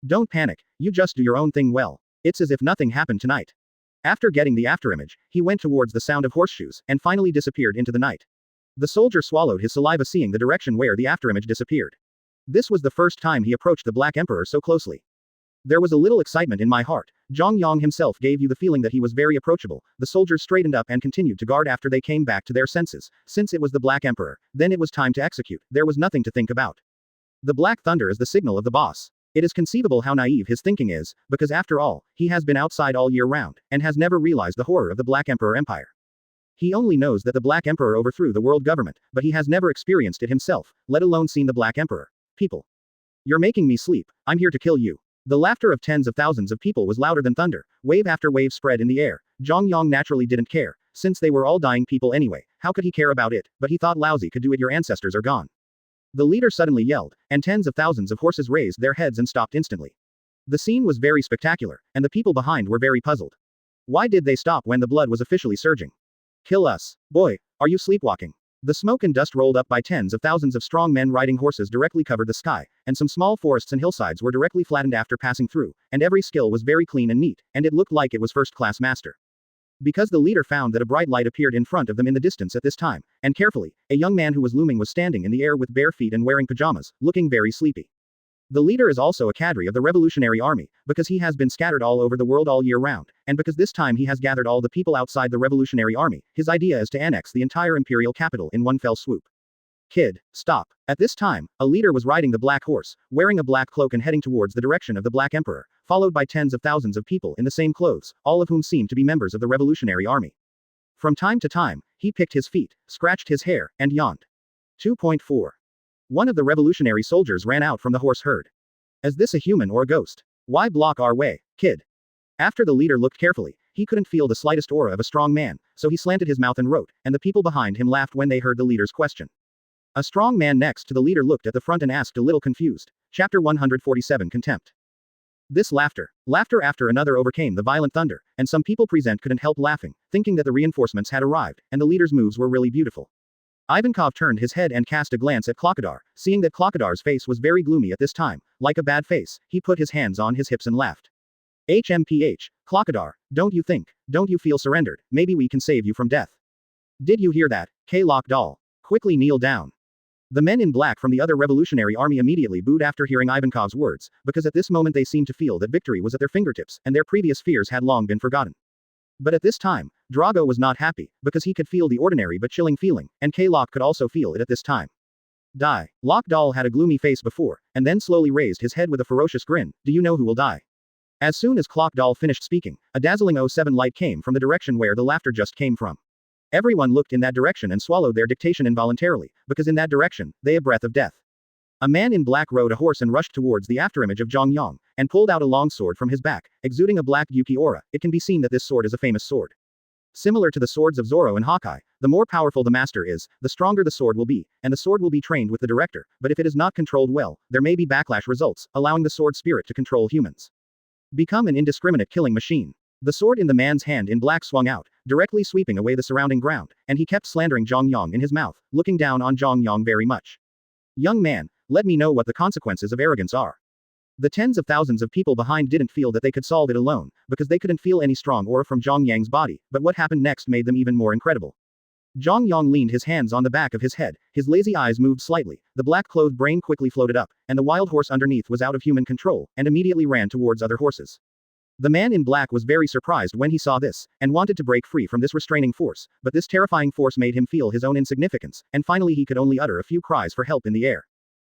Don't panic, you just do your own thing well. It's as if nothing happened tonight. After getting the afterimage, he went towards the sound of horseshoes, and finally disappeared into the night. The soldier swallowed his saliva seeing the direction where the afterimage disappeared. This was the first time he approached the Black Emperor so closely. There was a little excitement in my heart. Zhang Yang himself gave you the feeling that he was very approachable. The soldiers straightened up and continued to guard after they came back to their senses. Since it was the Black Emperor, then it was time to execute. There was nothing to think about. The Black Thunder is the signal of the boss. It is conceivable how naive his thinking is, because after all, he has been outside all year round, and has never realized the horror of the Black Emperor Empire. He only knows that the Black Emperor overthrew the world government, but he has never experienced it himself, let alone seen the Black Emperor. People. You're making me sleep. I'm here to kill you. The laughter of tens of thousands of people was louder than thunder. Wave after wave spread in the air. Zhang Yang naturally didn't care. Since they were all dying people anyway, how could he care about it? But he thought lousy could do it, your ancestors are gone. The leader suddenly yelled, and tens of thousands of horses raised their heads and stopped instantly. The scene was very spectacular, and the people behind were very puzzled. Why did they stop when the blood was officially surging? Kill us. Boy, are you sleepwalking? The smoke and dust rolled up by tens of thousands of strong men riding horses directly covered the sky, and some small forests and hillsides were directly flattened after passing through, and every skill was very clean and neat, and it looked like it was first-class master. Because the leader found that a bright light appeared in front of them in the distance at this time, and carefully, a young man who was looming was standing in the air with bare feet and wearing pajamas, looking very sleepy. The leader is also a cadre of the Revolutionary Army, because he has been scattered all over the world all year round, and because this time he has gathered all the people outside the Revolutionary Army. His idea is to annex the entire imperial capital in one fell swoop. Kid, stop. At this time, a leader was riding the black horse, wearing a black cloak and heading towards the direction of the Black Emperor, followed by tens of thousands of people in the same clothes, all of whom seemed to be members of the Revolutionary Army. From time to time, he picked his feet, scratched his hair, and yawned. 2.4. One of the revolutionary soldiers ran out from the horse herd. Is this a human or a ghost? Why block our way, kid? After the leader looked carefully, he couldn't feel the slightest aura of a strong man, so he slanted his mouth and wrote, and the people behind him laughed when they heard the leader's question. A strong man next to the leader looked at the front and asked, a little confused. Chapter 147 Contempt. This laughter after another overcame the violent thunder, and some people present couldn't help laughing, thinking that the reinforcements had arrived, and the leader's moves were really beautiful. Ivankov turned his head and cast a glance at Klokadar, seeing that Klokadar's face was very gloomy at this time, like a bad face, he put his hands on his hips and laughed. HMPH, Klokadar, don't you feel surrendered, maybe we can save you from death. Did you hear that, K-Lok Dal? Quickly kneel down. The men in black from the other revolutionary army immediately booed after hearing Ivankov's words, because at this moment they seemed to feel that victory was at their fingertips, and their previous fears had long been forgotten. But at this time, Drago was not happy, because he could feel the ordinary but chilling feeling, and K-Lok could also feel it at this time. Die. Lokdal had a gloomy face before, and then slowly raised his head with a ferocious grin. Do you know who will die? As soon as Klokdal finished speaking, a dazzling 07 light came from the direction where the laughter just came from. Everyone looked in that direction and swallowed their dictation involuntarily, because in that direction, they a breath of death. A man in black rode a horse and rushed towards the afterimage of Zhang Yang, and pulled out a long sword from his back, exuding a black Yuki aura. It can be seen that this sword is a famous sword. Similar to the swords of Zoro and Hawkeye, the more powerful the master is, the stronger the sword will be, and the sword will be trained with the director, but if it is not controlled well, there may be backlash results, allowing the sword spirit to control humans. Become an indiscriminate killing machine. The sword in the man's hand in black swung out, directly sweeping away the surrounding ground, and he kept slandering Zhang Yang in his mouth, looking down on Zhang Yang very much. Young man, let me know what the consequences of arrogance are. The tens of thousands of people behind didn't feel that they could solve it alone, because they couldn't feel any strong aura from Zhang Yang's body, but what happened next made them even more incredible. Zhang Yang leaned his hands on the back of his head, his lazy eyes moved slightly, the black-clothed brain quickly floated up, and the wild horse underneath was out of human control, and immediately ran towards other horses. The man in black was very surprised when he saw this, and wanted to break free from this restraining force, but this terrifying force made him feel his own insignificance, and finally he could only utter a few cries for help in the air.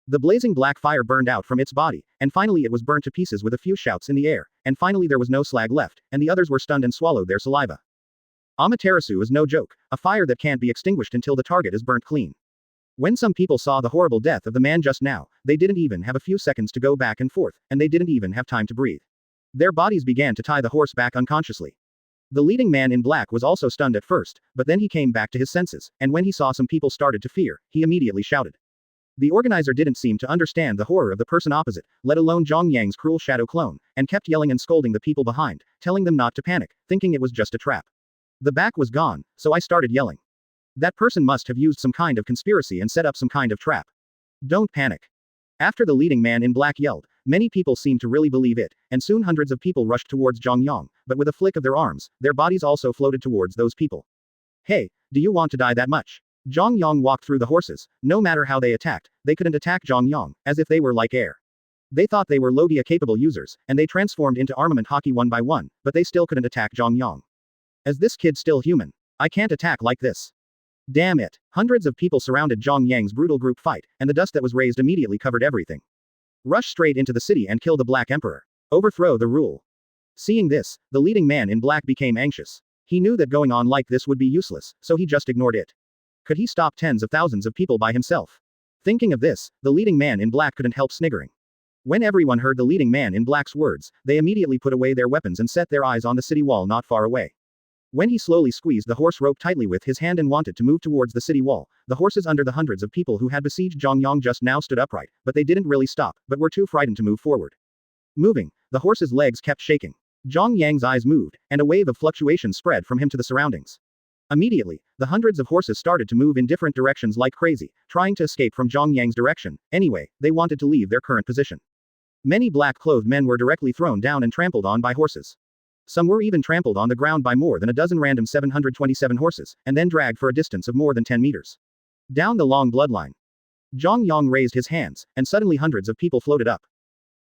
The blazing black fire burned out from its body, and finally it was burnt to pieces with a few shouts in the air, and finally there was no slag left, and the others were stunned and swallowed their saliva. Amaterasu is no joke, a fire that can't be extinguished until the target is burnt clean. When some people saw the horrible death of the man just now, they didn't even have a few seconds to go back and forth, and they didn't even have time to breathe. Their bodies began to tie the horse back unconsciously. The leading man in black was also stunned at first, but then he came back to his senses, and when he saw some people started to fear, he immediately shouted. The organizer didn't seem to understand the horror of the person opposite, let alone Zhang Yang's cruel shadow clone, and kept yelling and scolding the people behind, telling them not to panic, thinking it was just a trap. The back was gone, so I started yelling. That person must have used some kind of conspiracy and set up some kind of trap. Don't panic. After the leading man in black yelled, many people seemed to really believe it, and soon hundreds of people rushed towards Zhang Yang, but with a flick of their arms, their bodies also floated towards those people. Hey, do you want to die that much? Zhang Yang walked through the horses. No matter how they attacked, they couldn't attack Zhang Yang, as if they were like air. They thought they were Logia-capable users, and they transformed into armament hockey one by one, but they still couldn't attack Zhang Yang. Is this kid still human? I can't attack like this. Damn it. Hundreds of people surrounded Zhang Yang's brutal group fight, and the dust that was raised immediately covered everything. Rush straight into the city and kill the Black Emperor. Overthrow the rule. Seeing this, the leading man in black became anxious. He knew that going on like this would be useless, so he just ignored it. Could he stop tens of thousands of people by himself? Thinking of this, the leading man in black couldn't help sniggering. When everyone heard the leading man in black's words, they immediately put away their weapons and set their eyes on the city wall not far away. When he slowly squeezed the horse rope tightly with his hand and wanted to move towards the city wall, the horses under the hundreds of people who had besieged Zhang Yang just now stood upright, but they didn't really stop, but were too frightened to move forward. Moving, the horse's legs kept shaking. Zhang Yang's eyes moved, and a wave of fluctuation spread from him to the surroundings. Immediately, the hundreds of horses started to move in different directions like crazy, trying to escape from Zhang Yang's direction. Anyway, they wanted to leave their current position. Many black-clothed men were directly thrown down and trampled on by horses. Some were even trampled on the ground by more than a dozen random 727 horses, and then dragged for a distance of more than 10 meters. Down the long bloodline. Zhang Yang raised his hands, and suddenly hundreds of people floated up.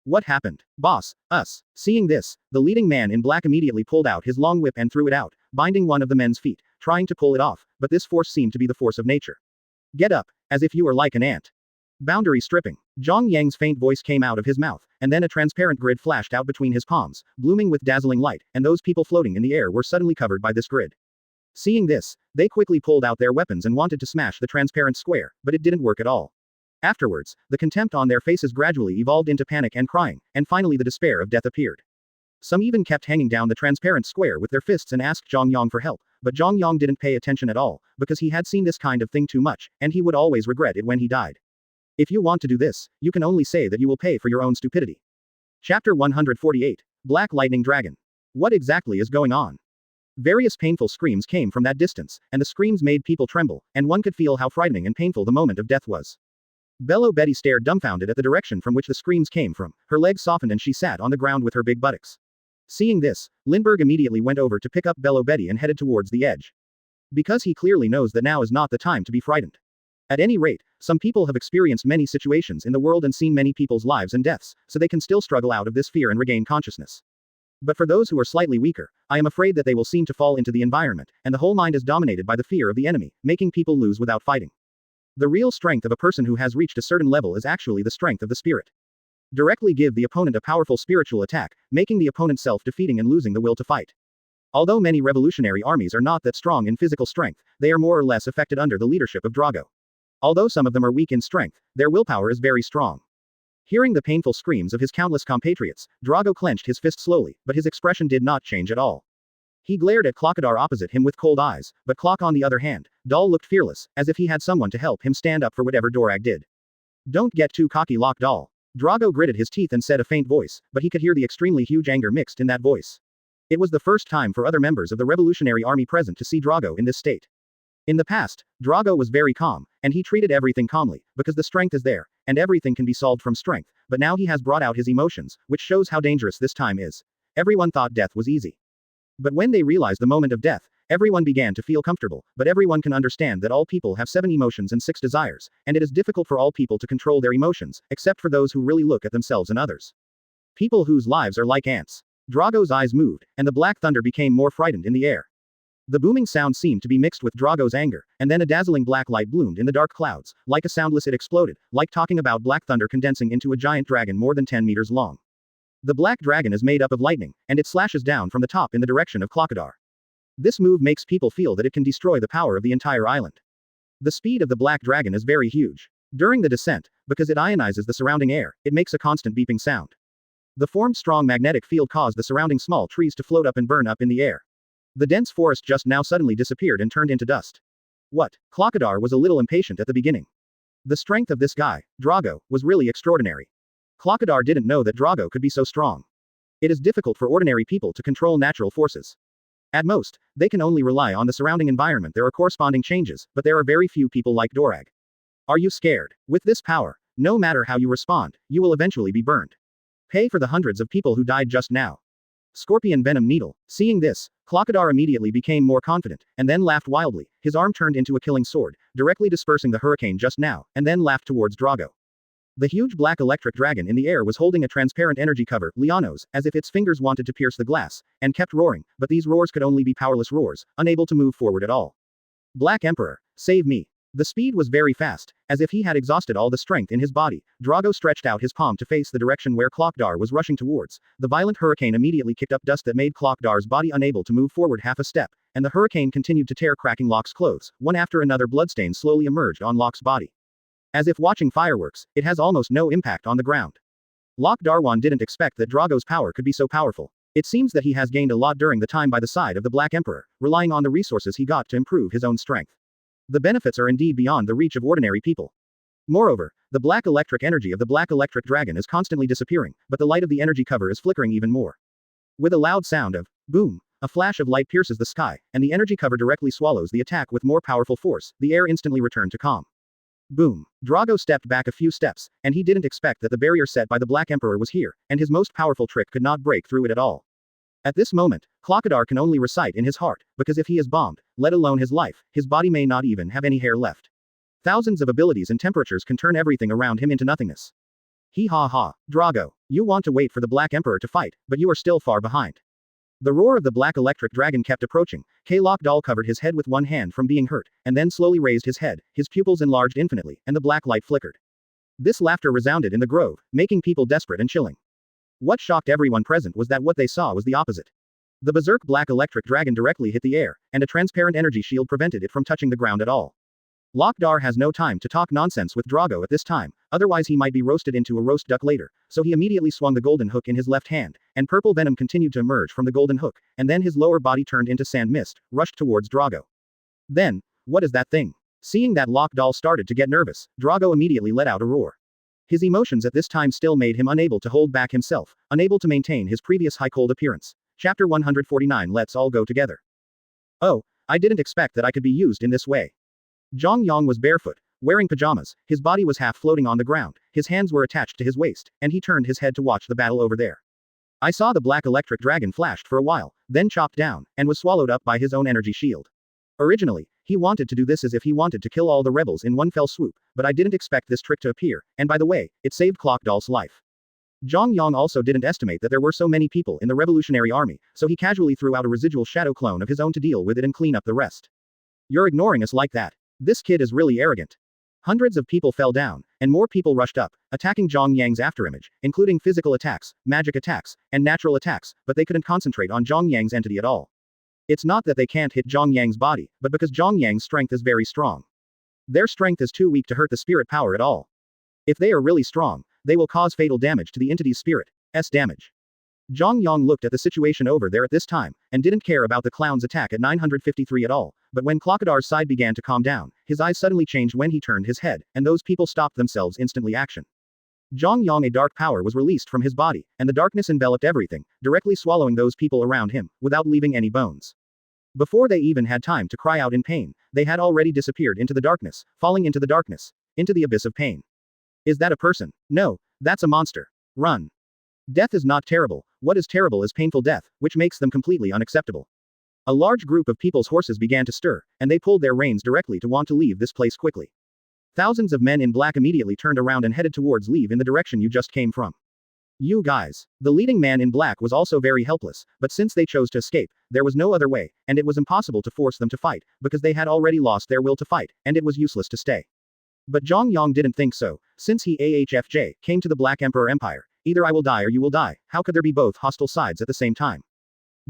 What happened? Boss, us. Seeing this, the leading man in black immediately pulled out his long whip and threw it out, binding one of the men's feet, trying to pull it off, but this force seemed to be the force of nature. Get up, as if you were like an ant. Boundary stripping. Zhang Yang's faint voice came out of his mouth, and then a transparent grid flashed out between his palms, blooming with dazzling light, and those people floating in the air were suddenly covered by this grid. Seeing this, they quickly pulled out their weapons and wanted to smash the transparent square, but it didn't work at all. Afterwards, the contempt on their faces gradually evolved into panic and crying, and finally the despair of death appeared. Some even kept hanging down the transparent square with their fists and asked Zhang Yang for help, but Zhang Yang didn't pay attention at all, because he had seen this kind of thing too much, and he would always regret it when he died. If you want to do this, you can only say that you will pay for your own stupidity. Chapter 148. Black Lightning Dragon. What exactly is going on? Various painful screams came from that distance, and the screams made people tremble, and one could feel how frightening and painful the moment of death was. Bello Betty stared dumbfounded at the direction from which the screams came from, her legs softened and she sat on the ground with her big buttocks. Seeing this, Lindbergh immediately went over to pick up Bello Betty and headed towards the edge. Because he clearly knows that now is not the time to be frightened. At any rate, some people have experienced many situations in the world and seen many people's lives and deaths, so they can still struggle out of this fear and regain consciousness. But for those who are slightly weaker, I am afraid that they will seem to fall into the environment, and the whole mind is dominated by the fear of the enemy, making people lose without fighting. The real strength of a person who has reached a certain level is actually the strength of the spirit. Directly give the opponent a powerful spiritual attack, making the opponent self-defeating and losing the will to fight. Although many revolutionary armies are not that strong in physical strength, they are more or less affected under the leadership of Drago. Although some of them are weak in strength, their willpower is very strong. Hearing the painful screams of his countless compatriots, Drago clenched his fist slowly, but his expression did not change at all. He glared at Klokadar opposite him with cold eyes, but Klok on the other hand, Dal looked fearless, as if he had someone to help him stand up for whatever Dorag did. Don't get too cocky, Lok Dal. Drago gritted his teeth and said a faint voice, but he could hear the extremely huge anger mixed in that voice. It was the first time for other members of the revolutionary army present to see Drago in this state. In the past, Drago was very calm, and he treated everything calmly, because the strength is there, and everything can be solved from strength, but now he has brought out his emotions, which shows how dangerous this time is. Everyone thought death was easy. But when they realized the moment of death, everyone began to feel comfortable, but everyone can understand that all people have 7 emotions and 6 desires, and it is difficult for all people to control their emotions, except for those who really look at themselves and others. People whose lives are like ants. Drago's eyes moved, and the black thunder became more frightened in the air. The booming sound seemed to be mixed with Drago's anger, and then a dazzling black light bloomed in the dark clouds. Like a soundless it exploded, like talking about black thunder condensing into a giant dragon more than 10 meters long. The black dragon is made up of lightning, and it slashes down from the top in the direction of Klokadar. This move makes people feel that it can destroy the power of the entire island. The speed of the black dragon is very huge. During the descent, because it ionizes the surrounding air, it makes a constant beeping sound. The formed strong magnetic field caused the surrounding small trees to float up and burn up in the air. The dense forest just now suddenly disappeared and turned into dust. What? Klokadar was a little impatient at the beginning. The strength of this guy, Drago, was really extraordinary. Klokadar didn't know that Drago could be so strong. It is difficult for ordinary people to control natural forces. At most, they can only rely on the surrounding environment. There are corresponding changes, but there are very few people like Dorag. Are you scared? With this power, no matter how you respond, you will eventually be burned. Pay for the hundreds of people who died just now. Scorpion Venom Needle. Seeing this, Klokadar immediately became more confident, and then laughed wildly. His arm turned into a killing sword, directly dispersing the hurricane just now, and then laughed towards Drago. The huge black electric dragon in the air was holding a transparent energy cover, Lianos, as if its fingers wanted to pierce the glass, and kept roaring, but these roars could only be powerless roars, unable to move forward at all. Black Emperor, save me. The speed was very fast, as if he had exhausted all the strength in his body. Drago stretched out his palm to face the direction where Klokdar was rushing towards. The violent hurricane immediately kicked up dust that made Klokdar's body unable to move forward half a step, and the hurricane continued to tear, cracking Locke's clothes. One after another bloodstains slowly emerged on Locke's body. As if watching fireworks, it has almost no impact on the ground. Locke Darwan didn't expect that Drago's power could be so powerful. It seems that he has gained a lot during the time by the side of the Black Emperor, relying on the resources he got to improve his own strength. The benefits are indeed beyond the reach of ordinary people. Moreover, the black electric energy of the black electric dragon is constantly disappearing, but the light of the energy cover is flickering even more. With a loud sound of boom, a flash of light pierces the sky, and the energy cover directly swallows the attack with more powerful force. The air instantly returned to calm. Boom. Drago stepped back a few steps, and he didn't expect that the barrier set by the Black Emperor was here, and his most powerful trick could not break through it at all. At this moment, Klokadar can only recite in his heart, because if he is bombed, let alone his life, his body may not even have any hair left. Thousands of abilities and temperatures can turn everything around him into nothingness. Hee ha ha, Drago, you want to wait for the Black Emperor to fight, but you are still far behind. The roar of the black electric dragon kept approaching. K-Lock Doll covered his head with one hand from being hurt, and then slowly raised his head, his pupils enlarged infinitely, and the black light flickered. This laughter resounded in the grove, making people desperate and chilling. What shocked everyone present was that what they saw was the opposite. The berserk black electric dragon directly hit the air, and a transparent energy shield prevented it from touching the ground at all. Lokdar has no time to talk nonsense with Drago at this time, otherwise he might be roasted into a roast duck later, so he immediately swung the golden hook in his left hand, and purple venom continued to emerge from the golden hook, and then his lower body turned into sand mist, rushed towards Drago. Then, what is that thing? Seeing that Lokdal started to get nervous, Drago immediately let out a roar. His emotions at this time still made him unable to hold back himself, unable to maintain his previous high-cold appearance. Chapter 149. Let's all go together. Oh, I didn't expect that I could be used in this way. Zhang Yang was barefoot, wearing pajamas, his body was half floating on the ground, his hands were attached to his waist, and he turned his head to watch the battle over there. I saw the black electric dragon flashed for a while, then chopped down, and was swallowed up by his own energy shield. Originally, he wanted to do this as if he wanted to kill all the rebels in one fell swoop, but I didn't expect this trick to appear, and by the way, it saved Klokdal's life. Zhang Yang also didn't estimate that there were so many people in the revolutionary army, so he casually threw out a residual shadow clone of his own to deal with it and clean up the rest. You're ignoring us like that. This kid is really arrogant. Hundreds of people fell down, and more people rushed up, attacking Zhang Yang's afterimage, including physical attacks, magic attacks, and natural attacks, but they couldn't concentrate on Zhang Yang's entity at all. It's not that they can't hit Zhang Yang's body, but because Zhang Yang's strength is very strong. Their strength is too weak to hurt the spirit power at all. If they are really strong, they will cause fatal damage to the entity's spirit's damage. Zhang Yang looked at the situation over there at this time, and didn't care about the clown's attack at 953 at all, but when Klokadar's side began to calm down, his eyes suddenly changed when he turned his head, and those people stopped themselves instantly. Action. Zhang Yang, a dark power was released from his body, and the darkness enveloped everything, directly swallowing those people around him, without leaving any bones. Before they even had time to cry out in pain, they had already disappeared into the darkness, falling into the darkness, into the abyss of pain. Is that a person? No, that's a monster. Run. Death is not terrible, what is terrible is painful death, which makes them completely unacceptable. A large group of people's horses began to stir, and they pulled their reins directly to want to leave this place quickly. Thousands of men in black immediately turned around and headed towards leave in the direction you just came from. You guys. The leading man in black was also very helpless, but since they chose to escape, there was no other way, and it was impossible to force them to fight, because they had already lost their will to fight, and it was useless to stay. But Zhang Yang didn't think so, since he AHFJ came to the Black Emperor Empire. Either I will die or you will die, how could there be both hostile sides at the same time?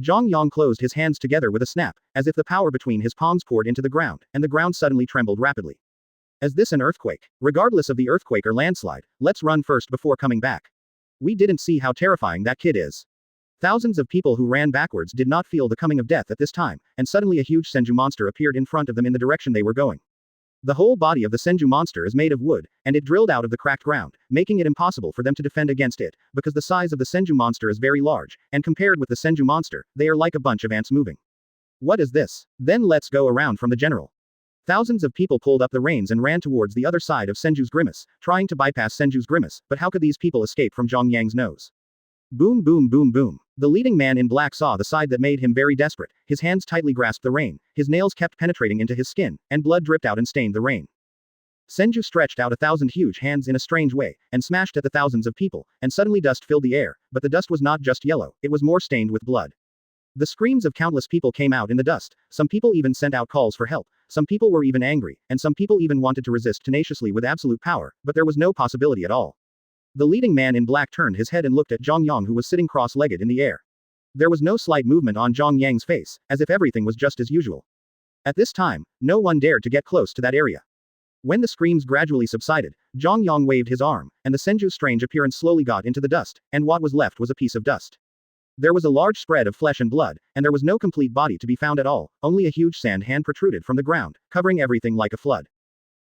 Zhang Yang closed his hands together with a snap, as if the power between his palms poured into the ground, and the ground suddenly trembled rapidly. Is this an earthquake? Regardless of the earthquake or landslide, let's run first before coming back. We didn't see how terrifying that kid is. Thousands of people who ran backwards did not feel the coming of death at this time, and suddenly a huge Senju monster appeared in front of them in the direction they were going. The whole body of the Senju monster is made of wood, and it drilled out of the cracked ground, making it impossible for them to defend against it, because the size of the Senju monster is very large, and compared with the Senju monster, they are like a bunch of ants moving. What is this? Then let's go around from the general. Thousands of people pulled up the reins and ran towards the other side of Senju's grimace, trying to bypass Senju's grimace, but how could these people escape from Zhang Yang's nose? Boom boom boom boom. The leading man in black saw the side that made him very desperate, his hands tightly grasped the rein, his nails kept penetrating into his skin, and blood dripped out and stained the rein. Senju stretched out 1,000 huge hands in a strange way, and smashed at the thousands of people, and suddenly dust filled the air, but the dust was not just yellow, it was more stained with blood. The screams of countless people came out in the dust, some people even sent out calls for help, some people were even angry, and some people even wanted to resist tenaciously with absolute power, but there was no possibility at all. The leading man in black turned his head and looked at Zhang Yang, who was sitting cross-legged in the air. There was no slight movement on Zhang Yang's face, as if everything was just as usual. At this time, no one dared to get close to that area. When the screams gradually subsided, Zhang Yang waved his arm, and the Senju's strange appearance slowly got into the dust, and what was left was a piece of dust. There was a large spread of flesh and blood, and there was no complete body to be found at all, only a huge sand hand protruded from the ground, covering everything like a flood.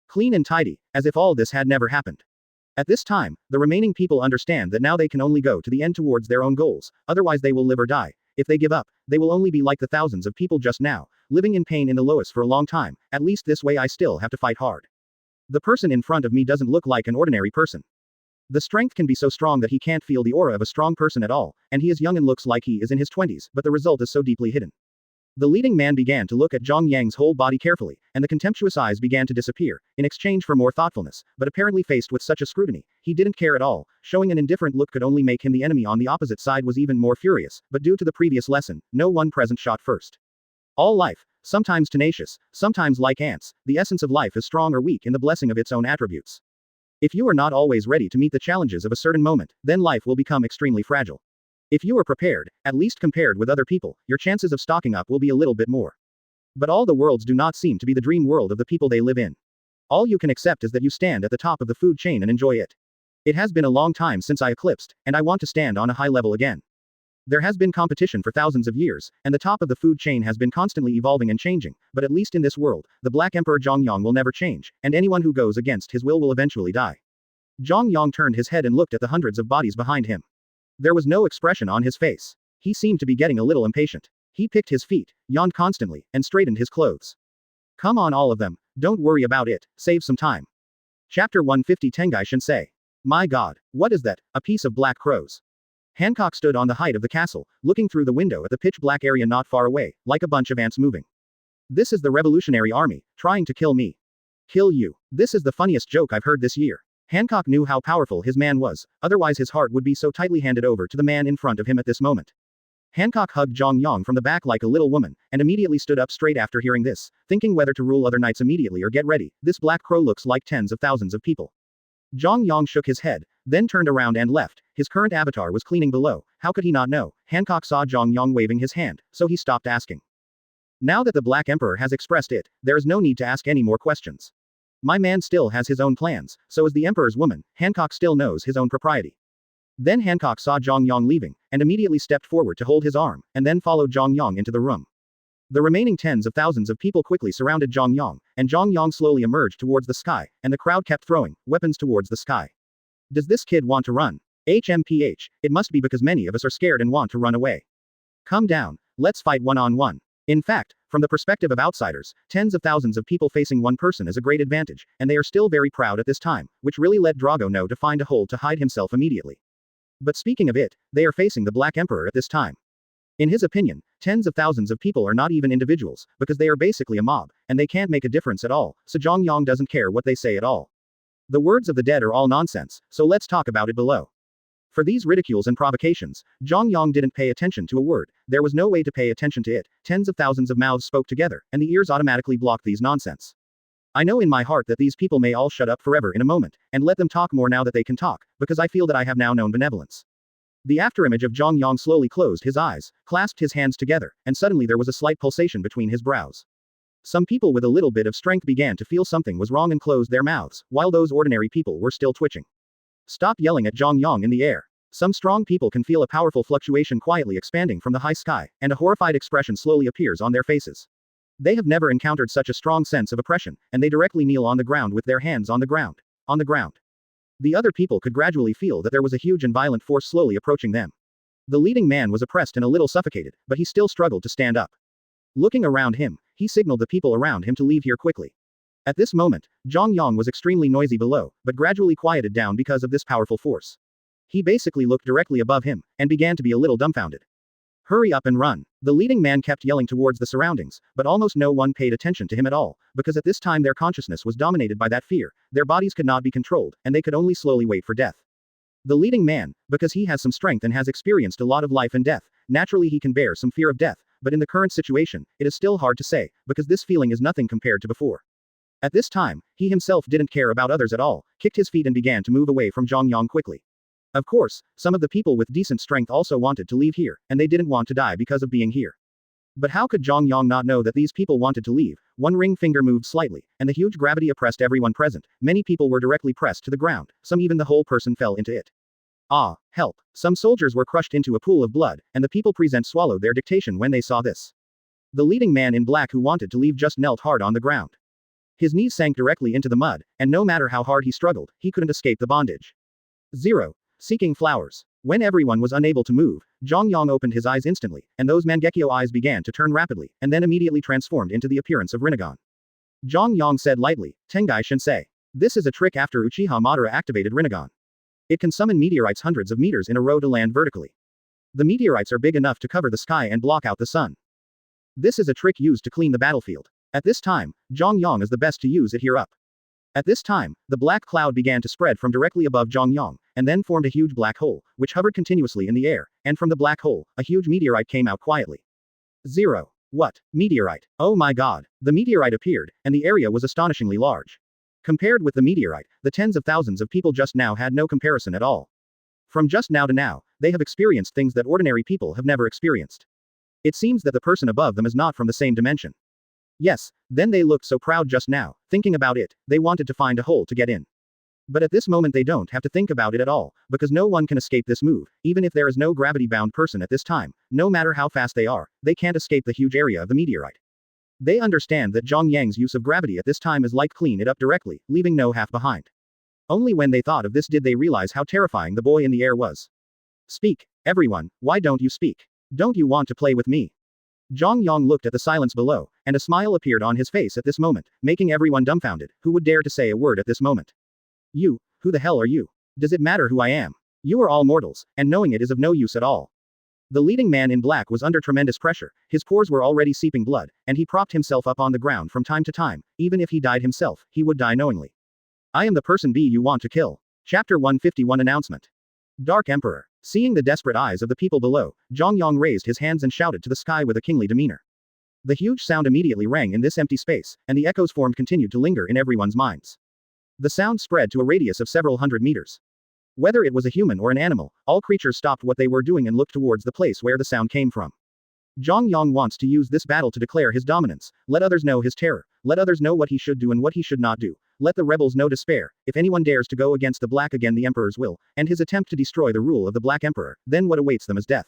Clean and tidy, as if all this had never happened. At this time, the remaining people understand that now they can only go to the end towards their own goals, otherwise they will live or die. If they give up, they will only be like the thousands of people just now, living in pain in the lowest for a long time. At least this way I still have to fight hard. The person in front of me doesn't look like an ordinary person. The strength can be so strong that he can't feel the aura of a strong person at all, and he is young and looks like he is in his 20s, but the result is so deeply hidden. The leading man began to look at Zhang Yang's whole body carefully, and the contemptuous eyes began to disappear, in exchange for more thoughtfulness, but apparently faced with such a scrutiny, he didn't care at all, showing an indifferent look could only make him the enemy on the opposite side was even more furious, but due to the previous lesson, no one present shot first. All life, sometimes tenacious, sometimes like ants, the essence of life is strong or weak in the blessing of its own attributes. If you are not always ready to meet the challenges of a certain moment, then life will become extremely fragile. If you are prepared, at least compared with other people, your chances of stocking up will be a little bit more. But all the worlds do not seem to be the dream world of the people they live in. All you can accept is that you stand at the top of the food chain and enjoy it. It has been a long time since I eclipsed, and I want to stand on a high level again. There has been competition for thousands of years, and the top of the food chain has been constantly evolving and changing, but at least in this world, the Black Emperor Zhang Yang will never change, and anyone who goes against his will eventually die. Zhang Yang turned his head and looked at the hundreds of bodies behind him. There was no expression on his face. He seemed to be getting a little impatient. He picked his feet, yawned constantly, and straightened his clothes. Come on all of them, don't worry about it, save some time. Chapter 150 Tengai Shinsei. My god, what is that, a piece of black crows? Hancock stood on the height of the castle, looking through the window at the pitch-black area not far away, like a bunch of ants moving. This is the Revolutionary Army, trying to kill me. Kill you. This is the funniest joke I've heard this year. Hancock knew how powerful his man was, otherwise his heart would be so tightly handed over to the man in front of him at this moment. Hancock hugged Zhang Yang from the back like a little woman, and immediately stood up straight after hearing this, thinking whether to rule other knights immediately or get ready. This black crow looks like tens of thousands of people. Zhang Yang shook his head, then turned around and left. His current avatar was cleaning below. How could he not know? Hancock saw Zhang Yang waving his hand, so he stopped asking. Now that the Black Emperor has expressed it, there is no need to ask any more questions. My man still has his own plans, so as the Emperor's woman, Hancock still knows his own propriety. Then Hancock saw Zhang Yang leaving, and immediately stepped forward to hold his arm, and then followed Zhang Yang into the room. The remaining tens of thousands of people quickly surrounded Zhang Yang, and Zhang Yang slowly emerged towards the sky, and the crowd kept throwing weapons towards the sky. Does this kid want to run? HMPH, it must be because many of us are scared and want to run away. Come down, let's fight one-on-one. In fact, from the perspective of outsiders, tens of thousands of people facing one person is a great advantage, and they are still very proud at this time, which really let Drago know to find a hole to hide himself immediately. But speaking of it, they are facing the Black Emperor at this time. In his opinion, tens of thousands of people are not even individuals, because they are basically a mob, and they can't make a difference at all, so Zhang Yang doesn't care what they say at all. The words of the dead are all nonsense, so let's talk about it below. For these ridicules and provocations, Zhang Yang didn't pay attention to a word, there was no way to pay attention to it, tens of thousands of mouths spoke together, and the ears automatically blocked these nonsense. I know in my heart that these people may all shut up forever in a moment, and let them talk more now that they can talk, because I feel that I have now known benevolence. The afterimage of Zhang Yang slowly closed his eyes, clasped his hands together, and suddenly there was a slight pulsation between his brows. Some people with a little bit of strength began to feel something was wrong and closed their mouths, while those ordinary people were still twitching. Stop yelling at Zhang Yang in the air. Some strong people can feel a powerful fluctuation quietly expanding from the high sky, and a horrified expression slowly appears on their faces. They have never encountered such a strong sense of oppression, and they directly kneel on the ground with their hands on the ground. On the ground. The other people could gradually feel that there was a huge and violent force slowly approaching them. The leading man was oppressed and a little suffocated, but he still struggled to stand up. Looking around him, he signaled the people around him to leave here quickly. At this moment, Zhang Yang was extremely noisy below, but gradually quieted down because of this powerful force. He basically looked directly above him, and began to be a little dumbfounded. Hurry up and run. The leading man kept yelling towards the surroundings, but almost no one paid attention to him at all, because at this time their consciousness was dominated by that fear, their bodies could not be controlled, and they could only slowly wait for death. The leading man, because he has some strength and has experienced a lot of life and death, naturally he can bear some fear of death, but in the current situation, it is still hard to say, because this feeling is nothing compared to before. At this time, he himself didn't care about others at all, kicked his feet and began to move away from Zhang Yang quickly. Of course, some of the people with decent strength also wanted to leave here, and they didn't want to die because of being here. But how could Zhang Yang not know that these people wanted to leave? One ring finger moved slightly, and the huge gravity oppressed everyone present. Many people were directly pressed to the ground, some even the whole person fell into it. Ah, help. Some soldiers were crushed into a pool of blood, and the people present swallowed their dictation when they saw this. The leading man in black who wanted to leave just knelt hard on the ground. His knees sank directly into the mud, and no matter how hard he struggled, he couldn't escape the bondage. 0. Seeking flowers. When everyone was unable to move, Zhang Yang opened his eyes instantly, and those Mangekyo eyes began to turn rapidly, and then immediately transformed into the appearance of Rinnegan. Zhang Yang said lightly, Tengai Shinsei. This is a trick after Uchiha Madara activated Rinnegan. It can summon meteorites hundreds of meters in a row to land vertically. The meteorites are big enough to cover the sky and block out the sun. This is a trick used to clean the battlefield. At this time, Zhang Yang is the best to use it here up. At this time, the black cloud began to spread from directly above Zhang Yang, and then formed a huge black hole, which hovered continuously in the air, and from the black hole, a huge meteorite came out quietly. 0. What? Meteorite. Oh my god. The meteorite appeared, and the area was astonishingly large. Compared with the meteorite, the tens of thousands of people just now had no comparison at all. From just now to now, they have experienced things that ordinary people have never experienced. It seems that the person above them is not from the same dimension. Yes, then they looked so proud just now, thinking about it, they wanted to find a hole to get in. But at this moment they don't have to think about it at all, because no one can escape this move, even if there is no gravity-bound person at this time, no matter how fast they are, they can't escape the huge area of the meteorite. They understand that Zhang Yang's use of gravity at this time is like clean it up directly, leaving no half behind. Only when they thought of this did they realize how terrifying the boy in the air was. Speak, everyone, why don't you speak? Don't you want to play with me? Zhang Yang looked at the silence below, and a smile appeared on his face at this moment, making everyone dumbfounded, who would dare to say a word at this moment. You, who the hell are you? Does it matter who I am? You are all mortals, and knowing it is of no use at all. The leading man in black was under tremendous pressure, his pores were already seeping blood, and he propped himself up on the ground from time to time, even if he died himself, he would die knowingly. I am the person B you want to kill. Chapter 151 Announcement. Dark Emperor. Seeing the desperate eyes of the people below, Zhang Yang raised his hands and shouted to the sky with a kingly demeanor. The huge sound immediately rang in this empty space, and the echoes formed continued to linger in everyone's minds. The sound spread to a radius of several hundred meters. Whether it was a human or an animal, all creatures stopped what they were doing and looked towards the place where the sound came from. Zhang Yang wants to use this battle to declare his dominance, let others know his terror, let others know what he should do and what he should not do, let the rebels know despair, if anyone dares to go against the Black again the Emperor's will, and his attempt to destroy the rule of the Black Emperor, then what awaits them is death.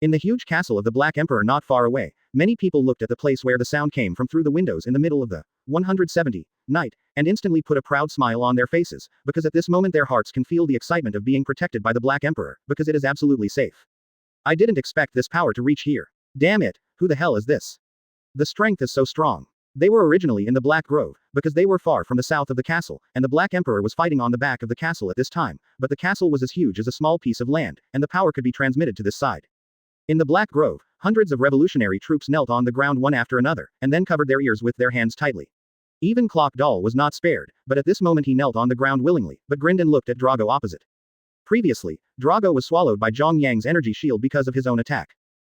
In the huge castle of the Black Emperor not far away, many people looked at the place where the sound came from through the windows in the middle of the 170 night, and instantly put a proud smile on their faces, because at this moment their hearts can feel the excitement of being protected by the Black Emperor, because it is absolutely safe. I didn't expect this power to reach here. Damn it, who the hell is this? The strength is so strong. They were originally in the Black Grove, because they were far from the south of the castle, and the Black Emperor was fighting on the back of the castle at this time, but the castle was as huge as a small piece of land, and the power could be transmitted to this side. In the Black Grove, hundreds of revolutionary troops knelt on the ground one after another, and then covered their ears with their hands tightly. Even Clock Doll was not spared, but at this moment he knelt on the ground willingly, but grinned and looked at Drago opposite. Previously, Drago was swallowed by Zhang Yang's energy shield because of his own attack.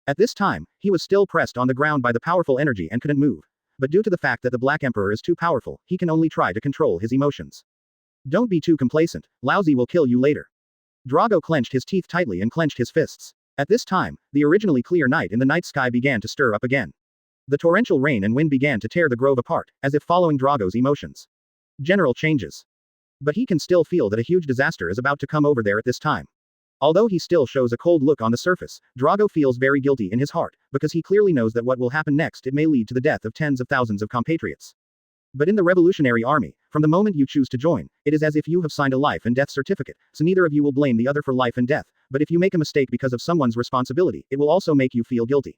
At this time, he was still pressed on the ground by the powerful energy and couldn't move. But due to the fact that the Black Emperor is too powerful, he can only try to control his emotions. Don't be too complacent, Lousy will kill you later. Drago clenched his teeth tightly and clenched his fists. At this time, the originally clear night in the night sky began to stir up again. The torrential rain and wind began to tear the grove apart, as if following Drago's emotions. General changes. But he can still feel that a huge disaster is about to come over there at this time. Although he still shows a cold look on the surface, Drago feels very guilty in his heart, because he clearly knows that what will happen next it may lead to the death of tens of thousands of compatriots. But in the Revolutionary Army, from the moment you choose to join, it is as if you have signed a life and death certificate, so neither of you will blame the other for life and death, but if you make a mistake because of someone's responsibility, it will also make you feel guilty.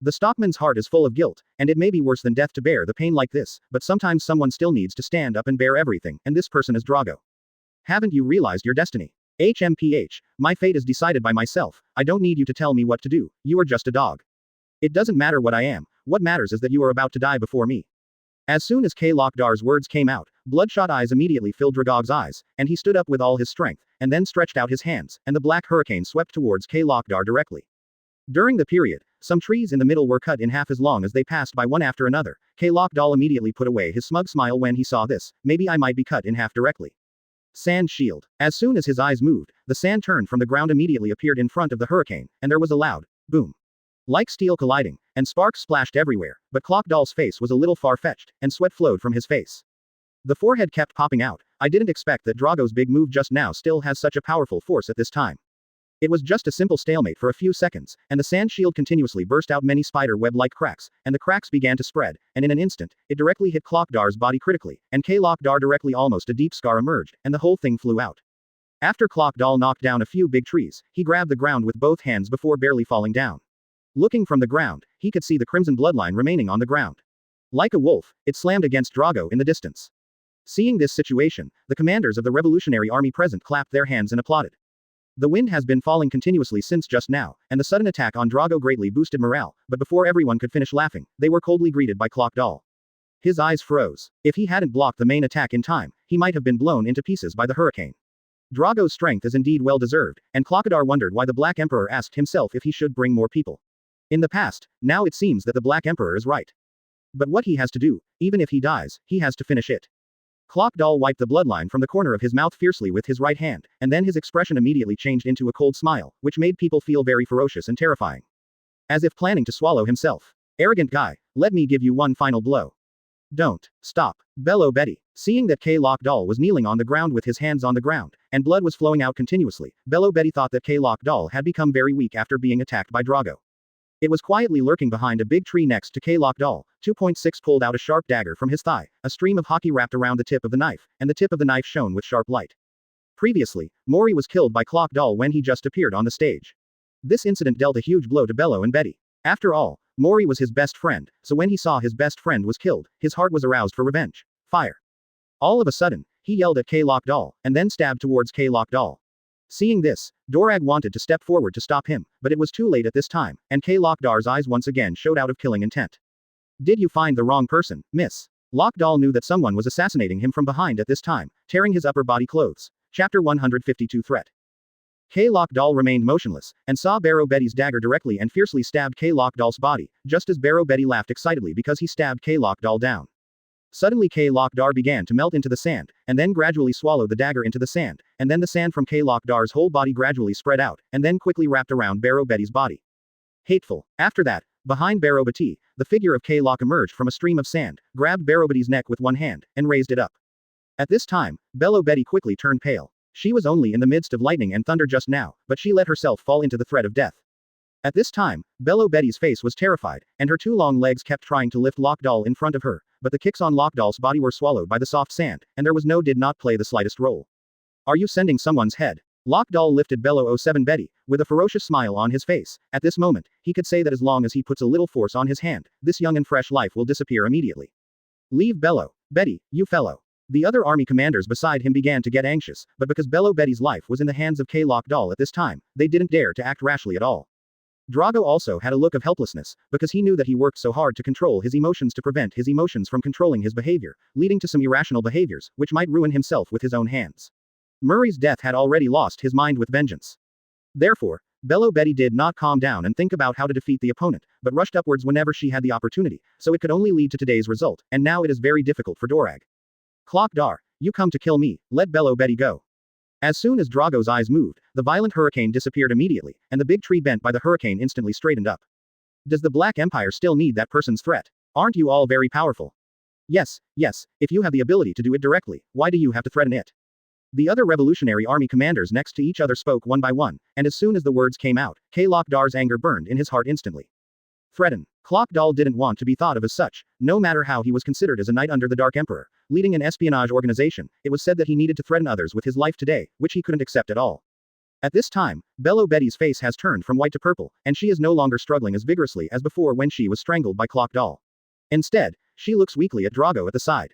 The stockman's heart is full of guilt, and it may be worse than death to bear the pain like this, but sometimes someone still needs to stand up and bear everything, and this person is Drago. Haven't you realized your destiny? HMPH, my fate is decided by myself, I don't need you to tell me what to do, you are just a dog. It doesn't matter what I am, what matters is that you are about to die before me. As soon as K. Lokdar's words came out, bloodshot eyes immediately filled Dragog's eyes, and he stood up with all his strength, and then stretched out his hands, and the black hurricane swept towards K. Lokdar directly. During the period, some trees in the middle were cut in half as long as they passed by one after another. K. Lokdal immediately put away his smug smile when he saw this, maybe I might be cut in half directly. Sand shield. As soon as his eyes moved, the sand turned from the ground immediately appeared in front of the hurricane, and there was a loud boom. Like steel colliding, and sparks splashed everywhere, but Clockdoll's face was a little far-fetched, and sweat flowed from his face. The forehead kept popping out. I didn't expect that Drago's big move just now still has such a powerful force at this time. It was just a simple stalemate for a few seconds, and the sand shield continuously burst out many spider web-like cracks, and the cracks began to spread, and in an instant, it directly hit Clockdar's body critically, and K. Lokdar directly almost a deep scar emerged, and the whole thing flew out. After Clockdoll knocked down a few big trees, he grabbed the ground with both hands before barely falling down. Looking from the ground, he could see the crimson bloodline remaining on the ground. Like a wolf, it slammed against Drago in the distance. Seeing this situation, the commanders of the Revolutionary Army present clapped their hands and applauded. The wind has been falling continuously since just now, and the sudden attack on Drago greatly boosted morale, but before everyone could finish laughing, they were coldly greeted by Clockdoll. His eyes froze. If he hadn't blocked the main attack in time, he might have been blown into pieces by the hurricane. Drago's strength is indeed well deserved, and Clockadar wondered why the Black Emperor asked himself if he should bring more people. In the past, now it seems that the Black Emperor is right. But what he has to do, even if he dies, he has to finish it. Clockdoll wiped the bloodline from the corner of his mouth fiercely with his right hand, and then his expression immediately changed into a cold smile, which made people feel very ferocious and terrifying. As if planning to swallow himself. Arrogant guy, let me give you one final blow. Don't. Stop. Bellow Betty. Seeing that K. Lokdal was kneeling on the ground with his hands on the ground, and blood was flowing out continuously, Bellow Betty thought that K. Lokdal had become very weak after being attacked by Drago. It was quietly lurking behind a big tree next to K. Lokdal. 2.6 pulled out a sharp dagger from his thigh, a stream of hockey wrapped around the tip of the knife, and the tip of the knife shone with sharp light. Previously, Mori was killed by Clockdoll when he just appeared on the stage. This incident dealt a huge blow to Bello and Betty. After all, Mori was his best friend, so when he saw his best friend was killed, his heart was aroused for revenge. Fire. All of a sudden, he yelled at K. Lokdal, and then stabbed towards K. Lokdal. Seeing this, Dorag wanted to step forward to stop him, but it was too late at this time, and K. Lokdar's eyes once again showed out of killing intent. Did you find the wrong person, miss? Lokdal knew that someone was assassinating him from behind at this time, tearing his upper body clothes. Chapter 152 Threat. K. Lokdal remained motionless, and saw Barrow Betty's dagger directly and fiercely stabbed K. Lokdal's body, just as Barrow Betty laughed excitedly because he stabbed K. Lokdal down. Suddenly K. Lokdar began to melt into the sand, and then gradually swallow the dagger into the sand, and then the sand from K. Lokdar's whole body gradually spread out, and then quickly wrapped around Barrow Betty's body. Hateful. After that, behind Barrow Betty, the figure of K. Lok emerged from a stream of sand, grabbed Barrow Betty's neck with one hand, and raised it up. At this time, Bellow Betty quickly turned pale. She was only in the midst of lightning and thunder just now, but she let herself fall into the threat of death. At this time, Bellow Betty's face was terrified, and her two long legs kept trying to lift Lokdal in front of her, but the kicks on Lokdal's body were swallowed by the soft sand, and there was no did not play the slightest role. Are you sending someone's head? Lokdal lifted Bellow 07 Betty, with a ferocious smile on his face. At this moment, he could say that as long as he puts a little force on his hand, this young and fresh life will disappear immediately. Leave Bellow Betty, you fellow. The other army commanders beside him began to get anxious, but because Bellow Betty's life was in the hands of K. Lokdal at this time, they didn't dare to act rashly at all. Drago also had a look of helplessness, because he knew that he worked so hard to control his emotions to prevent his emotions from controlling his behavior, leading to some irrational behaviors, which might ruin himself with his own hands. Murray's death had already lost his mind with vengeance. Therefore, Bellow Betty did not calm down and think about how to defeat the opponent, but rushed upwards whenever she had the opportunity, so it could only lead to today's result, and now it is very difficult for Dorag. Clockdar, you come to kill me, let Bellow Betty go. As soon as Drago's eyes moved, the violent hurricane disappeared immediately, and the big tree bent by the hurricane instantly straightened up. Does the Black Empire still need that person's threat? Aren't you all very powerful? Yes, if you have the ability to do it directly, why do you have to threaten it? The other Revolutionary Army commanders next to each other spoke one by one, and as soon as the words came out, Kalokdar's anger burned in his heart instantly. Threaten. Klokdal didn't want to be thought of as such, no matter how he was considered as a knight under the Dark Emperor, leading an espionage organization. It was said that he needed to threaten others with his life today, which he couldn't accept at all. At this time, Bello Betty's face has turned from white to purple, and she is no longer struggling as vigorously as before when she was strangled by Klokdal. Instead, she looks weakly at Drago at the side.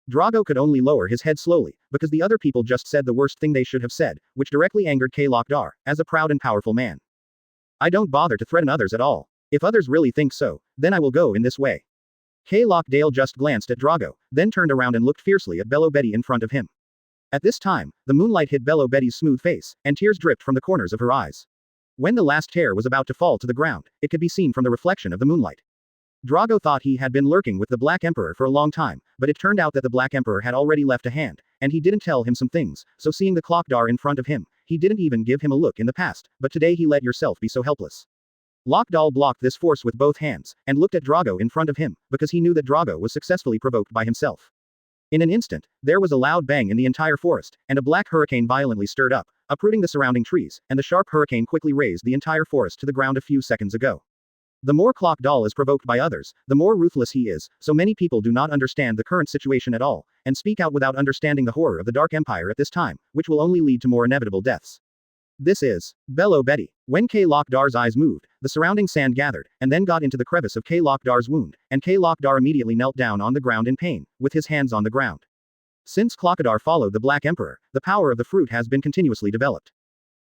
Drago could only lower his head slowly, because the other people just said the worst thing they should have said, which directly angered Kalokdar, as a proud and powerful man. I don't bother to threaten others at all. If others really think so, then I will go in this way. Kalokdale just glanced at Drago, then turned around and looked fiercely at Bello Betty in front of him. At this time, the moonlight hit Bello Betty's smooth face, and tears dripped from the corners of her eyes. When the last tear was about to fall to the ground, it could be seen from the reflection of the moonlight. Drago thought he had been lurking with the Black Emperor for a long time, but it turned out that the Black Emperor had already left a hand, and he didn't tell him some things, so seeing the Klokdar in front of him, he didn't even give him a look in the past, but today he let yourself be so helpless. Lokdal blocked this force with both hands, and looked at Drago in front of him, because he knew that Drago was successfully provoked by himself. In an instant, there was a loud bang in the entire forest, and a black hurricane violently stirred up, uprooting the surrounding trees, and the sharp hurricane quickly razed the entire forest to the ground a few seconds ago. The more Klokdal is provoked by others, the more ruthless he is, so many people do not understand the current situation at all, and speak out without understanding the horror of the Dark Empire at this time, which will only lead to more inevitable deaths. This is Bello Betty. When Kalokdar's eyes moved, the surrounding sand gathered, and then got into the crevice of Kalokdar's wound, and Kalokdar immediately knelt down on the ground in pain, with his hands on the ground. Since Klokdar followed the Black Emperor, the power of the fruit has been continuously developed.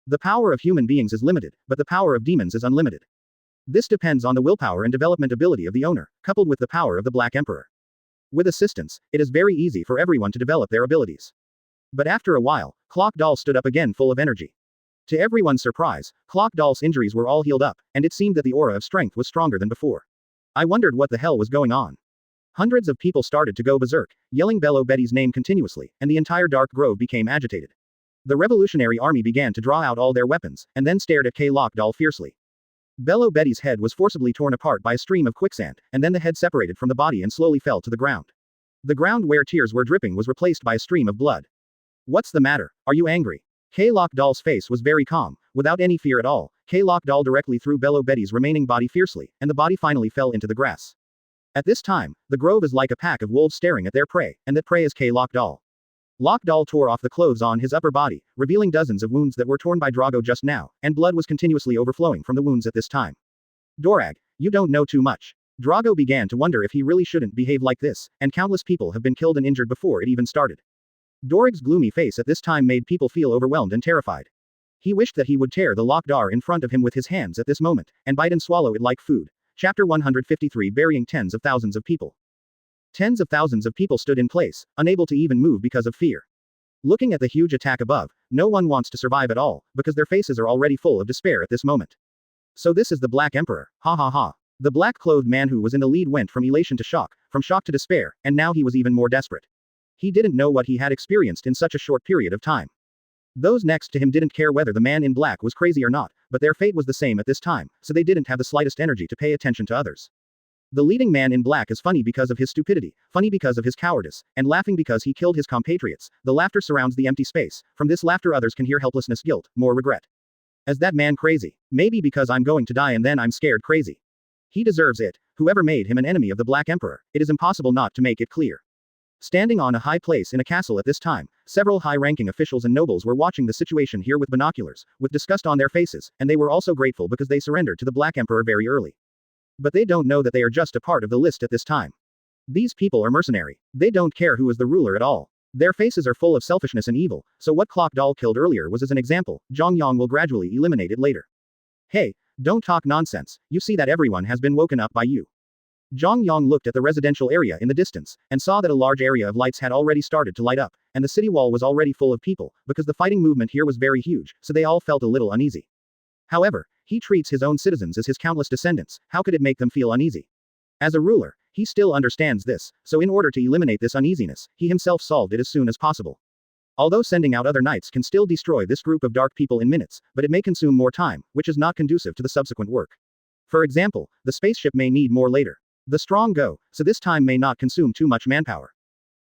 The power of human beings is limited, but the power of demons is unlimited. This depends on the willpower and development ability of the owner, coupled with the power of the Black Emperor. With assistance, it is very easy for everyone to develop their abilities. But after a while, Klokdal stood up again full of energy. To everyone's surprise, Klokdal's injuries were all healed up, and it seemed that the aura of strength was stronger than before. I wondered what the hell was going on. Hundreds of people started to go berserk, yelling Bello Betty's name continuously, and the entire Dark Grove became agitated. The Revolutionary Army began to draw out all their weapons, and then stared at Kalokdal fiercely. Bello Betty's head was forcibly torn apart by a stream of quicksand, and then the head separated from the body and slowly fell to the ground. The ground where tears were dripping was replaced by a stream of blood. What's the matter? Are you angry? Kalokdal's face was very calm, without any fear at all. Kalokdal directly threw Bello Betty's remaining body fiercely, and the body finally fell into the grass. At this time, the grove is like a pack of wolves staring at their prey, and that prey is Kalokdal. Lokdal tore off the clothes on his upper body, revealing dozens of wounds that were torn by Drago just now, and blood was continuously overflowing from the wounds at this time. Dorag, you don't know too much. Drago began to wonder if he really shouldn't behave like this, and countless people have been killed and injured before it even started. Dorag's gloomy face at this time made people feel overwhelmed and terrified. He wished that he would tear the Lokdar in front of him with his hands at this moment, and bite and swallow it like food. Chapter 153 Burying tens of thousands of people. Tens of thousands of people stood in place, unable to even move because of fear. Looking at the huge attack above, no one wants to survive at all, because their faces are already full of despair at this moment. So this is the Black Emperor, ha ha ha. The black-clothed man who was in the lead went from elation to shock, from shock to despair, and now he was even more desperate. He didn't know what he had experienced in such a short period of time. Those next to him didn't care whether the man in black was crazy or not, but their fate was the same at this time, so they didn't have the slightest energy to pay attention to others. The leading man in black is funny because of his stupidity, funny because of his cowardice, and laughing because he killed his compatriots. The laughter surrounds the empty space. From this laughter others can hear helplessness, guilt, more regret. Is that man crazy? Maybe because I'm going to die and then I'm scared crazy. He deserves it. Whoever made him an enemy of the Black Emperor, it is impossible not to make it clear. Standing on a high place in a castle at this time, several high-ranking officials and nobles were watching the situation here with binoculars, with disgust on their faces, and they were also grateful because they surrendered to the Black Emperor very early. But they don't know that they are just a part of the list at this time. These people are mercenary. They don't care who is the ruler at all. Their faces are full of selfishness and evil, so what Klokdal killed earlier was as an example. Zhang Yang will gradually eliminate it later. Hey, don't talk nonsense. You see that everyone has been woken up by you. Zhang Yang looked at the residential area in the distance, and saw that a large area of lights had already started to light up, and the city wall was already full of people, because the fighting movement here was very huge, so they all felt a little uneasy. However, he treats his own citizens as his countless descendants, how could it make them feel uneasy? As a ruler, he still understands this, so in order to eliminate this uneasiness, he himself solved it as soon as possible. Although sending out other knights can still destroy this group of dark people in minutes, but it may consume more time, which is not conducive to the subsequent work. For example, the spaceship may need more later. The strong go, so this time may not consume too much manpower.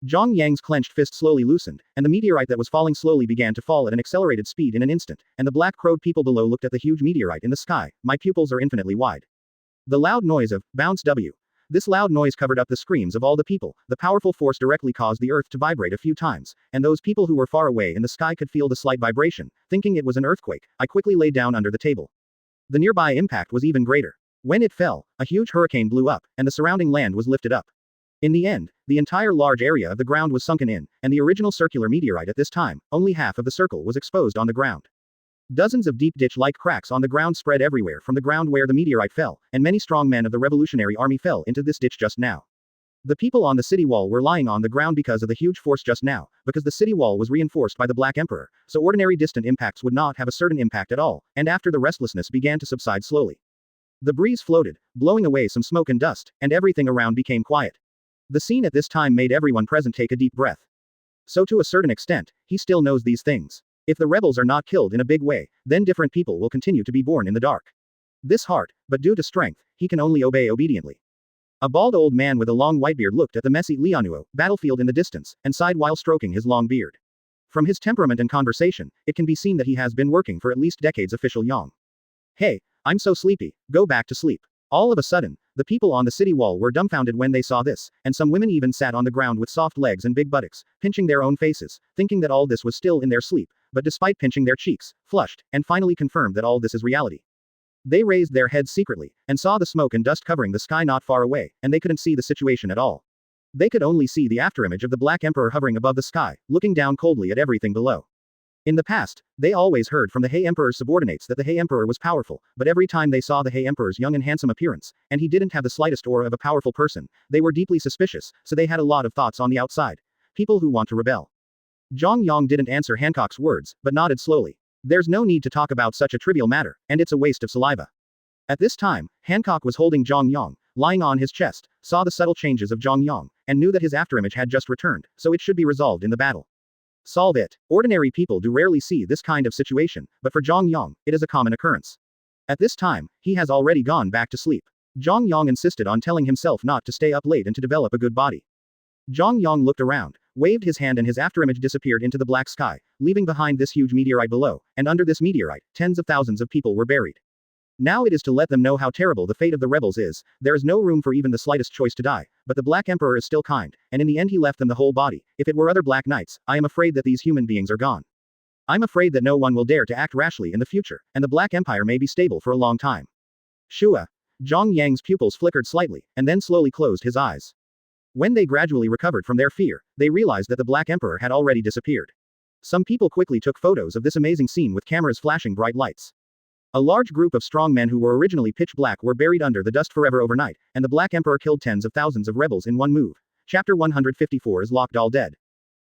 Zhang Yang's clenched fist slowly loosened, and the meteorite that was falling slowly began to fall at an accelerated speed in an instant, and the black-crowed people below looked at the huge meteorite in the sky. My pupils are infinitely wide. The loud noise of bounce W. This loud noise covered up the screams of all the people. The powerful force directly caused the earth to vibrate a few times, and those people who were far away in the sky could feel the slight vibration. Thinking it was an earthquake, I quickly lay down under the table. The nearby impact was even greater. When it fell, a huge hurricane blew up, and the surrounding land was lifted up. In the end, the entire large area of the ground was sunken in, and the original circular meteorite at this time, only half of the circle was exposed on the ground. Dozens of deep ditch-like cracks on the ground spread everywhere from the ground where the meteorite fell, and many strong men of the Revolutionary Army fell into this ditch just now. The people on the city wall were lying on the ground because of the huge force just now, because the city wall was reinforced by the Black Emperor, so ordinary distant impacts would not have a certain impact at all, and after the restlessness began to subside slowly. The breeze floated, blowing away some smoke and dust, and everything around became quiet. The scene at this time made everyone present take a deep breath. So to a certain extent, he still knows these things. If the rebels are not killed in a big way, then different people will continue to be born in the dark. This heart, but due to strength, he can only obey obediently. A bald old man with a long white beard looked at the messy Lianuo battlefield in the distance, and sighed while stroking his long beard. From his temperament and conversation, it can be seen that he has been working for at least decades official Yang. Hey, I'm so sleepy, go back to sleep. All of a sudden, the people on the city wall were dumbfounded when they saw this, and some women even sat on the ground with soft legs and big buttocks, pinching their own faces, thinking that all this was still in their sleep, but despite pinching their cheeks, flushed, and finally confirmed that all this is reality. They raised their heads secretly, and saw the smoke and dust covering the sky not far away, and they couldn't see the situation at all. They could only see the afterimage of the Black Emperor hovering above the sky, looking down coldly at everything below. In the past, they always heard from the Hei Emperor's subordinates that the Hei Emperor was powerful, but every time they saw the Hei Emperor's young and handsome appearance, and he didn't have the slightest aura of a powerful person, they were deeply suspicious, so they had a lot of thoughts on the outside. People who want to rebel. Zhang Yang didn't answer Hancock's words, but nodded slowly. There's no need to talk about such a trivial matter, and it's a waste of saliva. At this time, Hancock was holding Zhang Yang, lying on his chest, saw the subtle changes of Zhang Yang, and knew that his afterimage had just returned, so it should be resolved in the battle. Solve it. Ordinary people do rarely see this kind of situation, but for Zhang Yang, it is a common occurrence. At this time, he has already gone back to sleep. Zhang Yang insisted on telling himself not to stay up late and to develop a good body. Zhang Yang looked around, waved his hand, and his afterimage disappeared into the black sky, leaving behind this huge meteorite below, and under this meteorite, tens of thousands of people were buried. Now it is to let them know how terrible the fate of the rebels is. There is no room for even the slightest choice to die, but the Black Emperor is still kind, and in the end he left them the whole body. If it were other Black Knights, I am afraid that these human beings are gone. I'm afraid that no one will dare to act rashly in the future, and the Black Empire may be stable for a long time. Shua. Zhang Yang's pupils flickered slightly, and then slowly closed his eyes. When they gradually recovered from their fear, they realized that the Black Emperor had already disappeared. Some people quickly took photos of this amazing scene with cameras flashing bright lights. A large group of strong men who were originally pitch black were buried under the dust forever overnight, and the Black Emperor killed tens of thousands of rebels in one move. Chapter 154 is Locked All Dead.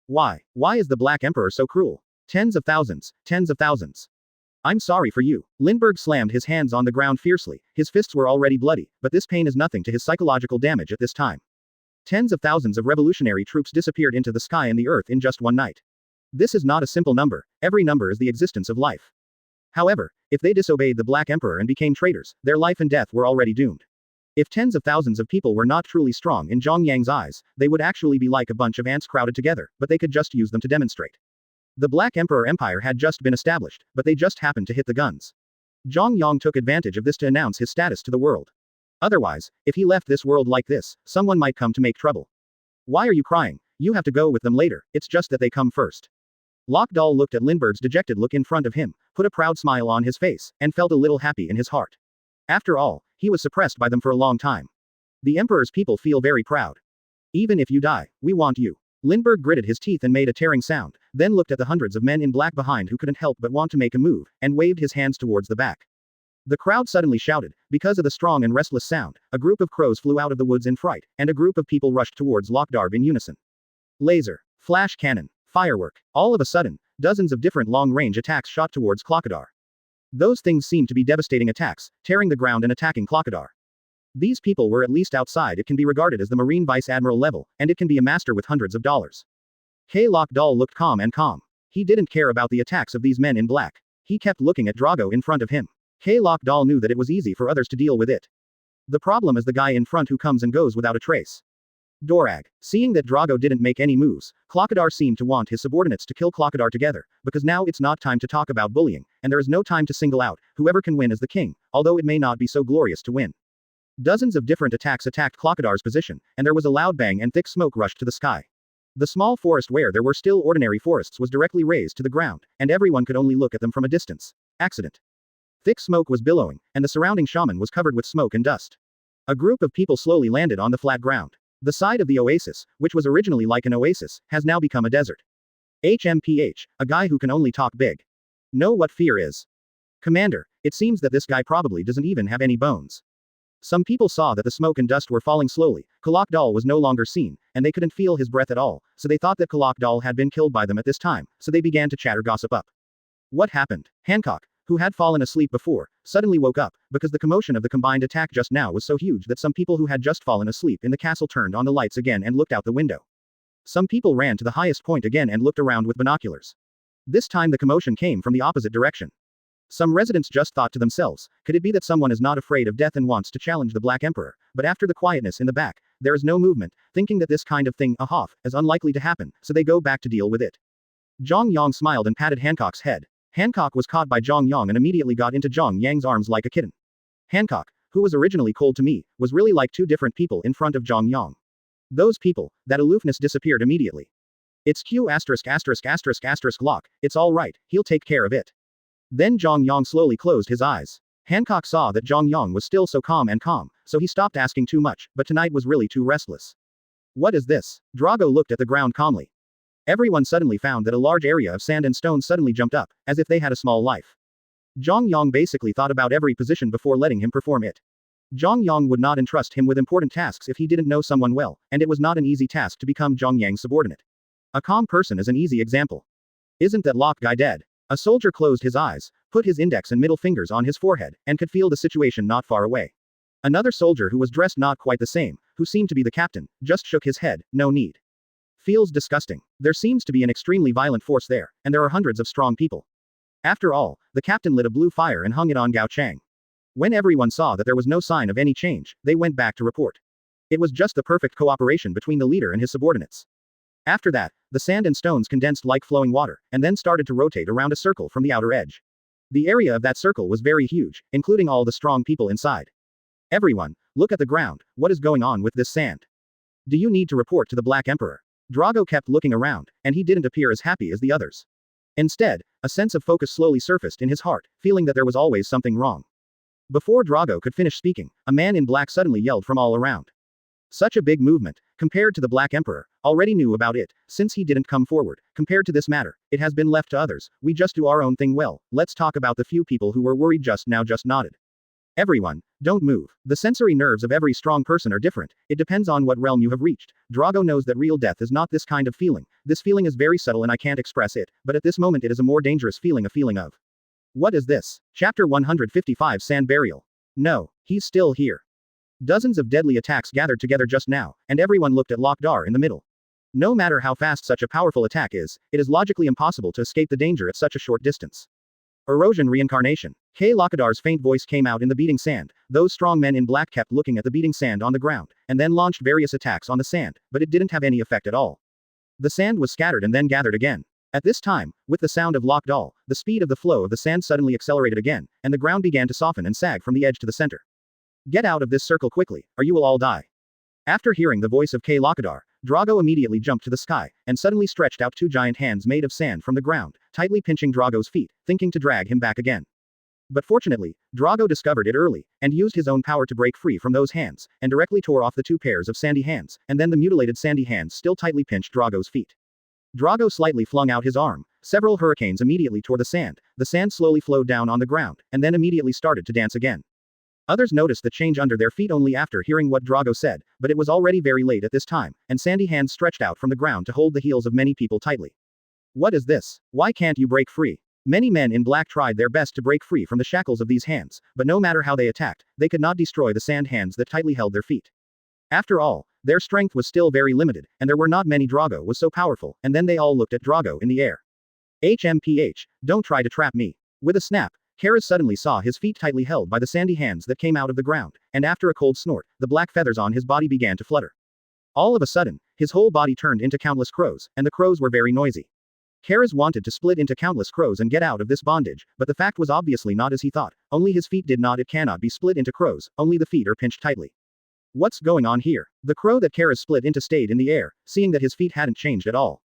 Why? Why is the Black Emperor so cruel? Tens of thousands, tens of thousands. I'm sorry for you. Lindbergh slammed his hands on the ground fiercely, his fists were already bloody, but this pain is nothing to his psychological damage at this time. Tens of thousands of revolutionary troops disappeared into the sky and the earth in just one night. This is not a simple number, every number is the existence of life. However, if they disobeyed the Black Emperor and became traitors, their life and death were already doomed. If tens of thousands of people were not truly strong in Zhang Yang's eyes, they would actually be like a bunch of ants crowded together, but they could just use them to demonstrate. The Black Emperor Empire had just been established, but they just happened to hit the guns. Zhang Yang took advantage of this to announce his status to the world. Otherwise, if he left this world like this, someone might come to make trouble. Why are you crying? You have to go with them later, it's just that they come first. Lockdoll looked at Lindbergh's dejected look in front of him, put a proud smile on his face, and felt a little happy in his heart. After all, he was suppressed by them for a long time. The Emperor's people feel very proud. Even if you die, we want you. Lindbergh gritted his teeth and made a tearing sound, then looked at the hundreds of men in black behind who couldn't help but want to make a move, and waved his hands towards the back. The crowd suddenly shouted. Because of the strong and restless sound, a group of crows flew out of the woods in fright, and a group of people rushed towards Lockdarb in unison. Laser. Flash cannon. Firework. All of a sudden, dozens of different long-range attacks shot towards Klokadar. Those things seemed to be devastating attacks, tearing the ground and attacking Klokadar. These people were at least outside. It can be regarded as the Marine Vice Admiral level, and it can be a master with hundreds of dollars. Lockdoll looked calm. He didn't care about the attacks of these men in black. He kept looking at Drago in front of him. Lockdoll knew that it was easy for others to deal with it. The problem is the guy in front who comes and goes without a trace. Dorag. Seeing that Drago didn't make any moves, Klokadar seemed to want his subordinates to kill Klokadar together, because now it's not time to talk about bullying, and there is no time to single out whoever can win as the king, although it may not be so glorious to win. Dozens of different attacks attacked Klokadar's position, and there was a loud bang and thick smoke rushed to the sky. The small forest where there were still ordinary forests was directly razed to the ground, and everyone could only look at them from a distance. Accident. Thick smoke was billowing, and the surrounding shaman was covered with smoke and dust. A group of people slowly landed on the flat ground. The side of the oasis, which was originally like an oasis, has now become a desert. HMPH, a guy who can only talk big. Know what fear is? Commander, it seems that this guy probably doesn't even have any bones. Some people saw that the smoke and dust were falling slowly, Kalak Dal was no longer seen, and they couldn't feel his breath at all, so they thought that Kalak Dal had been killed by them at this time, so they began to chatter gossip up. What happened? Hancock, who had fallen asleep before, suddenly woke up, because the commotion of the combined attack just now was so huge that some people who had just fallen asleep in the castle turned on the lights again and looked out the window. Some people ran to the highest point again and looked around with binoculars. This time the commotion came from the opposite direction. Some residents just thought to themselves, could it be that someone is not afraid of death and wants to challenge the Black Emperor, but after the quietness in the back, there is no movement, thinking that this kind of thing, is unlikely to happen, so they go back to deal with it. Zhang Yang smiled and patted Hancock's head. Hancock was caught by Zhang Yang and immediately got into Zhang Yang's arms like a kitten. Hancock, who was originally cold to me, was really like two different people in front of Zhang Yang. Those people, that aloofness disappeared immediately. It's Q****** lock, it's all right, he'll take care of it. Then Zhang Yang slowly closed his eyes. Hancock saw that Zhang Yang was still so calm, so he stopped asking too much, but tonight was really too restless. What is this? Drago looked at the ground calmly. Everyone suddenly found that a large area of sand and stone suddenly jumped up, as if they had a small life. Zhang Yang basically thought about every position before letting him perform it. Zhang Yang would not entrust him with important tasks if he didn't know someone well, and it was not an easy task to become Zhang Yang's subordinate. A calm person is an easy example. Isn't that lock guy dead? A soldier closed his eyes, put his index and middle fingers on his forehead, and could feel the situation not far away. Another soldier who was dressed not quite the same, who seemed to be the captain, just shook his head, no need. Feels disgusting. There seems to be an extremely violent force there, and there are hundreds of strong people. After all, the captain lit a blue fire and hung it on Gao Chang. When everyone saw that there was no sign of any change, they went back to report. It was just the perfect cooperation between the leader and his subordinates. After that, the sand and stones condensed like flowing water, and then started to rotate around a circle from the outer edge. The area of that circle was very huge, including all the strong people inside. Everyone, look at the ground, what is going on with this sand? Do you need to report to the Black Emperor? Drago kept looking around, and he didn't appear as happy as the others. Instead, a sense of focus slowly surfaced in his heart, feeling that there was always something wrong. Before Drago could finish speaking, a man in black suddenly yelled from all around. Such a big movement, compared to the Black Emperor, already knew about it, since he didn't come forward. Compared to this matter, it has been left to others, we just do our own thing well. Let's talk about the few people who were worried just now just nodded. Everyone, don't move. The sensory nerves of every strong person are different, it depends on what realm you have reached. Drago knows that real death is not this kind of feeling, this feeling is very subtle and I can't express it, but at this moment it is a more dangerous feeling, a feeling of. What is this? Chapter 155 Sand Burial. No, he's still here. Dozens of deadly attacks gathered together just now, and everyone looked at Lokdar in the middle. No matter how fast such a powerful attack is, it is logically impossible to escape the danger at such a short distance. Erosion reincarnation. K. Lokadar's faint voice came out in the beating sand. Those strong men in black kept looking at the beating sand on the ground, and then launched various attacks on the sand, but it didn't have any effect at all. The sand was scattered and then gathered again. At this time, with the sound of Lokdal, the speed of the flow of the sand suddenly accelerated again, and the ground began to soften and sag from the edge to the center. Get out of this circle quickly, or you will all die. After hearing the voice of K. Lokadar, Drago immediately jumped to the sky, and suddenly stretched out two giant hands made of sand from the ground, tightly pinching Drago's feet, thinking to drag him back again. But fortunately, Drago discovered it early, and used his own power to break free from those hands, and directly tore off the two pairs of sandy hands, and then the mutilated sandy hands still tightly pinched Drago's feet. Drago slightly flung out his arm, several hurricanes immediately tore the sand slowly flowed down on the ground, and then immediately started to dance again. Others noticed the change under their feet only after hearing what Drago said, but it was already very late at this time, and sandy hands stretched out from the ground to hold the heels of many people tightly. What is this? Why can't you break free? Many men in black tried their best to break free from the shackles of these hands, but no matter how they attacked, they could not destroy the sand hands that tightly held their feet. After all, their strength was still very limited, and there were not many. Drago was so powerful, and then they all looked at Drago in the air. HMPH, don't try to trap me. With a snap, Karas suddenly saw his feet tightly held by the sandy hands that came out of the ground, and after a cold snort, the black feathers on his body began to flutter. All of a sudden, his whole body turned into countless crows, and the crows were very noisy. Kara's wanted to split into countless crows and get out of this bondage, but the fact was obviously not as he thought. Only his feet did not. It cannot be split into crows, only the feet are pinched tightly. What's going on here? The crow that Kara split into stayed in the air, seeing that his feet hadn't changed at all.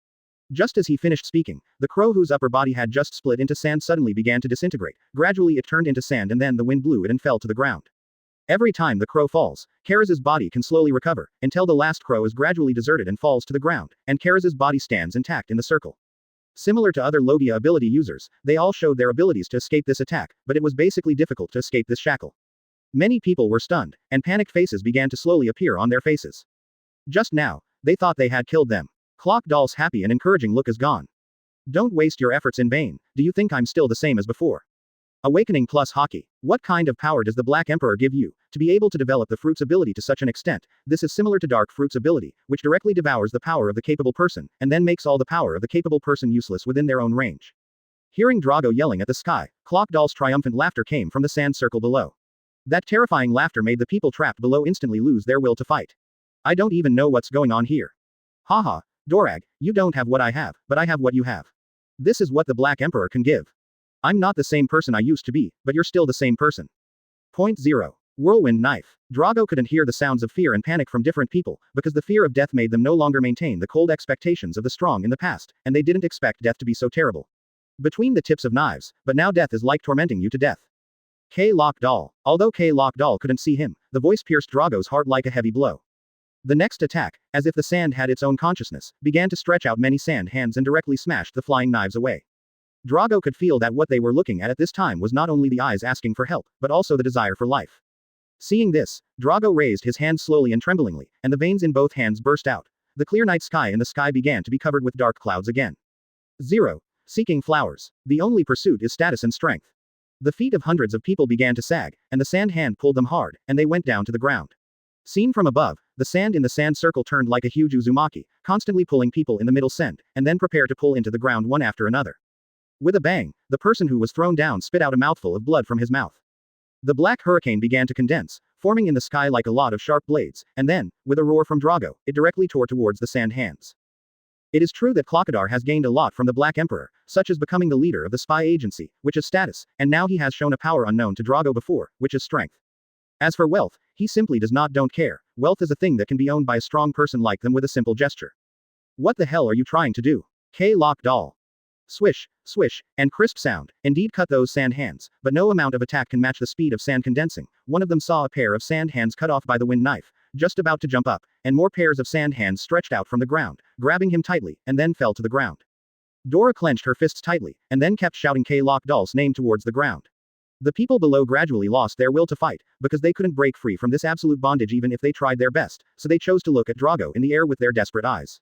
Just as he finished speaking, the crow whose upper body had just split into sand suddenly began to disintegrate. Gradually it turned into sand and then the wind blew it and fell to the ground. Every time the crow falls, Kara's body can slowly recover, until the last crow is gradually deserted and falls to the ground, and Kara's body stands intact in the circle. Similar to other Logia ability users, they all showed their abilities to escape this attack, but it was basically difficult to escape this shackle. Many people were stunned, and panicked faces began to slowly appear on their faces. Just now, they thought they had killed them. Clock Doll's happy and encouraging look is gone. Don't waste your efforts in vain. Do you think I'm still the same as before? Awakening plus hockey. What kind of power does the Black Emperor give you, to be able to develop the fruit's ability to such an extent? This is similar to Dark Fruit's ability, which directly devours the power of the capable person, and then makes all the power of the capable person useless within their own range. Hearing Drago yelling at the sky, Clock Doll's triumphant laughter came from the sand circle below. That terrifying laughter made the people trapped below instantly lose their will to fight. I don't even know what's going on here. Haha, Dorag, you don't have what I have, but I have what you have. This is what the Black Emperor can give. I'm not the same person I used to be, but you're still the same person. Point 0. Whirlwind Knife. Drago couldn't hear the sounds of fear and panic from different people, because the fear of death made them no longer maintain the cold expectations of the strong in the past, and they didn't expect death to be so terrible. Between the tips of knives, but now death is like tormenting you to death. K-Lock Doll. Although K-Lock Doll couldn't see him, the voice pierced Drago's heart like a heavy blow. The next attack, as if the sand had its own consciousness, began to stretch out many sand hands and directly smashed the flying knives away. Drago could feel that what they were looking at this time was not only the eyes asking for help, but also the desire for life. Seeing this, Drago raised his hands slowly and tremblingly, and the veins in both hands burst out. The clear night sky in the sky began to be covered with dark clouds again. 0. Seeking flowers. The only pursuit is status and strength. The feet of hundreds of people began to sag, and the sand hand pulled them hard, and they went down to the ground. Seen from above, the sand in the sand circle turned like a huge uzumaki, constantly pulling people in the middle send, and then prepare to pull into the ground one after another. With a bang, the person who was thrown down spit out a mouthful of blood from his mouth. The black hurricane began to condense, forming in the sky like a lot of sharp blades, and then, with a roar from Drago, it directly tore towards the sand hands. It is true that Clockadar has gained a lot from the Black Emperor, such as becoming the leader of the spy agency, which is status, and now he has shown a power unknown to Drago before, which is strength. As for wealth, he simply don't care. Wealth is a thing that can be owned by a strong person like them with a simple gesture. What the hell are you trying to do? K-Lock Doll. Swish, swish, and crisp sound, indeed cut those sand hands, but no amount of attack can match the speed of sand condensing. One of them saw a pair of sand hands cut off by the wind knife, just about to jump up, and more pairs of sand hands stretched out from the ground, grabbing him tightly, and then fell to the ground. Dora clenched her fists tightly, and then kept shouting K-Lock Doll's name towards the ground. The people below gradually lost their will to fight, because they couldn't break free from this absolute bondage even if they tried their best, so they chose to look at Drago in the air with their desperate eyes.